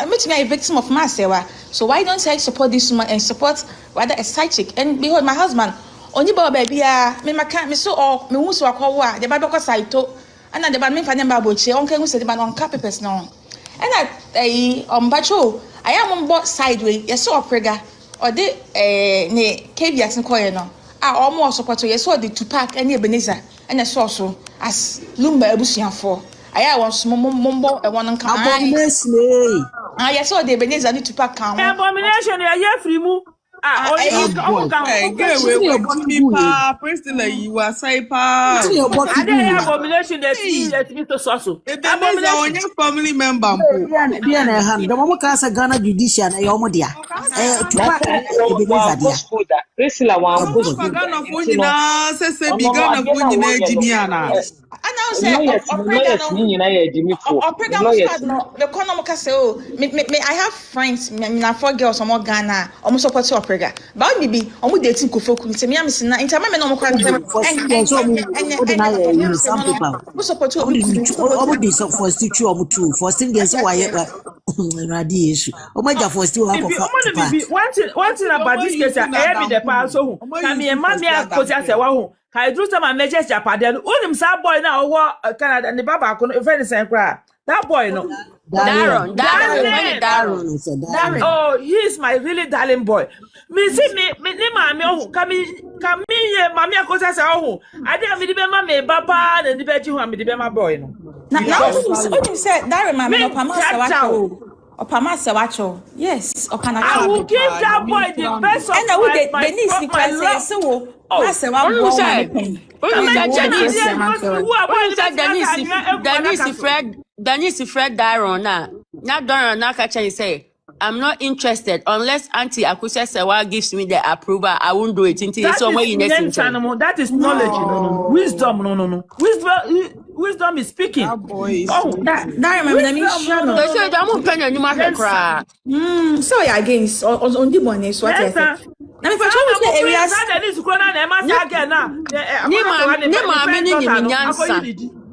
met me a victim of master. So why don't I support this woman and support rather a side chick? And behold, my husband, only baby, me, my can't, me so or me who so a the Bible saito, and the bad me for them baboche, uncle who said the man on capipes no. And Bacho, I am on board sideways, yes, so prega, or the ne caveats and coino. I almost support you, saw the Tupac and Ebenezer, and a sauce as Lumba Busian for. I want small mumbo and one come. I saw the Ebenezer need to pack count. Abomination, I hear free move. You are Saipa. Abomination that Mr. Soso. Abomination family member. The Mama Casa Ghana judicial, Yomodia. Priscilla, one push Ghana for you, says a big Ghana for you, Jimiana. I now say, I have friends, me 4 girls from Ghana, almost support your prega. But maybe I'm dating Kofoku, say me am in time no more and some people who support you for still two for still there's why radiation. Oh my God, for still one thing about this case, I be the pass so me and mammy cause I say wow. I drew some measures Japan. Only some boy now Canada and the Baba couldn't offend the same cry. That boy no. Darren. Oh, he is my really darling boy. Me see me mammy oh come me mammy cause I say oh I didn't be mammy Baba and the bedroom and the my boy no. Now you said Darren mammy no Pamasa Opamasa wacho. Yes, Opana. I will give that boy the best of and I would my niece so Denise Fred Daron now Daron now catch and say I'm not interested unless Auntie Akusa Sewa gives me the approval. I won't do it until somewhere in that is knowledge, no. Wisdom, no. Wisdom is speaking. That remember me sure. I'm open any market cry. So against on the money is what I said. Na me for the areas that is corona na ma sa again na.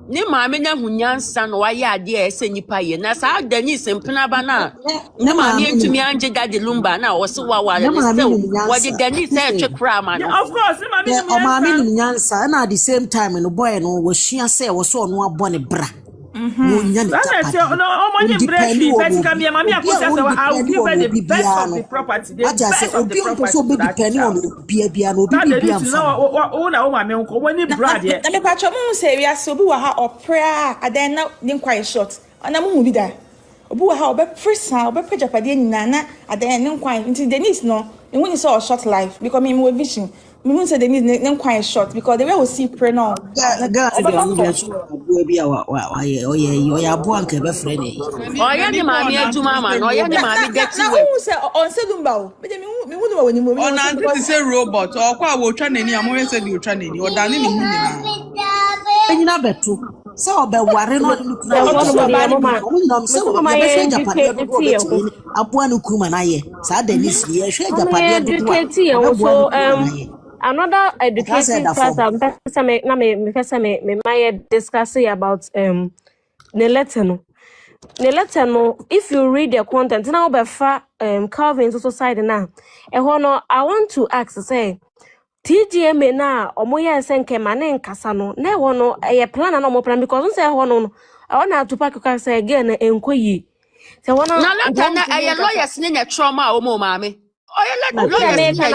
Ni maame na hunyansa no waye ade e se nipa ye na sa Denise mpena ba na ni maame ntumi anje dade lumba na wo se wawa le se wo de Denise e twekra ma no. Of course maame ni nyansa na at the same time no boy no wo hia se wo so no abo ne bra. No, money breaking. Let's come here, mommy. I will give her the best of the property. The best of the property. Na me patcho mo say we are so bi wa ha opra adan na din quite short. Ana mo bi da. Obi wa ha obe prisa, obe pejapade nyina na adan ne quite. Nti Denise no, e won say short life because me mo vision. Me won say Denise ne quite short because the way we see pray now. Oya buanke be frene. Oya ni mami aduma ma no, oya ni mami dirty way. Who say on sedumba o. Me On anti say robot or kwa wo twa nani amore say di twa nani o dane ni hu nyina. Enyina beto. Se obeware no de kura wo so ye be hwe japade do go betimi aboa no kuma na ye. Sa Denise ye hwe japade do do. So another educating factor me my discuss about the letter no. The letter no, if you read the content now be Calvin's society now. I want to ask say TGM na omoya senke mane nkasa no na eho no plan na plan because say eho no I want to pack say again enkoyi. Say wono na letter na lawyers ne na trauma omo maame. Lawyers na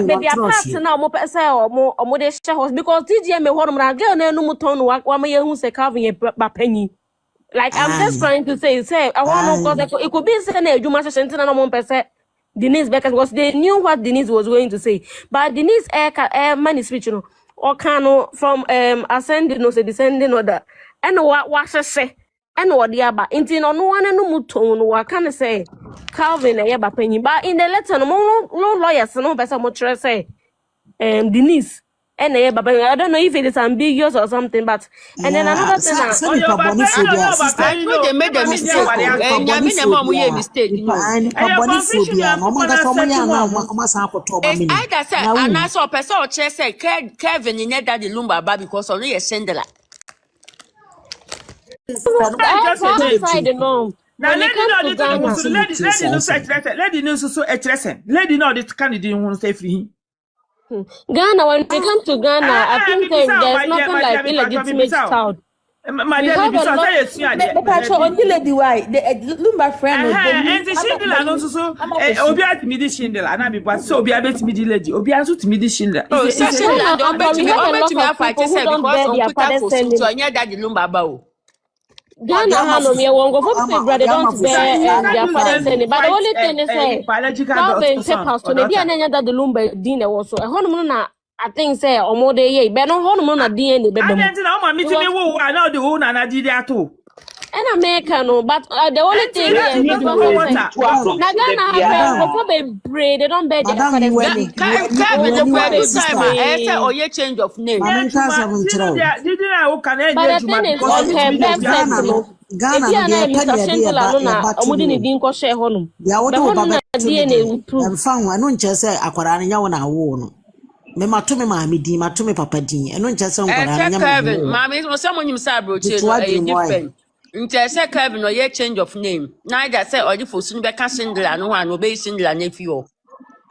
baby apart na omo pese omo de share because TGM eho no na girl na enu muton no wa ma yehu say Calvin ba panyi. Like I'm just trying to say I want to cause it could be saying a Juma session na no person Denise Becker because they knew what Denise was going to say. But Denise man is speech, or can from ascending or descending order. And what say and what the other. Inti no one and no muton, what can I say? Calvin a yaba penny. But in the letter, no lawyers, no better much say Denise. And I don't know if it is ambiguous or something, but and then another thing. They made a mistake. I said, and I saw a person or chest say Kevin in that the lumba because only a sender. Now, lady knows so a lesson. Lady know this candidate won't say free. Ghana, when we come to Ghana, I think there's nothing like illegitimate child. My lady, lady, why the Lumba friend? And the Shindler and also so Obiat Midi Shindler, and I be what so be a bit midi lady, Obiat Midi Shindler. Oh, Shindler, don't bet me fight yourself because on put so I near that the Lumba bow. Ghana Hano, me won't go for brother, don't bear their father sending. But the only thing is, Calvin papers to maybe an that the Lumba dinner also. A honeymoon, I think, say, or more day, but no honeymoon at DNA. I know the owner and I did that too. And American, but the only thing is, they don't bear their father or your change of name. But the thing is, me matume maami di matume papa di eno nche se nkora nya Kevin maami no someone you say bro different nche se Kevin no ye change of name na I say odi fosu be ka singla no wan obey singla na fio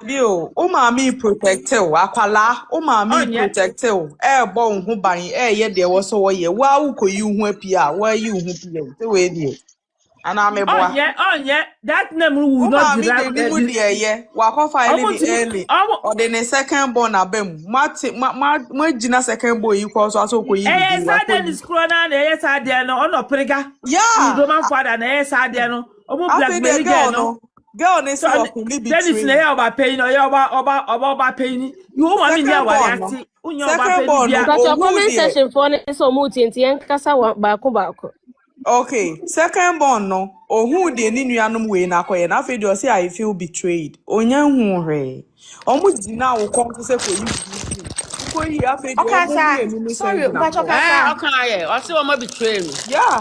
bio o maami protect o akwala o maami protect o bo hu ban ye de wo so wo ye wa wu koyi hu apia wa yi hu pia se we die ana me boa that name will not be right there wa KOFI early or the second born abem ma gina second boy yi ko so koyi bi wa ko this corona na yes ade no ono prega Roman father na yes ade no omo blackmail girl ne so ko li betray Dennis na ya oba pay no ya oba pay ni you want me there wa ati unyo oba pay bia but your comment section for so muti enti kasa baako okay, second born no. Who de ni nuanom we na koye na fe de o say I feel betrayed. Onya hu hwe. Omo dina wo kom se ko yi. Ko yi afe de o mo ni sorry, but okay, o say o mo betray me. Yeah.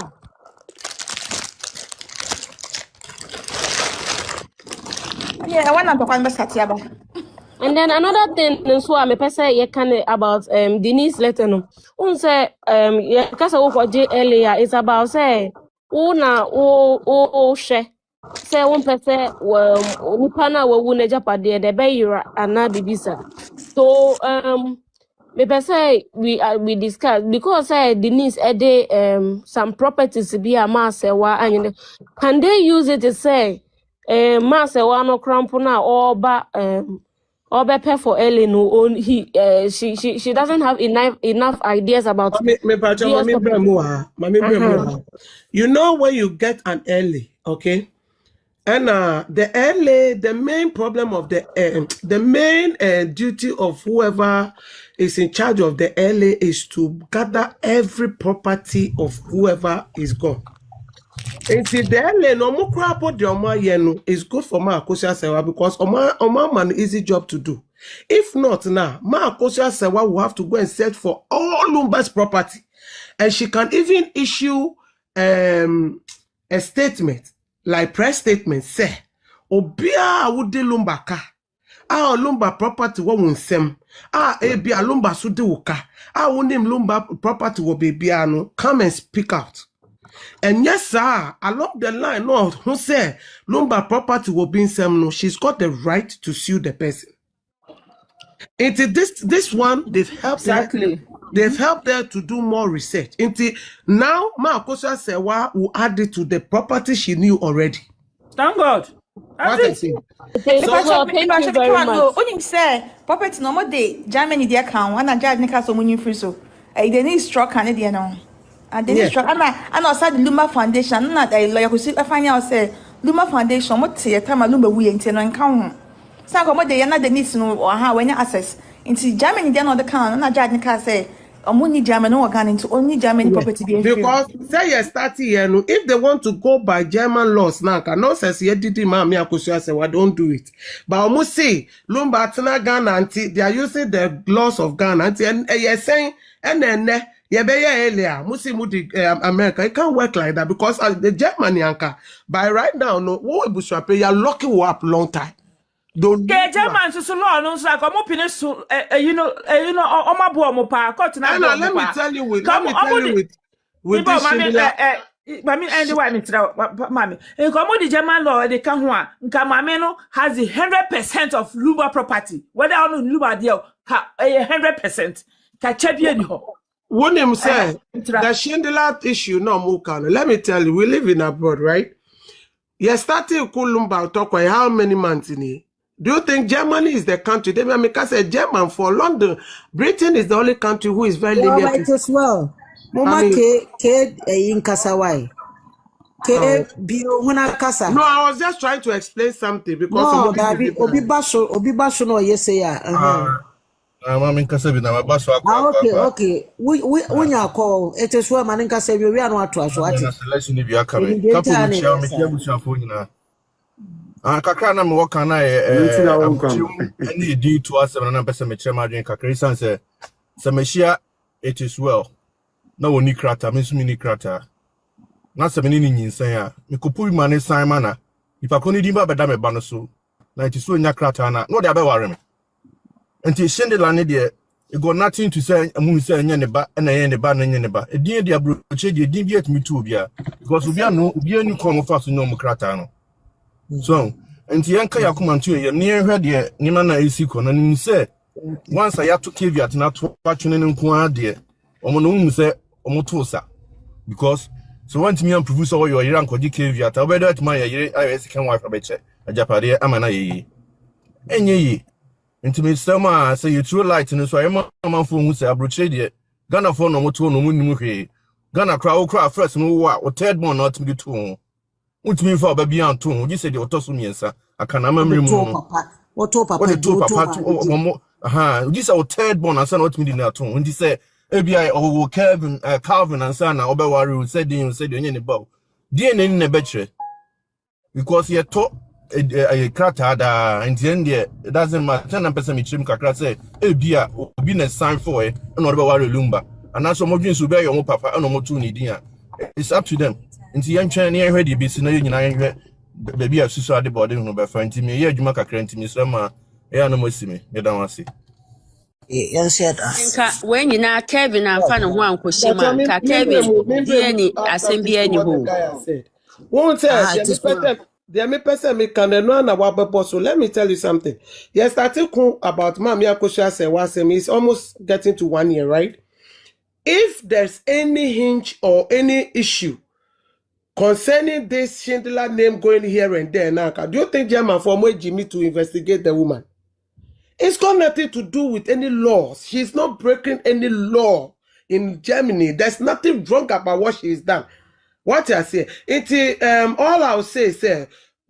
Yeah, I want to talk about Satiaba. And then another thing so I me pese ye can about Denise letter no. Un say ye kasa wo for earlier is about say una o she say one pese nipa na wo na japade de be yira ana bibisa. So me pese we discuss because Denise some properties be a mass wa and can they use it to say mass wa no cramp na or ba or better for Ellie no she doesn't have enough ideas about you know when you get an early, okay, and the early, the main problem of the main duty of whoever is in charge of the early is to gather every property of whoever is gone. Enti dele no mo kra po de oma ye no is good for ma Akosua Sewa because oma man easy job to do. If not now, ma Akosua Sewa will have to go and search for all Lumba's property, and she can even issue a statement like press statement say obia wudi Lumba ka Lumba property wo wunsem ebia Lumba so de woka wonim Lumba property wo bebia no come and speak out. And yes, sir, along the line, no, who say Lumba property will be in some no, she's got the right to sue the person. Into this one, they've helped exactly. They've helped her to do more research. Into now, Ma Akosua Sewa will add it to the property she knew already. Thank God. Thank you very much. Only say property no more day Germany their account and judge nika so money free so. They need struck Canadian now. And then struck and outside the Lumba Foundation not a lawyer who see I find out say Lumba Foundation what say time Lumba we intend on count. So come they not the needs no or how when you access into Germany they not the count and judge nika say only German organ into only German property being because say you start here no if they want to go by German laws now cannot say did Mami Akosua Sewa don't do it but almost say Lumba Tina Ghana anti they are using the laws of Ghana anti and you're saying and then earlier America it can't work like that because the Germany anka by right now no what we pay you're locking up long time. Don't German so law no so like you know let me tell you with this Mami anyway me tell mami in come the German law they can ho nka mami no has the 100% of Lumba property whether on Lumba deal 100% ka chebie ni ho when him say the Schindler issue no muka let me tell you we live in abroad right you started Lumba talk how many months in here. Do you think Germany is the country? They make us a German for London. Britain is the only country who is very lenient. As well. Mama in Kasawai. No, I was just trying to explain something because Obibasho no yes okay. When you call it is where Maninka said we are not to kakra na me woka na any do to us na pese me chema adwen kakra san se mehia it is well na woni krata me sumi ni krata na se me ni nyinsan a me kopu ma ne san ma na ipa ko ni din ba beda me ba no so na it is so nya krata na no de abeware me enti Schindler ne de e got nothing to say amu say nya ne ba na nya ne ba na nya ne ba edin de abroche de edin bi atimi tu obia because obia ni kom fa so nyom krata no. So, and the Yanka Yakumantu, you're near her, dear, Nimana Isiko, and you say, once I have to give you at not watching and inquire, dear, Omonum say, Omotosa. Because, so once me and produce all your uncle, you gave you at a better at my IS can wife a betcha, a Japade, Amana. And ye, into me, Sama, say you true light, and so I'm a phone who say, Abroche, Ghana phone no motor no moon, Ghana cry first, no what, or third one not to be too. What mean for baby and two? You said your tosumiensa. I can remember what papa this our third born and son what me dinner too. When you say ABI or Calvin and son or Bewari said you said you about DNA in a betray because you taught a crater and the end it doesn't matter 10% me trim kakra say ABI will be a sign for it and not Bewari Lumba and that's some of you be your papa and no two need it's up to them. Inti yanchane ni ready be sina nyina yenhwe baby asusu ade body no be fa nti me ye adwuma kakra nti me sema e ya no mosimi me dan wase nka when nyina Kevin amfa no ho ankohye ma nka Kevin die ni asembia ni ho won't say there me person me can no na wa so let me tell you something. Yes, article about Mami Akosua Sewa is almost getting to 1 year, right? If there's any hinge or any issue concerning this Schindler name going here and there now, do you think German for Jimmy to investigate the woman? It's got nothing to do with any laws. She's not breaking any law in Germany. There's nothing wrong about what she's done. What I say, all I'll say is,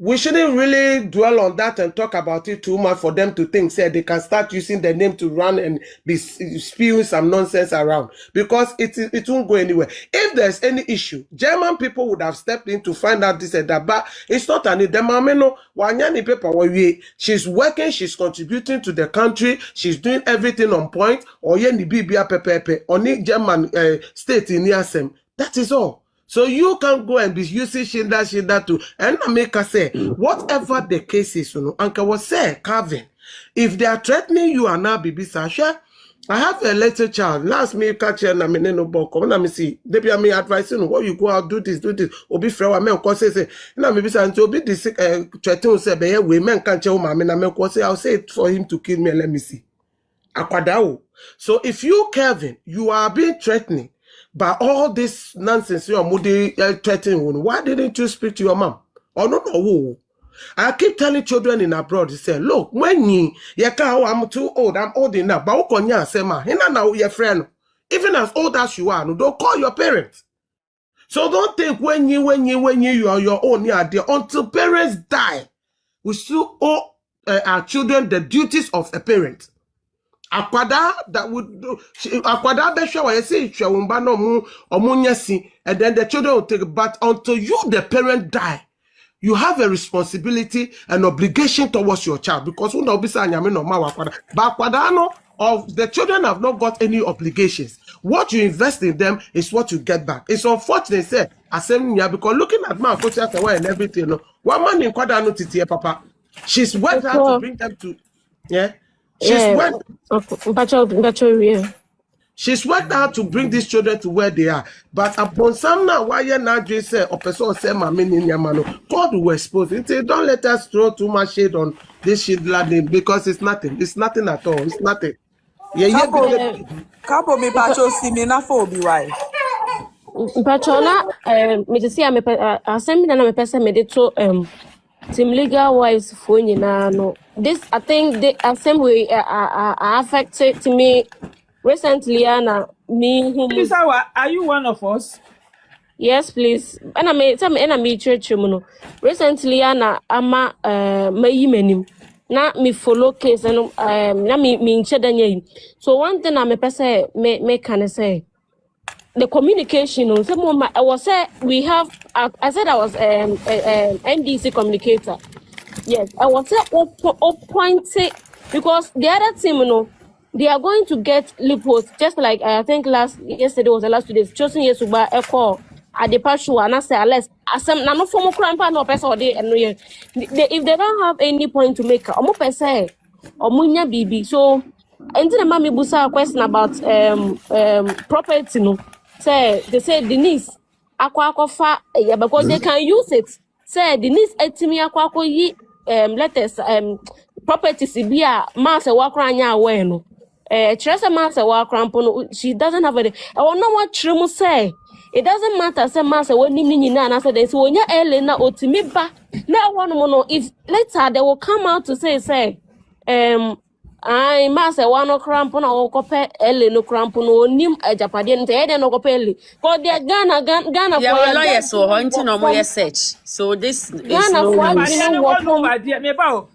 we shouldn't really dwell on that and talk about it too much for them to think, say they can start using the name to run and be spewing some nonsense around, because it won't go anywhere. If there's any issue, German people would have stepped in to find out this and that, but it's not an paper. She's working, she's contributing to the country, she's doing everything on point, or only German state in Yasem. That is all. So you can go and be using Shinda too. And I make her say, whatever the case is, Uncle was say, Calvin, if they are threatening you and now Bibi Sasha, I have a little child. Last me catch and I'm in no book. Let me see. They be me advising what you go out, do this. Obi frewa me of course say, now maybe say to be this threatening say, be women can't tell my men. I'll say it for him to kill me. Let me see. Akwadao. So if you, Kevin, you are being threatening by all this nonsense you are threatening, why didn't you speak to your mom? Or no. I keep telling children in abroad, they say, look, when I'm too old, I'm old enough, but now your friend, even as old as you are, don't call your parents. So don't think when you are your own, there until parents die, we still owe our children the duties of a parent. Akwada that would do Akwada be sure say chewumba no mu omunyasi, and then the children will take, but until you the parent die, you have a responsibility and obligation towards your child, because no be say anyame no ma Akwada, but Akwada no of the children have not got any obligations. What you invest in them is what you get back. It's unfortunate say asem because looking at my coach and everything, no one man in Akwada no titi papa, she's worked hard to bring them to She's worked out to bring these children to where they are. But upon some now, why you not just say, or person say, God will expose it. Don't let us throw too much shade on this shit name, because it's nothing. It's nothing at all. It's nothing. Couple me pacho see me na for be why. Patrona, me to see I send me na person me to Team legal wise for no. This I think the same way affected to me recently, Anna. Are you one of us? Yes, please. And I made some enemy church. Recently, Anna, ama my menim. Na me follow case and na me in. So one thing I'm a person me can say. The communication on some moment I was say we have I said I was NDC communicator. Yes, I was appointed because the other team, they are going to get loopholes, just like I think yesterday was the last 2 days. Chosen Yesuba Echo at the Pashu and I say unless some no formal crime no person or they if they don't have any point to make or say or munya BB. So until the mommy busa question about property, say they say Denise akwa because they can use it. Say Denise etimi akwa yi letters properties bia mass wakranya we no Teresa mass wakrampo she doesn't have it. I want know what Trimu say. It doesn't matter say mass when ni na na say this wonya ele na otimi ba na one no if later they will come out to say I must one no cramp on our copper, Ellie no cramp on nim a Japan, and no copelli. God, they're Ghana for lawyers so hunting or more search. So this Ghana for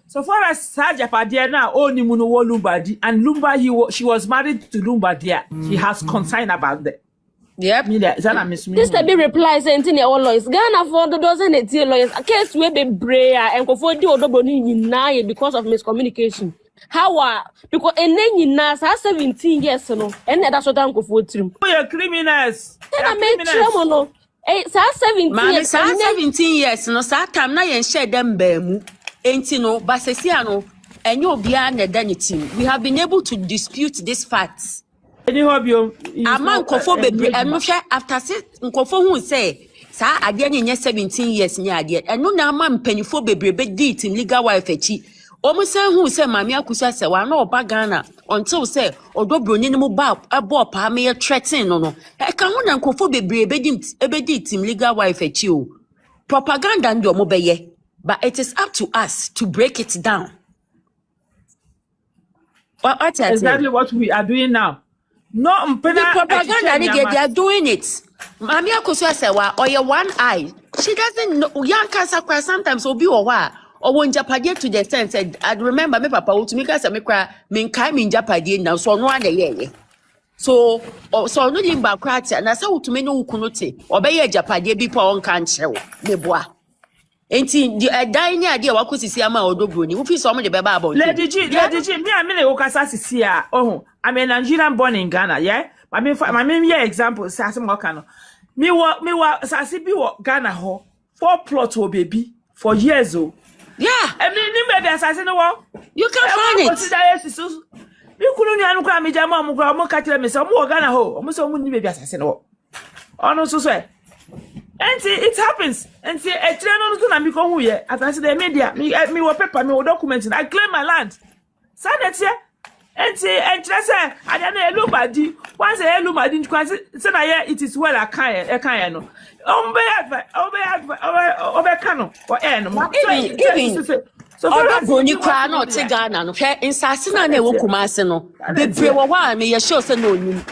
so far as Saja Padiana, only Muno Lumbadi, and Lumba, she was married to Lumba, dear. She has concern about that. Yep, this be replies and all lawyers. Ghana for the dozen lawyers. A case will be brayer and go for the Odo Broni because of miscommunication. How because and then you now 17 years no and that's what I'm going for trim. You're criminals. And I made no 17 years no that time na yen share them bemu enti no basesiano and you be an team. We have been able to dispute these facts. Among Kofo bebre and no share after say Kofo who say sa ade nye 17 years nya ade and no na man penifo bebre be date in legal wife echi. Omusan who say Mammy Akusa say one no bagana until say Odo Broni mu ba abo pa me threaten no. E kan ho na Kofo bebre ebedi team legal wife echi o. Propaganda ndo mo beye, but it is up to us to break it down. What exactly what we are doing now. No, the propaganda they are doing it. Mammy Akusa say wa or your one eye She doesn't know. Young cancer cry sometimes will be or what. Or when Japadia to the sense said, I remember me papa to make us a cry, mean kind in Japadia now, so no one day. So, so no limba cratia, and I saw to me no kunote, or by a Japadia be on cancer, the bois. Ain't the dining idea what could see ama Odo Broni, who feels some of the Baba. Lady G, me a minute, Okasasi here. Oh, I'm a Nigerian born in Ghana, yeah? My main example, Sassy Mokano. Me wa Sassy be what Ghana ho, 4 plots or baby, for years old. Yeah, I mean, you made the assassin. You can find it. You couldn't have me jam on Mokatla, Miss Morgana ho, almost so many baby assassin. Oh, no, so say. And see, it happens. And see, a channel to become who ye, as I said, the media, me were paper, me were documenting. I claim my land. Sanet here. And say, and just say, I don't know, nobody. Once a loom, I didn't quite say, it is well, a kind no. Obekano, or animal. So, Odo Broni cry not to Ghana, no, in Sassina, they will come as no. The Brewa, me, a show, no.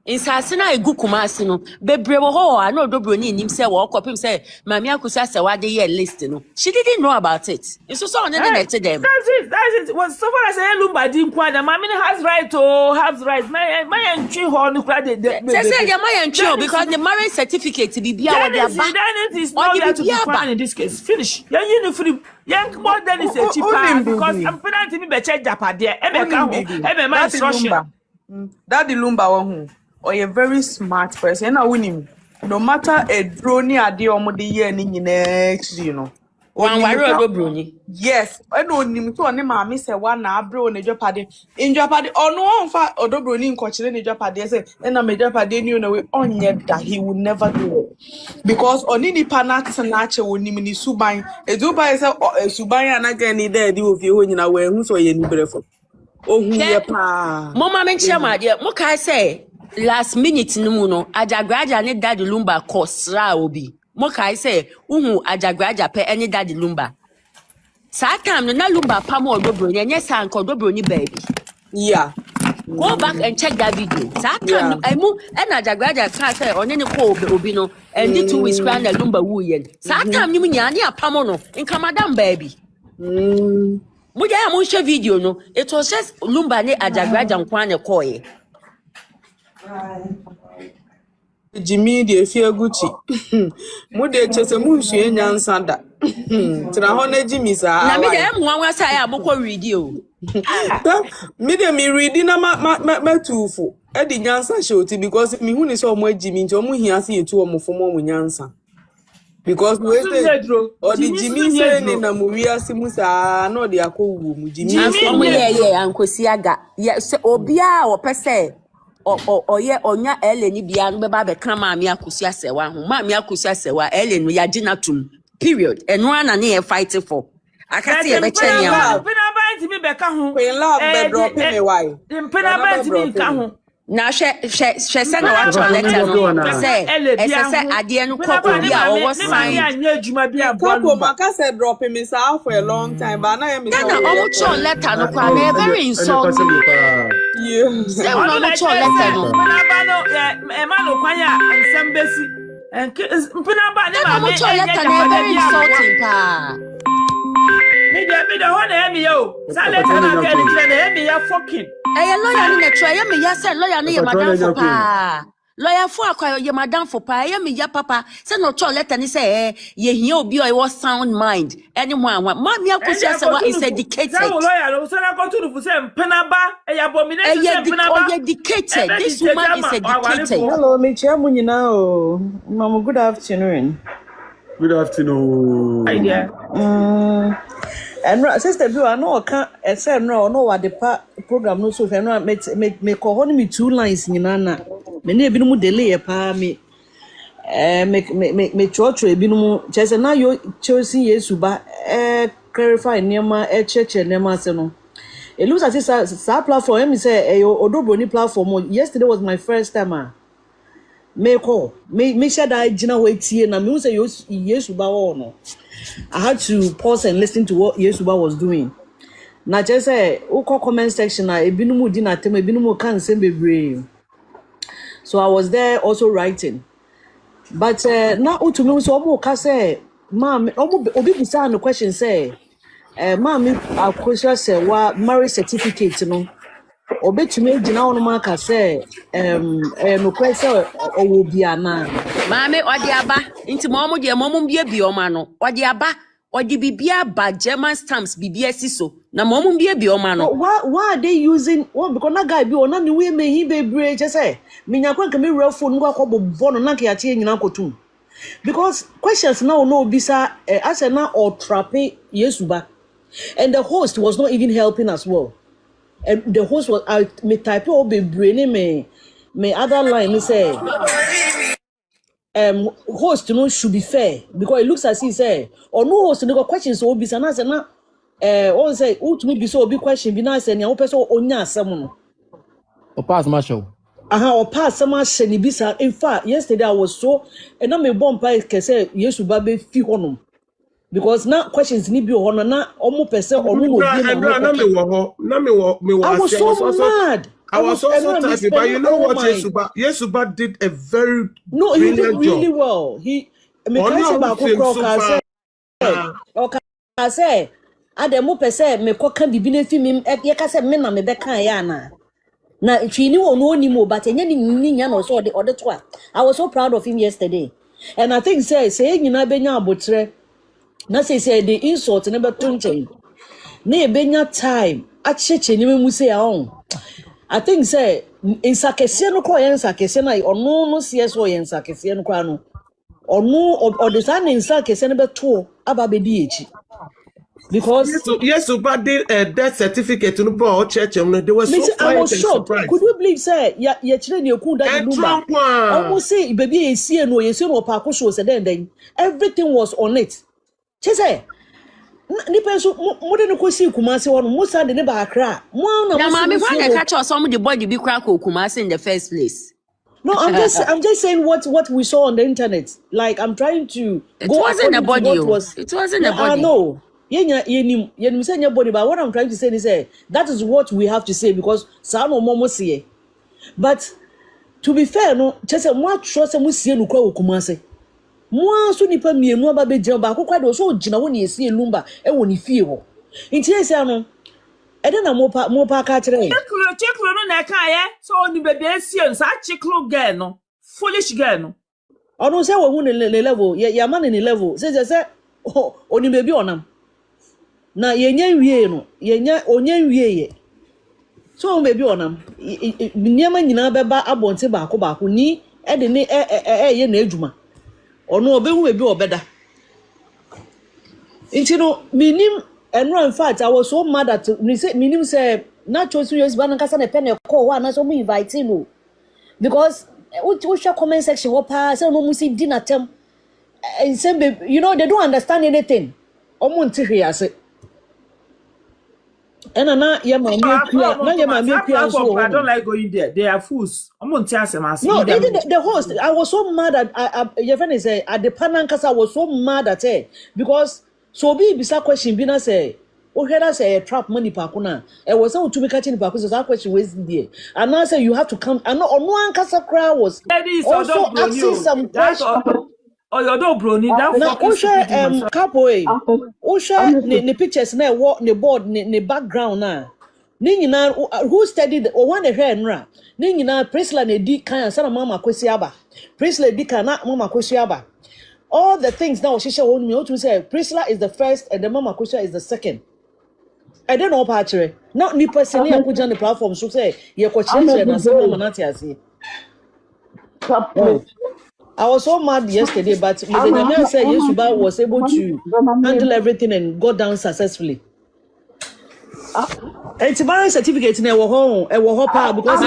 In Sassina, a good Kumasino, Bebrewo, I know Odo Broni himself walk up him say, Mamma Kusasa, what they listening. She didn't know about it. It's so on the net to them. That's it. Was so far as a loom by Dim Quada, Mamma has right to have right. My and Tree Horn credit. They say, my and Tree because the marriage certificate to be beyond their back. Then it is not there to be fine in this case. Finish. Young free. Young more than is a cheaper because I'm penalty me be check Japadia. That's Russia. Daddy Lumba one. Or a very smart person. I win him. No matter a drone idea or the year next, you know. One Odo Broni. Yes, I know him to an mammy say one abro in Japadi. In Japadi, or no one for Odo Broni in Coaching in Japadi, say, and I made Japadi, you know, on yet that he would never do. Because on any panats and nature would name Subai, a Dubai is a Subai and again, there do of you in a way, who's or any breath. Oh, Mama mentioned my dear, what can I say? Last minute no ajagurajah ne daddy lumba kosra obi mo kai say ajagurajah pe any daddy lumba sa time no na lumba pam Odo Broni enye sa nko Odo Broni baby. Yeah, go back and check that video. Sa time emu and ajagurajah ka say onye ne ko obi no and the 2 weeks grand lumba wu yen sa time ni munya ne apam no nka madam baby. Mo ja mo share video no it was just lumba ne ajagurajah nkwa ne koye. Jimmy, the fear Gucci. Mude chese munsu enyansanda. Tira hone Jimmy sa. Na me dem nwa say aboko radio. Me dem me reading na ma tufu. E di nyansa shoti because me hu ni so omo Jimmy nti omo hia se etu omo fomo omo nyansa. Because we say or the Jimmy say ni na mu wiase mu sa na odi akowu mu Jimmy. Omo ye ankosi aga. Ye obia wo pese oye onya ele ni bia no beba be kan maami akosi asewa ho maami akosi asewa ele no yagina tum period eno ana na e fight for akati e be chenya ya pina ba ntimi be ka ho queen love be drop me why pina ba ntimi ka ho na she se na wa letter no say ade no kopo bia o sign anya adwuma bia kopo maka say drop me say for a long time but na me na o letter no kwa na very insulting. Say no letter no pina no e ma no kwanya ansem besi pina ba ne ma me letter na very insulting pa me de hone e mi yo sa letter na ke ni e mi ya fucking lawyer ni na try ya me ya say lawyer ni ya madam for pa lawyer for akwa ya madam for pa ya me ya papa say no cho letter ni say ye hia obi o e was sound mind anyone ma me akosi say what is educated say lawyer lo say na go to the say penaba e abomination say penaba educated this woman is educated. Hello me chamu nyina o mama good afternoon. Good afternoon. Hi there. And sister bi no ka say no what the program no so fe no me ko ho me 2 lines nyina na me na ebi no delay pa me church ebi no chese na yo chosen Yesu ba clarify nema church nema se no it looks as if sa platform me say Odo Broni platform yesterday was my first time me share that jina wetie na me say Yesu ba wo no I had to pause and listen to what Yesuba was doing. Na just say, "Oko comment section na ebinumu di na temo ebinumu kan sembebre." So I was there also writing. But now utumi so omo ka say mama obi bisa no question say mama akwesha say wa marriage certificate no obetumi gina ono maka say no question owo bia na mama odi aba nti momo de momo bia bioma no odi aba odi bibia ba German stamps bibia siso na momo bia bioma no why are they using what because na guy bi ona ni we me hi bebre je say minya kwa kame real phone ngwa kwabo no na ke atie nyina kotum because questions now no bisa as na or trapping yesuba and the host was not even helping as well and the host was me type o bebre ni me other line me say host no should be fair because it looks as he say or no host no questions o bisa na say na one say ultimately be so big question be na say na person onya asem no o pass ma show or pass some bisa. In fact, yesterday I was so and I'm a bomb pie can say yesuba be fi honum because now questions ni bi honor na omo person or no I was so mad. I was also typing, but you know what Yesuba did a very he did really job. Well. He me can say ademo person me ko kan bibi na fi mi e ka say me na me be kan ya na na twini wonu onimo but enya ni nya no so ode to a I was so proud of him yesterday and I think say nyina benya abotre na say the insult never tonchen na e benya time a cheche ni mu say on I think say insakese no ko yensakese na ono no sie so yensakese no kwa no ono odisa na insakese ne beto aba be di echi because yes, but the death certificate no bo church they were so I was shocked. Could you believe say ya chire ne ku that number almost say baby esie no pa ko show say then everything was on it say ni penso mo de no ko si Kumasi won mo sa de ne ba akra mo na mo me why dey catch us some the body be crack Kumasi in the first place. No, I'm just saying what we saw on the internet. Like I'm trying to it wasn't a body. It wasn't a body. No. Body, but what I'm trying to say is that is what we have to say because some momo see. But to be fair, no, just what trust and we see no kwa Kumasi. Mo so nipa mienu aba be jeba ko kwado so gina woni esi lumba e woni fie ho. Nti esi ano e de na mo pa ka kire. Cheklo no na ka ye so oni bebe esi en sa cheklo girl no. Foolish girl no. Ono se wo hu ne level ya man ne level. Say oni bebe onam. Na yenya wie no yenya onya wie ye so maybe onam nyama nyina beba abonte baako ni e de ne ye na adwuma ono obehu bebi obeda nti no minim enro in fact I was so mad at minim say na choose years ban kasa na pen e call wa na so mu invite no because we share comment section wo pa say no mu si dinner tem you know they don't understand anything omo nti hwe and na I don't like going there. They are fools. No, the host. I was so mad at your friend is at the Panankasa. I was so mad at her because so be bisa question bina say o hera say trap money pakuna. I was so to be catching pakuna. So that question was there. And now say you have to come. And no one kasa cry was also asking some questions. Odo Broni that na Osha capoe Osha ne pictures na ne board ne background na ni nyina who studied or one hair nra ni nyina Priscilla na di kan sana mama kwesi aba Priscilla di kan na mama kwesi aba all the things now she show me to say Priscilla is the first and the mama kwesi is the second I don't know patchere now ni person ya kuja on the platform so say ye ko chere na say mama na tiase I was so mad yesterday, but the man said Yesuba was able to handle everything and go down successfully. And to marriage certificate in our home, because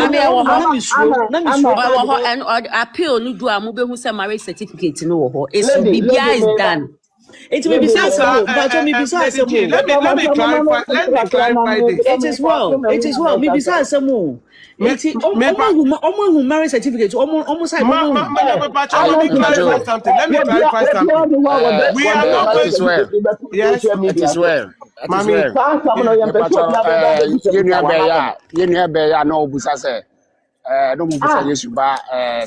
and appeal no do amube who say marriage certificate no ho. It's BBI is done. It may be said, but let me clarify this. It is well. Maybe say some more. Who marriage certificate almost let me clarify something. We are not going to yes, it is well. Mommy, you know, no busa say no mu busa Yesuba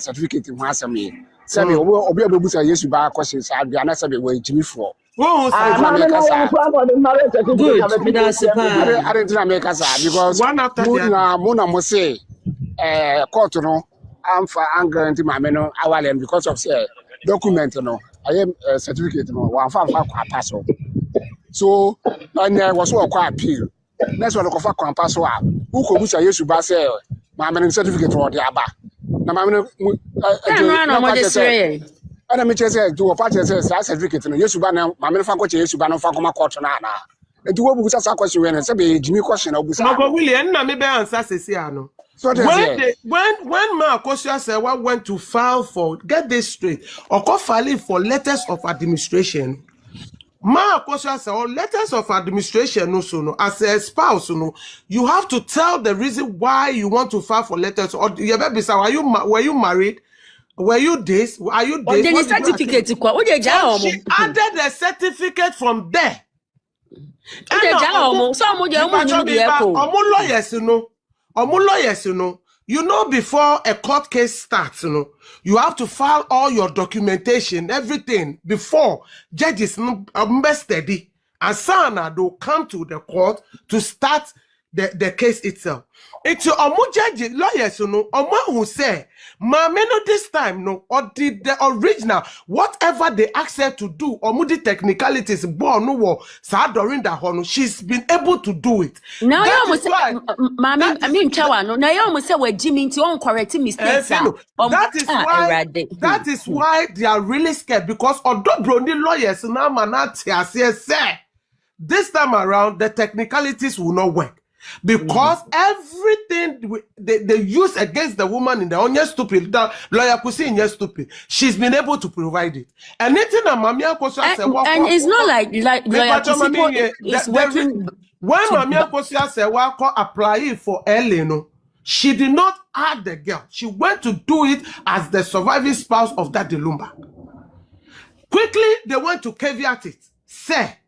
certificate ho asem Sabi obi abebusa Yesu ba question sa bia na sabi we Jimmy for. Good. I didn't make us because one after Mona Mose court no I'm for anger into my meno awalen because of say document no I am certificate no one for pass. So and there was what appeal. Next one for pass who could busa Yesu ba say my men certificate for the aba. Na my men and I may say to a party says certificate no Yesu ba na my men fa ko Yesu ba no fa ko court na na. And to what busa sa question when say Jimmy question obusa. Uncle William na me be answer sesi ano. When Marcosia Sewa went to file for, get this straight, or go filing for letters of administration, Marcosia Sewa letters of administration no as a spouse you have to tell the reason why you want to file for letters. Or your baby say, were you married? Were you this? Are you this? The certificate she added the certificate from there. You know before a court case starts, you have to file all your documentation, everything before judges steady and sana they'll come to the court to start the case itself. It's your judge lawyers, who say, no this time, or did the original, whatever they accept to do, or moody technicalities, born no sa during the honor, she's been able to do it. Now you almost say, I mean, Chawano, now you almost say we're Jimmy to on correcting mistakes. That is why they are really scared because Odo Broni lawyers now manati say this time around the technicalities will not work. Because everything they use against the woman in the onion stupid, the lawyer could see in your stupid. She's been able to provide it. And it's in a mamia Kosia said, and it's not like lawyer is working. When mamia Kosia said, apply for Eleno, she did not add the girl. She went to do it as the surviving spouse of that Delumba. Quickly, they went to caveat it. Say,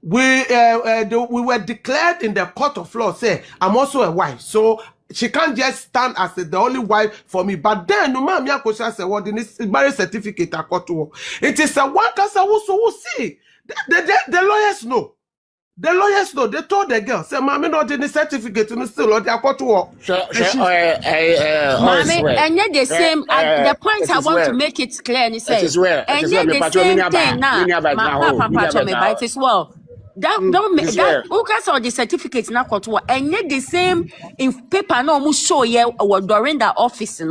we were declared in the court of law, say, I'm also a wife. So she can't just stand as the only wife for me. But then, no man, the marriage certificate I got to. It is a one case who see. The lawyers know. The lawyers know. They told the girl, say, mommy, not in the certificate, and still, or they are got to work. Mommy, and yet the same, the point I want to make it clear, and say, and yet the same thing now, it is well. That don't make that who can saw the certificate now and yet the same in paper no almost show ye or during the office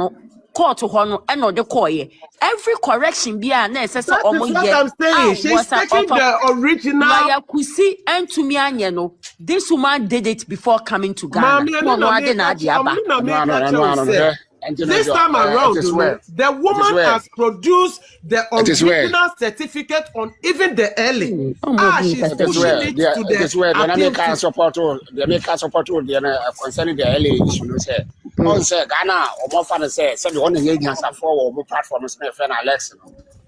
court to honor and not the coy. Every correction be a necessary almost I'm saying. She's taking the original I could see and to me and this woman did it before coming to Ghana. This time around, the woman has produced the original certificate on even the early. She's pushing it to the American support. The American support concerning the early issue. Say Ghana or more fun say the only agents are for platforms election.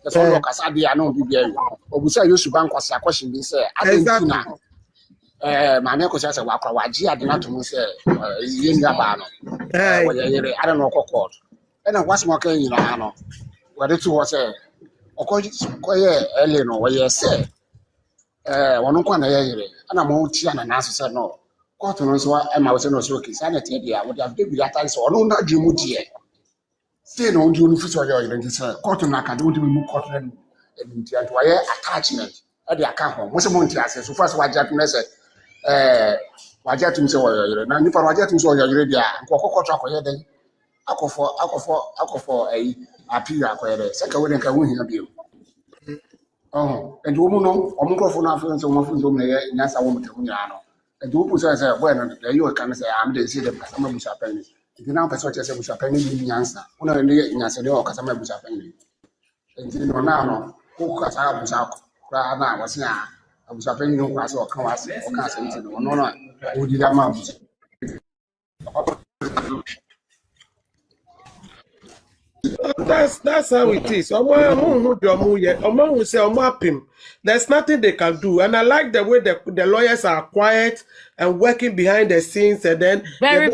That's all Kasadi I know BBA. Obusa used to bank was a question be say Argentina. My Kosia said, Waji, I did not say, I don't know, court. And I was smoking in Lano. What it was a Eleno, where you say, one and I'm old Tiana and answer said no. Court knows what Emma was no smoking, sanity, I would have given that answer, or no, not Jimuti. Say no, you for your identity, cotton, I can do move cotton and attachment at the account. What's a monty so first what Japanese said. Wajatum so na nipa wajatum so yore dia nkoko trako ye den akofo appeal akoye seka we den ka hu hia bio and wo mu no omkrofo na afo so mo funzo me ye nyasa wo mutamu nya no and wo pu say bueno the you can say am dey see them kasama busa pen ni na person che say busa pen ni nyansa una ne nyansa de o kasama busa pen ni and no na no ko kasama busa kwa na wasia abusa pen ni kwa so kan wase o kan say nti no no o di da ma abusa. That's how it is. There's nothing they can do. And I like the way the lawyers are quiet and working behind the scenes and then very.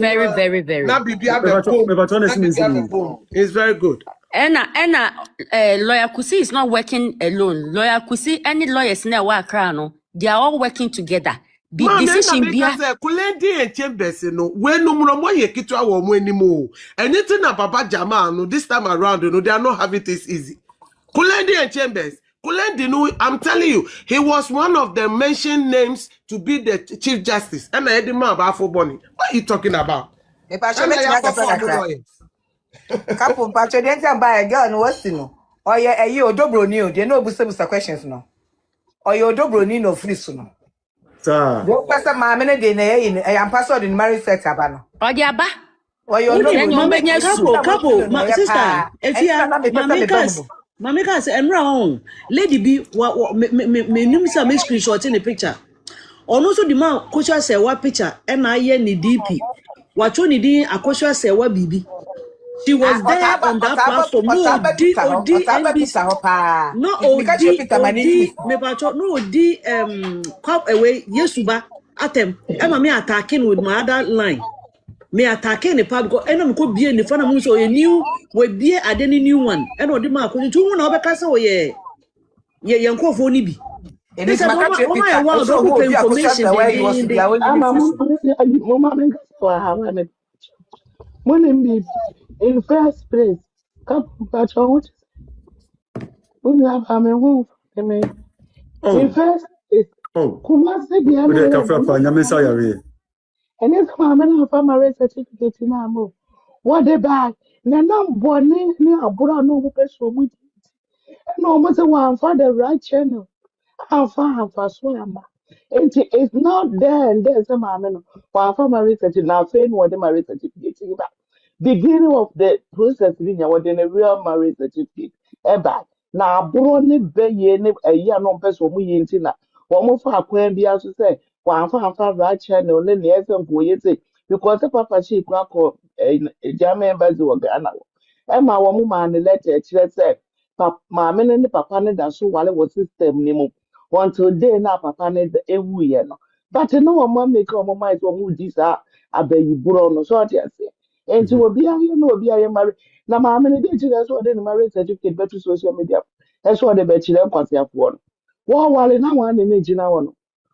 It's very good. Lawyer Kusi is not working alone. Lawyer Kusi, any lawyers in the they are all working together. Be decision be Kulendi and Chambers, when no more ye kitwa or anymore. Anything about Papa Jama, no, this time around, they are not having this easy. Kulendi and Chambers. Kulendi, no, I'm telling you, he was one of the mentioned names to be the Chief Justice. And I had the man about for Bonnie. What are you talking about? Couple patch then buy a girl no what's no. Or you Odo Broni, they know busa questions no. Or you Odo Broni no free no. Sir. Go pass a mamma in I am password in marriage sex abano. Ogyaba. Or you couple, my sister, if you are Mamika say enround lady be me nim say me screenshot in the picture. Ono so the man kosha say what picture and I hear ni DP. Wacho ni din akosha say what bibi. She was there on that platform. No cop away Yesuba atem. Emma me attacking with my other line. Me attacking the pub because any could be in the front of me so a new would be at any new one. And what the mark when you want to castle ye young cough only be. And it's information. In first place, couple patron, we have a move. In first place, Kumasi the and it's my family certificate in our move. What they buy? Nana Bonnie near Abura no person with it. No matter one for the right channel. How far for swam. It's not there and there's a man. One family certificate now, saying what the marriage certificate about. Beginning of the process, what in a real marriage certificate. Eba. Now, Brony Bay, a year no person we intina. One more for a queen be as to say, one for right channel, then the essence for you say, because the papa she crack or a German basil or Ghana. Emma, one woman, the letter, she said, Mamma and the papa, and so while it was system nemo. Until day now, papa, and the every year. But no one make come my who this are a baby brown, so I say. And to be a married. Now, mamma, and that's what the marriage certificate better social media. That's what the bachelor was there for. While in one in age now,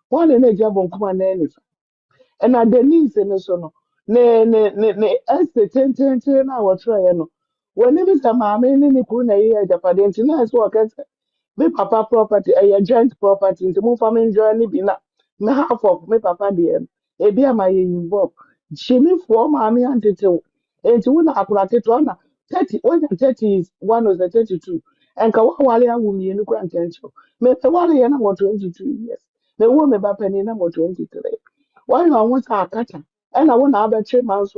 one in age of one anything. And at the knees and so no. Ne, as the 10 hour trial. Whenever some mamma in the Kuna here, the Padentina is work as me papa property, a joint property, to move from enjoying it. Me half of me papa dear. A beer my involved. She me for mammy and to one accurate one. 30, 30 is one was the 32. And Kawali will be in the grand tension. Me the one year number 22 years. The woman by penny number 23. Why I want a cutter? And I want to have a 3 months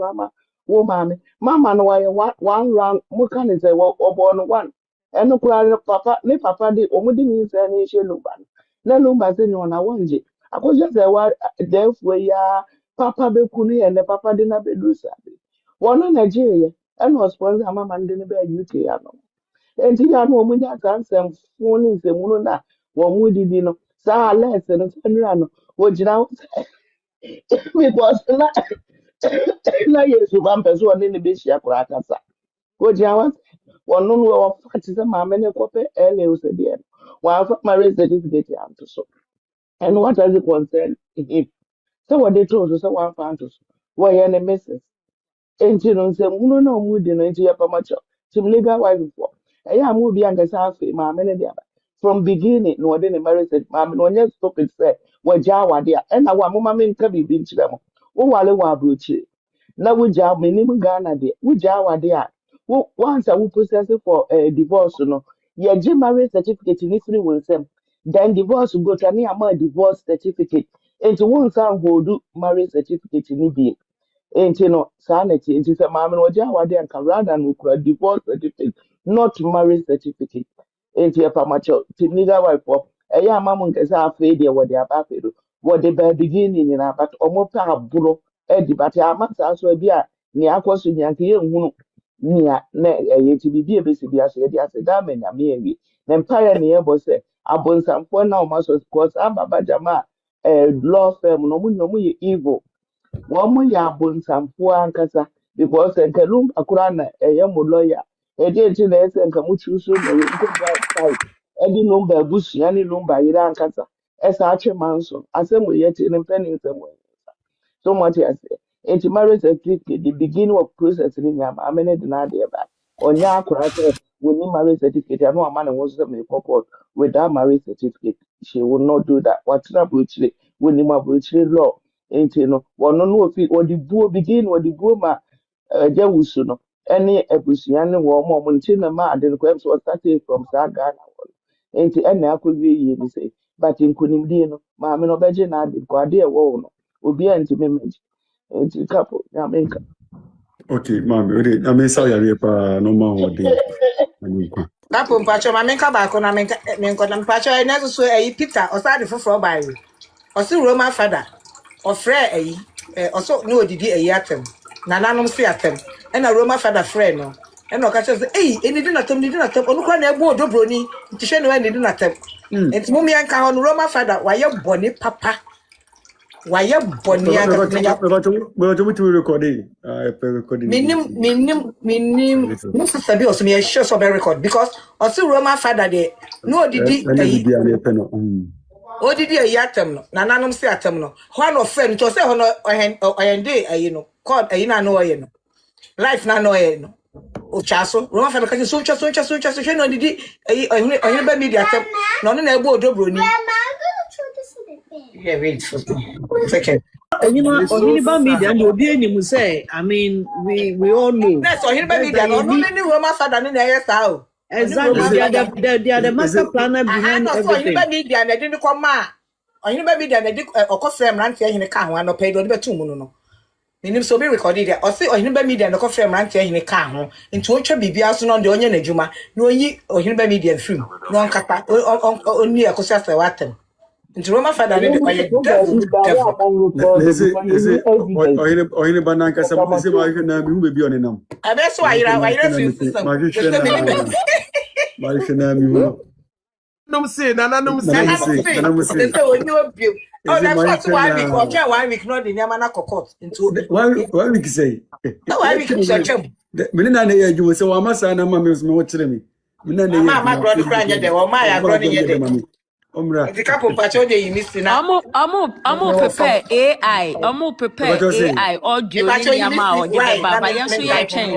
woman. Mamma, no, I one round, Mukan is a born one. And no papa, me papa did only means any lumban. No lumba say no, I want it. I was just a word there for ya, Papa Bekuni and the papa dinner bedusa. One in Nigeria, and was sponsor Mamma and the UK. And here I know when that answer phone is the Muna, one woody dinner, Sir less than a run. What you know? Because na Yesu bampezo one in the bishia krakasa. What you want? One no of what is a mamma and a copy early was a dear. While for marriage certificate to so. And what does it concern him? So what they told us one found to why any misses. And you know, say, no mood in into your pamacho. Some legal wife before. I am movie and Gasafi, mamma and the other. From beginning, no one didn't marry said, mamma, no one stop it say, what Jawa dear, and our mamma in Kabi bin to them. Oh, while wa bruchi. Now we job minimum Ghana de, we Jawa dear. Once I will process it for a divorce, no. Yeah, Jim marriage certificate in Italy will say. Then divorce will go to any amount divorce certificate. And to one son who do marriage certificate in Libya. Ain't you know, sanity, it is a mamma or Jawa dear, and rather than divorce certificate, not marriage certificate. Ain't you a pamacho, Timiga wife for a young mamma is half failure what they are back what they bear beginning in a but almost a buro, Eddie, but I must also be a near question Yankee, near to be a basic as a diamond, a mere. Then pioneer was a abon some for now, must of course, I'm a bajama, a law firm, no evil. One more ya abon some poor ankasa, because a kalum akurana, a young lawyer, Eti na ese nka mu chusu na nko side. Edi number busu yani number yira ankasa. Esa atwe manso. Asem ye ti ne mpeni nsem. So much as eti marriage certificate the beginning of process ni nyama amene de na de ba. Onya akura say we need marriage certificate. I know a man wants to make report with that marriage certificate. She will not do that. What's up with you? We need my law. Ain't you know? Well, no, if it or the bull begin or the bull ma jawusu no any ebusua ne wo mo nti na ma ade no kwem so starting from Saga na enti ena akɔwie yie ni say but nkunimdie no ma me no beje na ade ko ade e wo no obi anti me meji enti couple ya menka Okay, mami, ode na me sa ya re pa no ma ho de. Couple mpacho ma menka ba ko na menka na mpacho e na so e Peter osade foforo ba yi osi Roman father ofre ayi oso no odidi ayi atem na nanom si atem ena Roman father friend no ena o ka say eni di na tem onukwa na egbu Odo Broni ntihwe no eni di na tem enti mumia nka ho no Roman father waye boni papa waye boni aka minim no sabi o so me sure so be record because osi Roman father de no odidi ayi odidi ayi atem no na nanom si atem no ho no friend to say ho no oyende ayi no call ayi na no oye no life na no oye no o chaso Roman father ka so chaso no didi ayi ohun ba media atem no no na egbo Odo Broni yeah wait for second Ohiniba media and obi enim say I mean we all know yes Ohiniba media no ni Roman father ni na yesa o exactly they are the master planner behind everything Ohiniba media na dey come ma Ohiniba media na dey okofrem rant ehine ka ho anope do betu mu no minim so be recorded there o say Ohiniba media na okofrem rant ehine ka ho nti o twa bibia so no de onye nadwuma na oyi Ohiniba media film no nkata oni akosi asewatem nti Roman father ni oye Oyine bananka sa mo se ma na mi hu bebi onenam. Abe so ayira fi system. Ma na mi hu. Num se na num se. Say oni obi. Oh that's what 1 week or 1 week no the nyama na kokot into 1 week say. No 1 week so chem. Me na ye adwuma se wa masa na ma me so me wo kire me. Me na ye. Ma grow the kra nya de o ma ya grow the nya de. Omra. The couple pacho de yimisi na. Amo prepare AI. Amo prepare AI audio ni nyama o de baba yan so ye twen.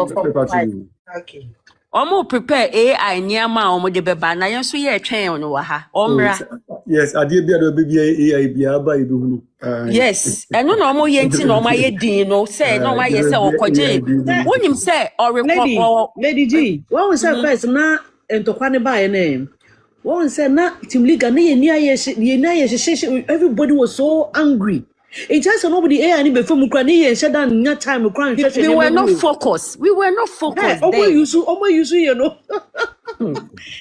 Okay. Omo prepare AI nyama o mo de beba na yan so ye twen no wa ha. Omra. Yes, ade bia do be AI bia ba e be hunu. Yes, eno na omo ye nti na omo ye din no say na omo ye say okoje. Wonim say or record Lady G. What we say first na entokwa ne ba ye name. One said, "Na Team Liga, everybody was so angry. It just nobody any before Mukrani and said that time we were not focused. We were not focused. Almost you know.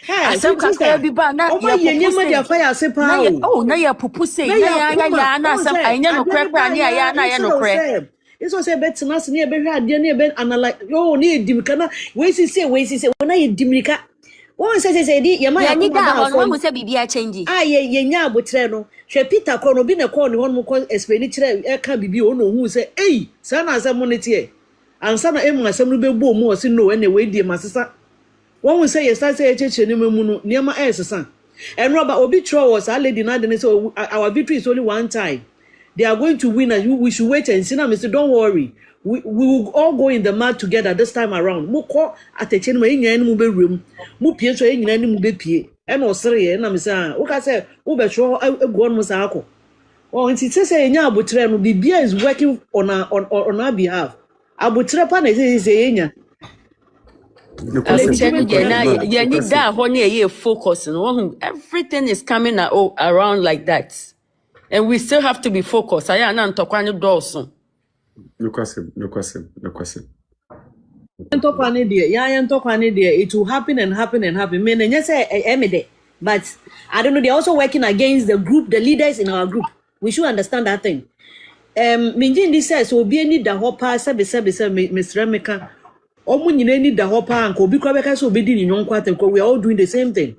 I said, "Can't be bad." Now you fire say oh, now you propose say, na some I know crap, I know crap. It's also better than us near Berry and like, oh, need Dimicana. Wait, say, when I Dimica. One says, "Yama, one say Bibia change. Ah, yeah, but Treno. She Peter Crono been a corner one more expenditure. I can't be ono who say, hey, Sana as a monetier. And Sana Emma, some little boom more, see no anyway, dear master. One will say, yes, I say a church near my ass, son. And Robert Obitro was our lady, not so our victory is only one time. They are going to win, and we should wait and see now, Mr. Don't worry. We will all go in the mud together this time around. Mo call at a chain in any room. Mo pietro in any mubepie. And no sorry, and I'm saying, what I said, Ubershaw, a one Mosako. Oh, and it says a Yabutre, the beer is working on our behalf. Abutrepan is a you need that honey focus and everything is coming around like that. And we still have to be focused. I am not talking to No question. It will happen and happen and happen. Men and yes, but I don't know. They're also working against the group, the leaders in our group. We should understand that thing. Minjin this says so be any the hopper, Mr. Remeka. Need the hopper and Kobe Quebec so be in your quarter because we're all doing the same thing.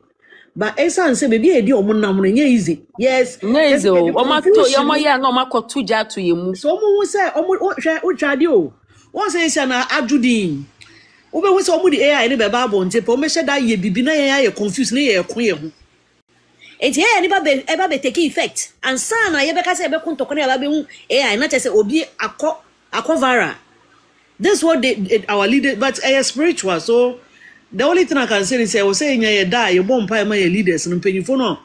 But Esan say maybe a deal on easy. Yes, easy. No mako tuja to you. So someone say, what radio? One says an adjudin. Ube we say omo di AI ni be Bible nte po me she da ye bibi na ye confused na ye ko ye ho. Enti AI ni ba be take effect. And sana ye be ka say be kuntoko na ba be hu AI na say obi akọ viral. This is what our leader, but spiritual. So the only thing I can say is I was saying you die, you bomb pie my leaders and pay for no.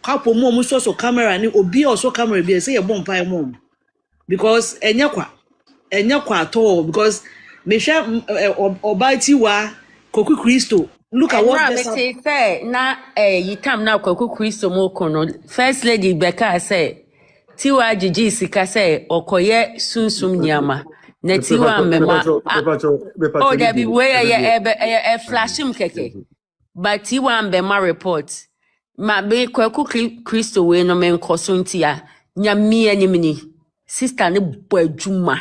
Couple mom so camera and obi also camera be say you bomb pie mom. Because enyakwa at all because me share obaiti wa Koku Christo. Look at what they say na you come now Koku Christo mo kono. First lady Becca say Tiwa Gigi sika say okoye sunsum nyama. Netiwa mema. Oh, there be where a flashing keke. But Tiwa mbema report. Ma be Koku Christo we no men kosuntia. Nyami animini. Sister ne bojuma.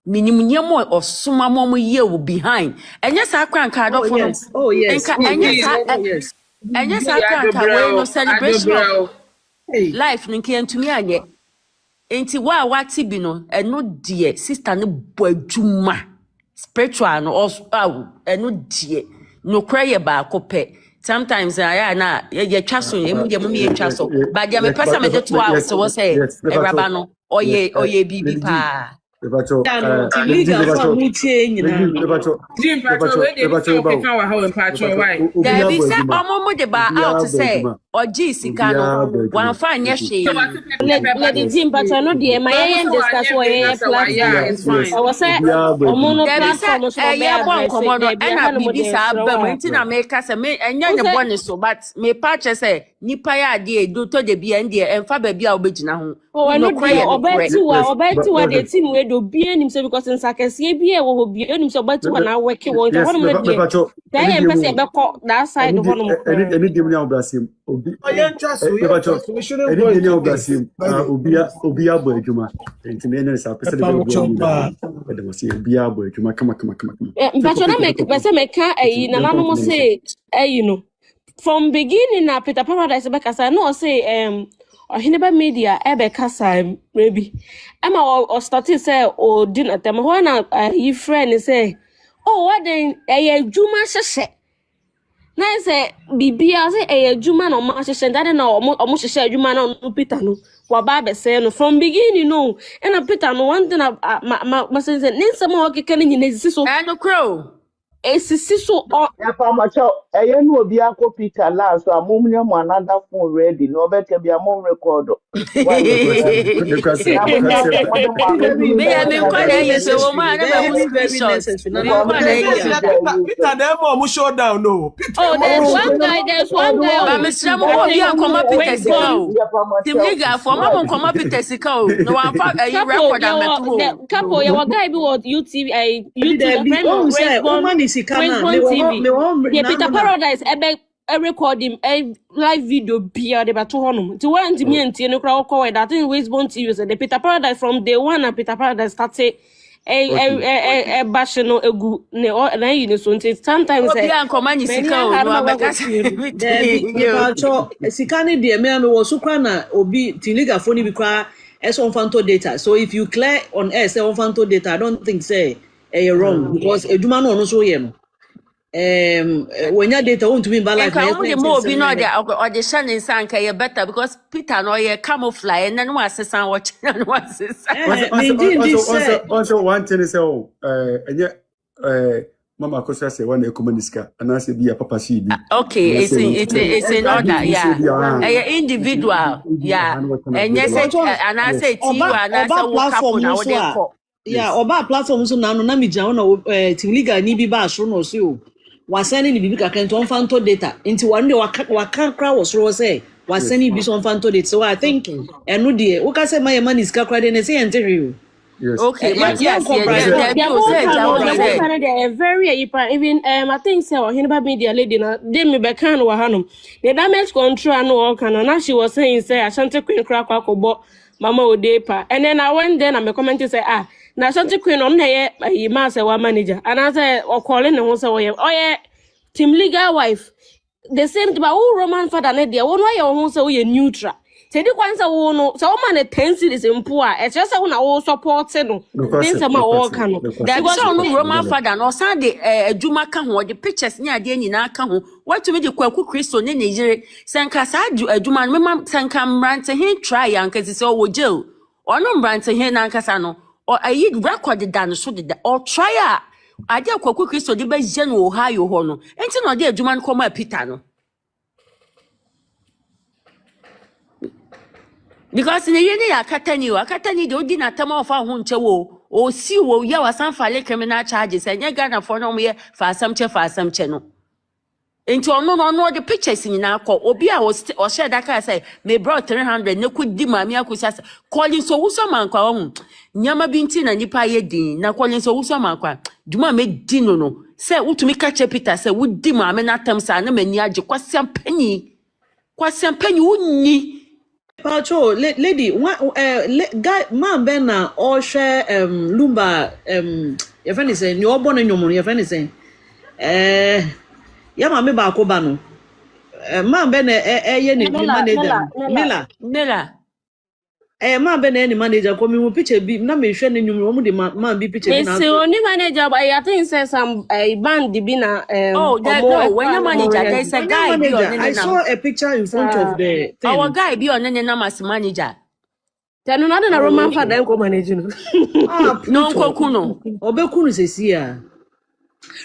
Minimum yamo or suma momo ye will behind. And yes, I can't card off. Oh, yes. And yes, I can't no celebration. Life came to me again. Enti wa wati bi no eno die sister ne boadwuma spiritual no also eno die no cry ba kope sometimes I na ye twa so emu de mum ye twa so but dia me pesa me de to house so say eraba no oye bibi pa Ebacho, Oji Sikano, one fine yes, she let the team, but I know the MIA discuss what I was saying. Make us a me and young bonus so, but me patches say, Nipaya dear, do to the B and dear and Fabia Obijina. Oh, I know, bet you are the team where do be himself because in Sakasi will be himself, but when I work you want to that side of one. From beginning na Peter Paradise Bekasa no say or he never media Ebekasa maybe Emma or started say or dinner them when he friend say oh what then Juma sheshe na say bibia say Juma no ma sheshe that na almost sheshe Juma no Peter no wa ba say no from beginning no and Peter no one thing ma say ninsa mo keke ni nyina so no crow so ya pa macho eye no obi akopika la so amumnya mo another phone ready no be ke bia mo record me ya me kwale yeso wo ma na ba screenshot Peter dem mo showdown no oh there's one guy ba me sra mo ko bi ankoma Peter Sikao tim liga for ma mo nkoma Peter Sikao no wan fa record am to couple ya guy bi what YouTube Peter Paradise record him a live video beer the batu honum. To one to me and Tino crowd call that thing Wisbon TV the Peter Paradise from day one and Peter Paradise started a bashing a good ne so sometimes Sikani de me was sukana obi tiliga phone bi kwa on fanto data. So if you clear on air say on fanto data, I don't think say you're wrong because eduma no so ye no. When your data won't be balance, more be not there or the shining sun can better because Peter no ye camouflage and then what's the sound watching and what's this. Also, one thing is Mama Kosa say one ecumeniska and I say be a papa she okay, it's in order, yeah. Individual, yeah. And yes, and I say Tiwa and I say what couple yeah, oba platform so na no na mi jan na tiliga ni bi ba so no so wasani ni bibi kakra nto fanto data nti one day waka kra was ro say wasani bi so fanto data so I think enu de wo ka say my money is kakra de na say ente yes okay yes very even I think say or hinba media lady na dem me be kan wa hanom the damage control no all kan na she was saying say Ashanti Queen kra kwa kobo mama odepa and then I went there and me comment say na Ashanti Queen on na ye ma say wa manager and I say o calling no say oye team legal wife the same to who Roman father na there one why you say we neutral Tedi kwanza wo no so woman na 10 series mpo a e just say na wo support no den say ma wo ka no There was no Roman father no Sunday adwuma ka ho the pictures ni ade nyina ka ho what to me the kwaku Kristo ne yire sanka sa adwuma no mema sanka mrante he try anka say o jail ono mrante he na anka sa no or ayi record dan so de or try a ade kwaku Kristo de ba je no Ohio ho no enti no de adwuma no koma Peter no. Because in the year akatani the odi na tema of ho nche wo o si wo ya wasan file criminal charges enya Ghana for no me for assemche no enti ono the pictures ni na akọ obi a o share that car say me brought 300 ne kudi mami akusa calling so wuso mankwa ho nyama binti na nipa ye din na calling so wuso mankwa duma me din no say utumi ka che Peter say wudi mami na tam sa na mani age kwasiam panyi unni. Pacho, lady, guy, man, Ben, or share Lumba, your friend is saying, you're born in your money, your friend is saying, Yama Bakobano, man, Ben, Miller. Man, Ben, any manager coming with picture, be not me showing you, man, be picture. It's the only manager, but I think says some band dibina. When your manager, there's a guy. I saw a picture in front of the thing. Our guy be on any numbers manager. Then another Roman father go managing. No, Kokuno. Obekunu says here.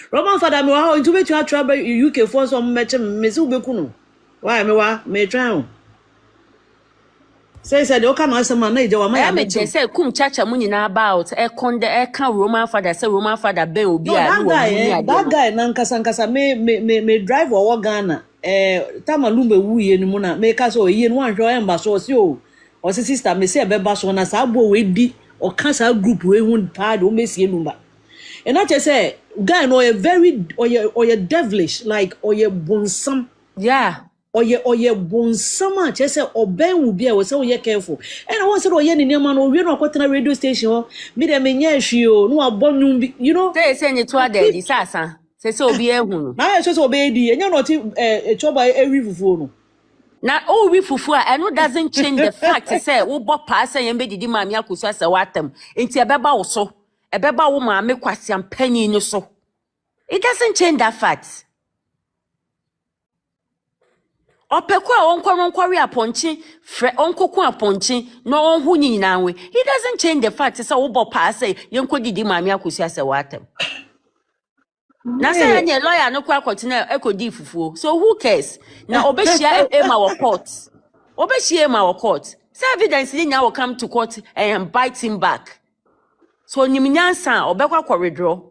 Roman father, me wa into bet you travel UK for some match me se Obekunu. Why me try. Say the oka no asema na ije wa ma ya me say kum chacha mu nyina about e konde e kan Roman father say Roman father ben obi a that guy na nkasa me drive or Ghana tama lumbe wuye ni mu na me ka so ye no anhwe o emba so o si sister me say be ba so na sa bo we di o kan sa group we hu pad o mesie lumba and not just say guy no a very or you devilish like or you bonsam or you bonsama just say oben will be so you careful and I want to say you ni man o we no kwatena radio station me dem nya hwe o no abonum you know say ni to ade di sasa say obi ehunu na so obi di enya no ti choba ewi fufu no na o wi fufu a eno doesn't change the fact say wo bo pa say yem be didi maami akoso asa watam enti ebeba wo so ebeba wo maami kwasiam pani ni so it doesn't change that fact. Opekwa onkwari aponchi fre onkoku aponchi no onhu nyina we it doesn't change the fact say wo bo pa say yenko didi maami akoso asa watam na say any lawyer no kwa kotina ekodi fufuo so who cares na obehia ema wo court say evidence ni nya will come to court and bite him back so nyimnyansa obekwa withdraw.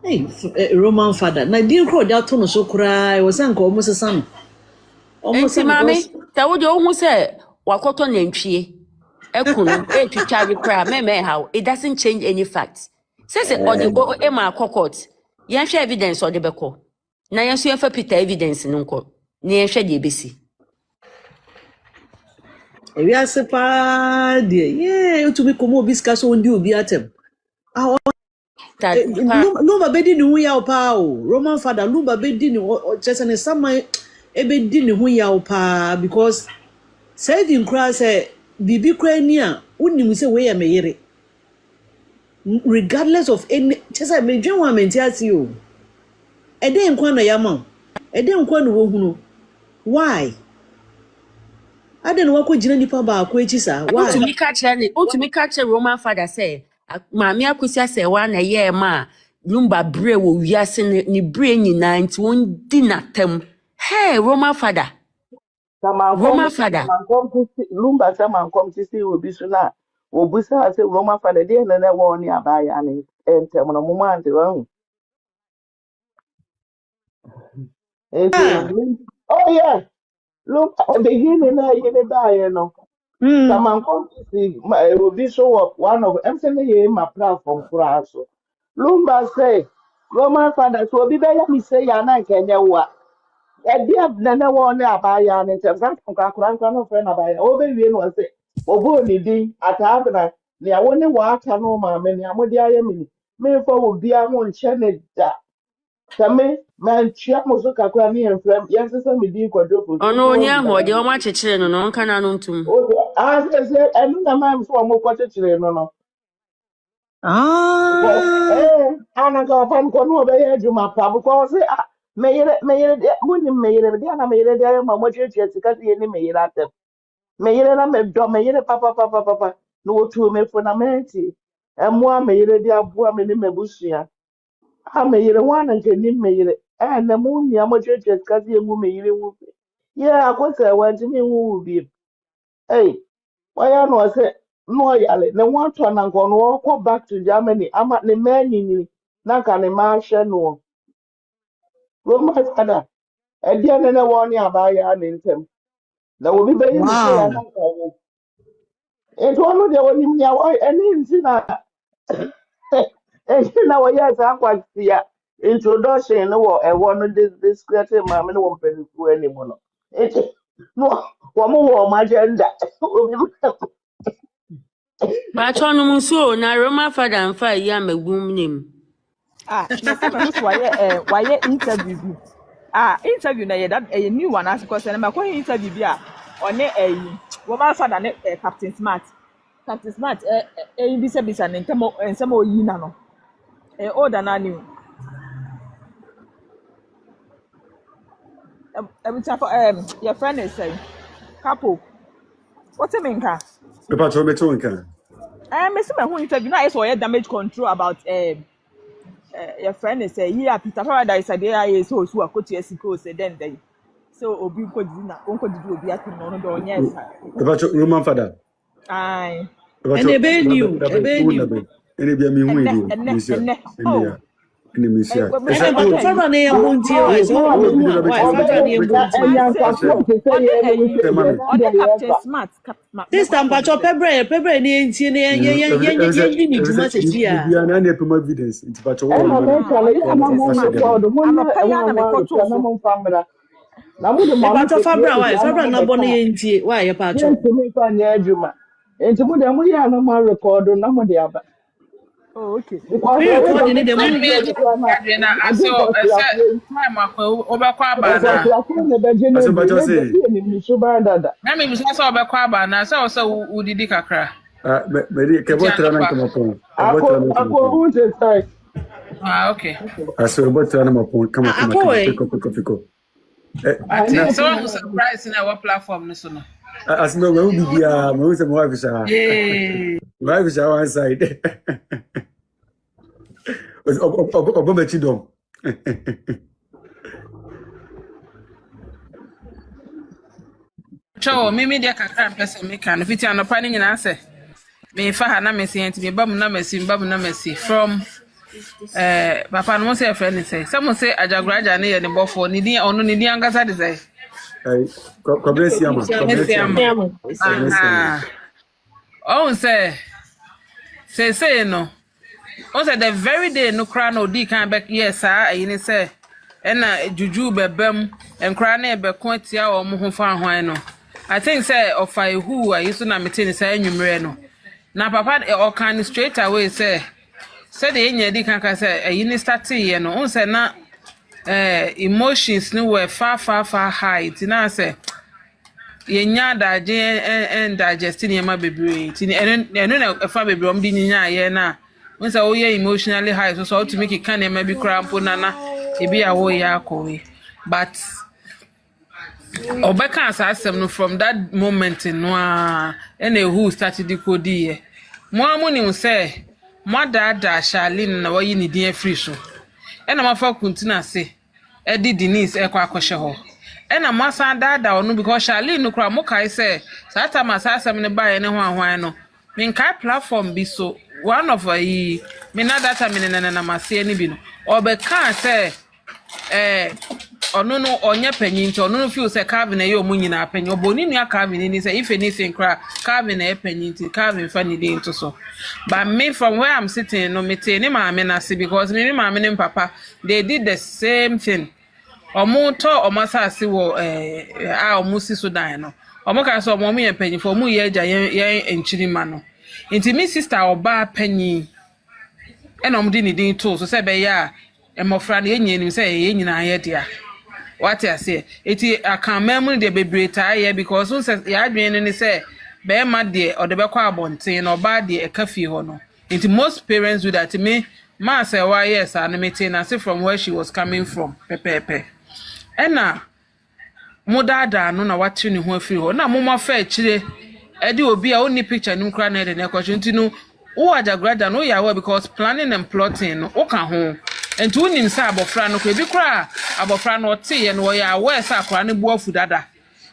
Hey, Roman father. Na dear crowd that tono so cry was anko almost son. Almost mami, ta wo de ohun say wakoto nantwie. Ekunu etwitwa cry me how it doesn't change any facts. Say or the ema court. Yen hwe evidence or the beko. Na yen so yen fa Peter evidence nko. Na yen hwe de besi. We are separated. Yeah, to be komo biska so ndi obi atem. Lumba bedi ni huya opa o Roman father lumba bedi ni just an sama ebedi ni huya opa because said in cross bibi kra ni a unim se we ya meyere regardless of any just I me dwen wa mentiasi o ede nkwa na yama ede nkwa no wo hunu why ade no wako gina nipa ba akwa echi sa why utumi catch Roman father say maami akosia se wa na ye ma lumba bre wo wiase ni bre nyina nti won di natam hey Roman father lumba se man kom ti si obi so na obusa se Roman father de na wo ni abaya ni entem no mo man de wa oh yeah look beginning na ye da no Someone come to see my be show up one of MCA my platform for so. Lumba say, Roman father, so be better me say yana Kenya wa. A dear nana one abaya and terms of Kakuran friend abaya. Over you was say, Obo Nidi at Abana, near one water no mamma, and Amodia me for will be a one channel that. Same man chia mo so kakra me enfrem yes say me din kwadwo for Ono onye ahụ ọ dị ọma chechire no no nka na no ntum. o say enu na man so mo kwa chechire no ana ka pan ko no be ye juma pa ko say meyere muni meyere dia na meyere dia ma mo chechire sika tie ni meyere atem meyere na me do meyere papa no otu me fundamenti emo meyere dia aboa me ni mebusua meyere wana nke ni meyere na mu nia mo churches kasi emu meyere wu yeah akosa wanti mi wu bi why no say no yale ne want to na nko no go back to Germany ama ne mani ni na ka ne ma hwe no Roma father e dia ne wo ni abaya ne ntem na wo bi be ni say ya na ka wo e to no de wo ni nya wo eni nti na na wo ya sa kwasi ya introduction no wo no this creative man no wo mpenifu ani mo no no wo mo wo ma agenda Ba chọnụ m nso na Roma fada mfa yi amagum nim. No come so why interview bi. Interview na ye that a new one as because na ma interview bi a one wo ma fada ne captainsmart. Captainsmart bi se bisa ne ntamo oyi na no. Order na new. Your friend is saying couple. What's it mean ka? The patrol me to nka. Me see my interview na is for damage control about your friend is say here Peter Paradise dey so akotu esiko say then so obi ko di na onko di obi atin no do onya esa The patrol Roman father. Aye. And ebe new. Ene bia me hu edi. Ene me sia. Fabra na ya monti o so Fabra na ya captainsmart. This time pacho February na enti na ye ni juma sechi a. Bia na na pema evidence. Nti pacho wo. Pacho Fabra na bo na enti why ye pacho. Enti mo de mo ya na ma record na mo de aba. Oh, okay. Okay. So I'm surprised in our platform. As no will be most of my wife is our side. Obama Cho mimi dia kakra mpese me kan fiti anopa ni nyina se me fa ha na mesi enti me babu na mesi from papa no say friend say some say ajagurajah na ye ne bofo ni din onu ni din angasa de say Kobresi ama. Oh say no. On say the very day no cry no di kan back yes sir say na juju bebem enkra na ebe ko tia o mo ho fa hwan no. I think say of I who I used to na meeting say anwumre no. Na papa o kan straight away say the enya di kan ka say ayini start ye no. On say na emotions no were far high. Tina say yenya daje and digesting yema bebre. Tini eno na fa bebre om di nya ye na. On say oh yeah emotionally high so to make it can maybe cramp nana e be a wo ya ko but Obeka asasem no from that moment no and who started the code here. Mo amoni say mother da Charlene na wayi ni din free so. E na mafa kuntina say e di Denise e kwa akoshe ho. E na masa da onu because Charlene no kra mo kai say sata masasem ne ba ye ne hwan no. Min kai platform bi so one of me na data me na mase ni bi no. Obeka say ono no onye panyin nti ono no feel say Calvin e omu nyina panyin oboni nua Calvin ni say if anything cry Calvin e panyin nti Calvin fa ni dey into so but me from where I'm sitting no me tey ni maame na see because me maame ni papa they did the same thing omo to omo sase wo omo si so dan no omo ka so omo ye panyin for omo ye agya ye enchiri ma no nti me sister oba panyin e na omo di ni dey to so say be ya emofra na enye nim say ye nyina ye dia what I say eti akamam de bebreta ye because so say ya adwen ne say be ma de o de be kwa abonten no ba de ekafi ho no enti most parents do that me ma say why yes and me na say from where she was coming from pepepe ena modada no na watu ni ho afiri ho na moma fa akire edi obi a oni picture nim kra na de na kwatwe ntinu wo ajagurajah no yawo because planning and plotting no wo ka ho enti unim sa abofra no ko ebi kra abofra no te ye no ya wo sa kra ne buafu dada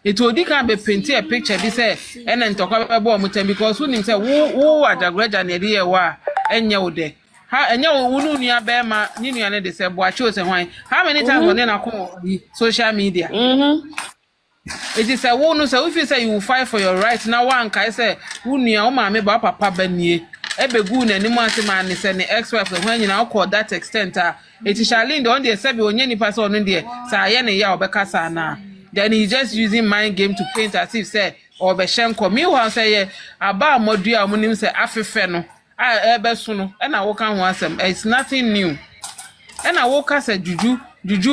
enti odi kan be paint a picture bi say ena ntokwa be bo mutem because unim say wo ajagurajah na edi ye wa enye wo de ha enye wo nu nua be ma ni nua ne de say boache o say hwan how many times on na ko social media it is a wo no say if you say you will fight for your right now one kai say wo nua wo ma me ba papa ba nie ebegu na nimu asema ne say ne ex-wife when nyina call that extent it is Charlene on the say be onye nipa say on there say ye ne ya obeka sa na then he just using mind game to paint as if say obehyenko me who say ye aba amadu amunim say afefe no ebeso no na wo kan ho asem it's nothing new na wo ka say juju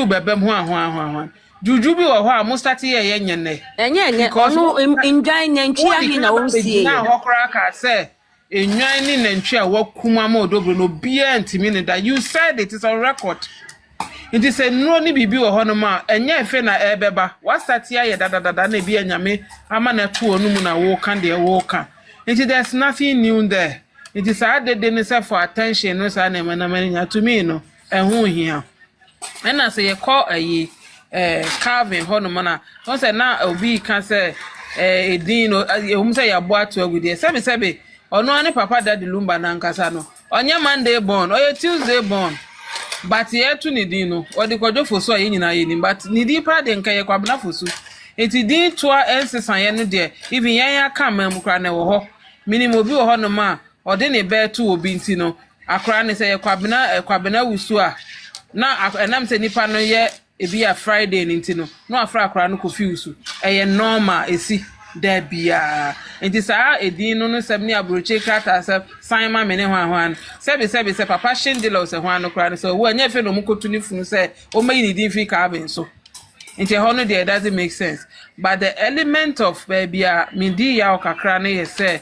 bebem ho juju bi wo ho a mo start ye nyene enye onu indwan nantwi ahi na wo sie na ho kra ka say enwan ni nantwi a wakuma ma Odo Broni no bia ntimi ne da you said it is on record it is a no ni bibi wo ho no ma enye efe na ebeba what start ye dadadada na bi anyame ama na to onu mu na wo kan de wo kan it there's nothing new there it is added in for attention no sa na nya to me no ehun hia na say ye call ayi Calvin hono mana no say na obi kan say edin no ehum say ya bo ato agudie sebe ono ane papa daddy lumba na nkasa no onye Monday born oye Tuesday born but ye tu ni din no odi kojo foso ayi nyina ye ni but ni di pa de nka ye kwabna foso enti din toa ensesan ye no de even yan ya ka mam kra na wo ho minimum obi wo ho no ma odi ne be tu obi nti no akra ne say ye kwabna wusu a na enam se nipa no ye ebi a Friday nti no afra akra no confuse eye normal esi da bia enti saa edin no sebni abroche krata seb Simon mene hwan sebe papa shendela se hwan no kra no so wo anya fe no mukotu ni funu se o mayi ni din fi Calvin so enti hono there doesn't make sense but the element of baby a mindi ya okakra no ye say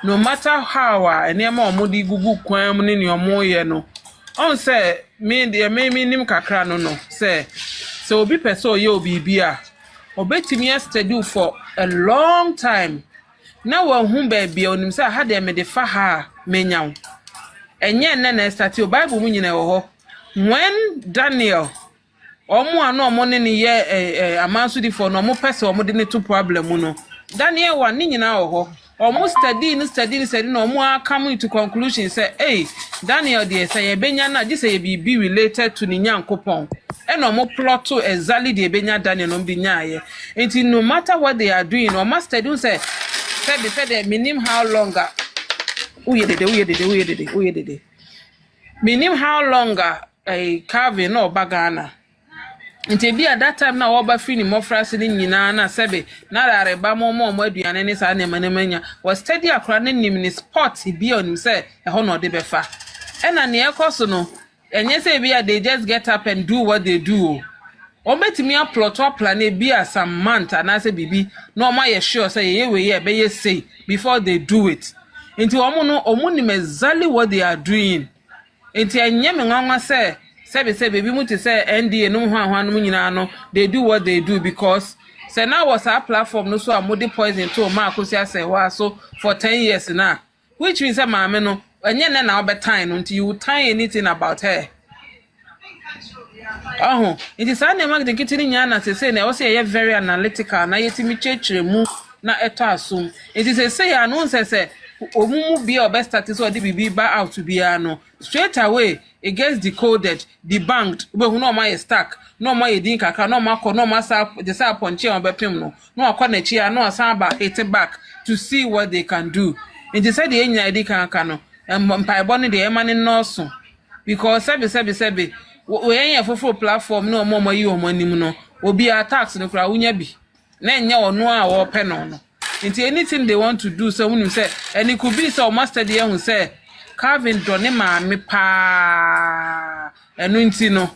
no matter how enema omodi gugu kwan mu ni omo ye no on say me nim kakra no say so obi person ye obi bia obetimi study for a long time na wo hu baby onim say ha de me de fa ha menyaw enye na start o Bible mu nyina wo ho when Daniel omo ne ye amanso di for no omo person omo de ne to problem no Daniel wa ni nyina wo ho almost study no omo come to conclusion say hey Daniel dey say ebenya na just say be related to ni nyankopon and omo plot to exactly the ebenya Daniel no bi nyaaye enti no matter what they are doing or must study say they minim how longer minim how longer a Calvin no bagana nti bi at that time na oba free ni mofrase ni nyina na sebe na rareba momo aduane ni sa na manamanya was steady akra ne nim ni sport bi onim se e ho no de befa e na ne ekoso no enye se bi they just get up and do what they do o betimi plot or plan e bi as some month and say bibi no ma ye sure say ye we ye be ye say before they do it nti omo nim exactly what they are doing nti enye me nwanwa say sebe bi muti say NDA no hwan no nyina no they do what they do because say now was our platform no so amodi poison to ma akosia say wa so for 10 years now which means say maame no enye na obetan no until you tie anything about her it is an market kitini nyana say na o say very analytical na yetimi chechire mu na eto asum it is say ya no say omumu be or best status or the bibi ba out to be no straight away it gets decoded debunked we hu no my stack no my din kaka no ma no ma sa the sa ponche on bepem no akwa na chi no asan ba hit back to see what they can do and they said the enya di kaka no mpaibo ne de emane no so because sebe we enya fofo platform no mo yi o manim no obi attacks no kra unya bi na enya ono a wo pe no into anything they want to do so when you say and it could be so master the who say Calvin done ma me pa eno nti no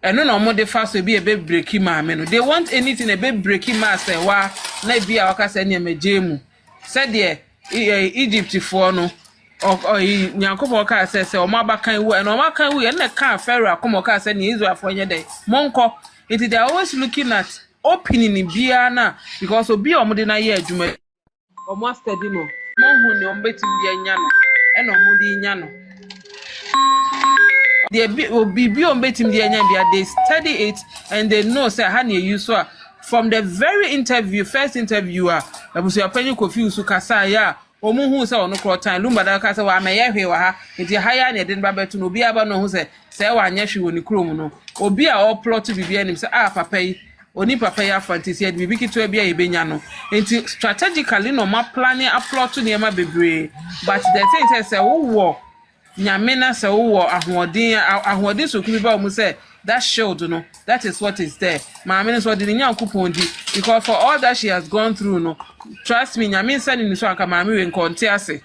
eno na omo de fa so bi e be breaki maame no they want anything e be breaki ma say wa na bi a waka say ne magemu said de Egypt for no nyankopon ka say omo abakan wu eno omo akan wu na ka Pharaoh akomo ka say ne Israel for nye dey monko it they are always looking at opening bia na because obi omo de na ye adwuma omo study no mo hu ne omo betim de anya no eno omo de nya no they be on betim the anya they study it and they know say how you use so from the very first interviewer abusu apanyi KOFI usu kasa ya omu hu say ono kro time lumba da kasa wa meye hwe wa ha enti haya ne den ba betu no obi aba no hu say wa anya hwe woni krom no obi a o plot bibi anim say papa yi oni papa ya fantasy e bibi kitu bia e benya no enti strategically no ma planning a plot to niam bebre but the thing say wo nyame na se wo ahoden so kubi ba mu say that shield no that is what is there maame so de nyankopon di because for all that she has gone through no trust me nyame sani ni so aka maame we nkonte ase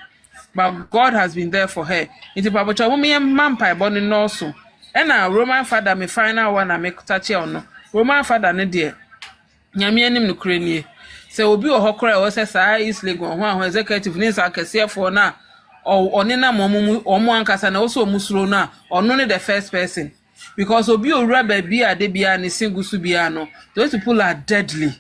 but God has been there for her iti pabocha wo me mampa ebo no no so na Roman father me final one na me tache ono Roman father ne de nyame anim no kranie se obi ohokora wo se saa East Legon ho executive ni sa kase for na onina omo ankasa na also musuro na ono ne the first person because obi owura ba bia de bia ne single su bia no those people are deadly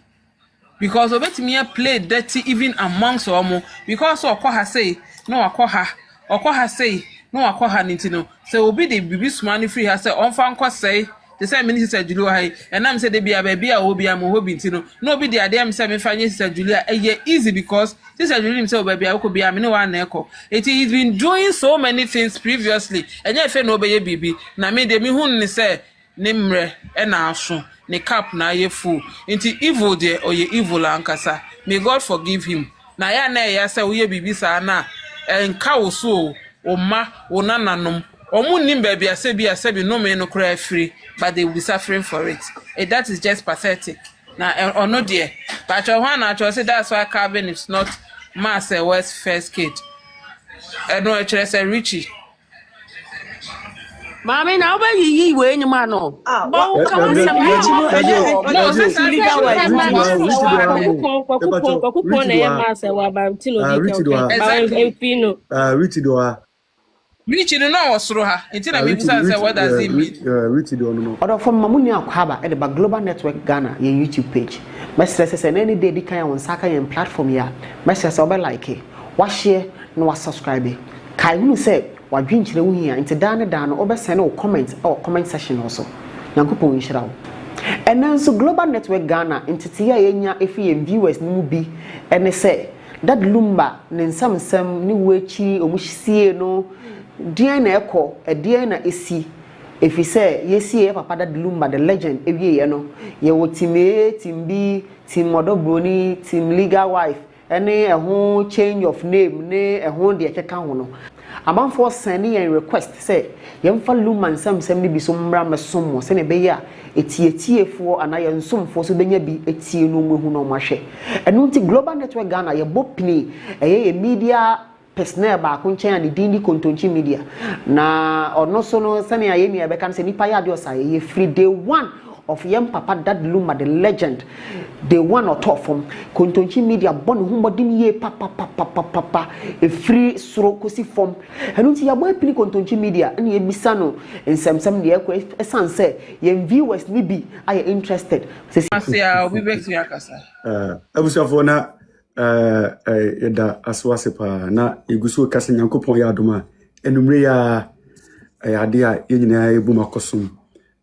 because obetimi play dirty even amongst omo because okoha say no okoha say no akoha nitino say obi de bibi smani free ha say onfa nko say the same minister Julia hai and am say de bia ba bia obi am ho bintino no be the ade am say me fanye sister Julia easy because sister Julia himself ba bia ko bia me no wa na eko he's been doing so many things previously and ye fe no be ye bibi na me de me hun ni say ne mre e na aso ne cap na ye fu nti evil de oye evil ankasa may God forgive him na ya na ya say oye bibi sa na enka wo so o ma o nananom omu nim baby asebi no me no cry free but they will be suffering for it that is just pathetic na ono there but one actually say that's why Calvin is not Master West first kid no actually say Richie Mami na oba yi we nyuma no bo come some Richie no say legal na ye Master wa ba tino di Richie doa Richie no wasoro ha enti na me bisa say what does it mean Richie do no order from mamuni akwaba e the Global Network Ghana your YouTube page message say any day di kan on saka your platform ya message say obe like wa share no wa subscribe kai hu say wa dwinchire hu hia enti dan no obe send o comment or comment section also yankopon nhira wo and then so Global Network Ghana enti ya yenya efi viewers ni mu bi ene say that lumba ne nsam ni wechi omuhyisie no dia na eko dia na esi if you say yesi papa that lumba the legend ewie ye no ye wo team B team Odo Broni team legal wife ene ho change of name ne ho de keka ho no amanfo sending a request say yemfa lumba nsam ni bi so mmra mesom se ne be ya etietiefo ana ye nsomfo so benya bi etie no mu hu no mahwe enu nti Global Network Ghana ye bopini eye media personnel ba ko nchen ani dindi kontonchi media na ono so no sane aye mi ebe kan se nipa ya de osa ye free day one of yam papa that luma the legend the one or top from kontonchi media bon hu modin ye papa e free soro kosi form enu nti ya boy pini kontonchi media ani ye bisa no ensem de ekwa esanse ye viewers ni bi are interested say we back to yakasa abusafo na da aswase pa na eguso kase nyankopon ya adoma enumre ya ade a yenyina ebu makosum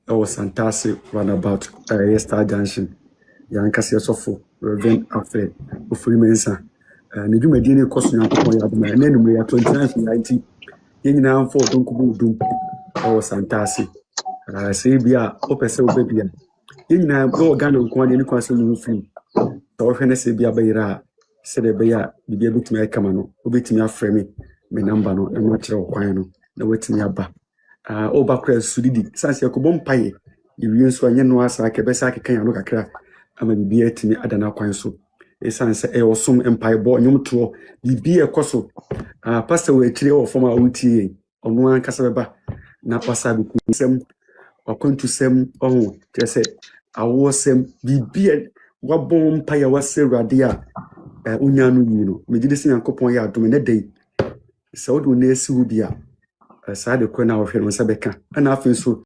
was fantastic runabout yesterday junction yankase sofo Reverend Afred ofurimensa ne dwumadi ne koso nyankopon ya adoma na enumre ya 29 yenyina amfo donkubu dum was fantastic say bia opese obebia yenyina go Ghana nko ade ne kwaso mu free to hwene se bia bayira sede beya bibia bitumi akama no obetumi aframe me number no na kire okwan no na wetumi aba oba kra sudidi sanse akobom paye iwie nso anye no asa akebesa akeka ya no kakra ama bibia etumi adana kwan so sanse osum empire bo nyomto bibia ekoso pastor we kire o forma wutie onu an kasa beba na pasa bi kusem okontu sem on kyerɛ awo sem bibia wabon pa ya wasewrade a onya no yi no megide sɛ Nyankopɔn yɛ adom ne dai sɛ wodo na esi wo bia saa de kɔ na wo hwɛ no sɛ bɛka ana afei so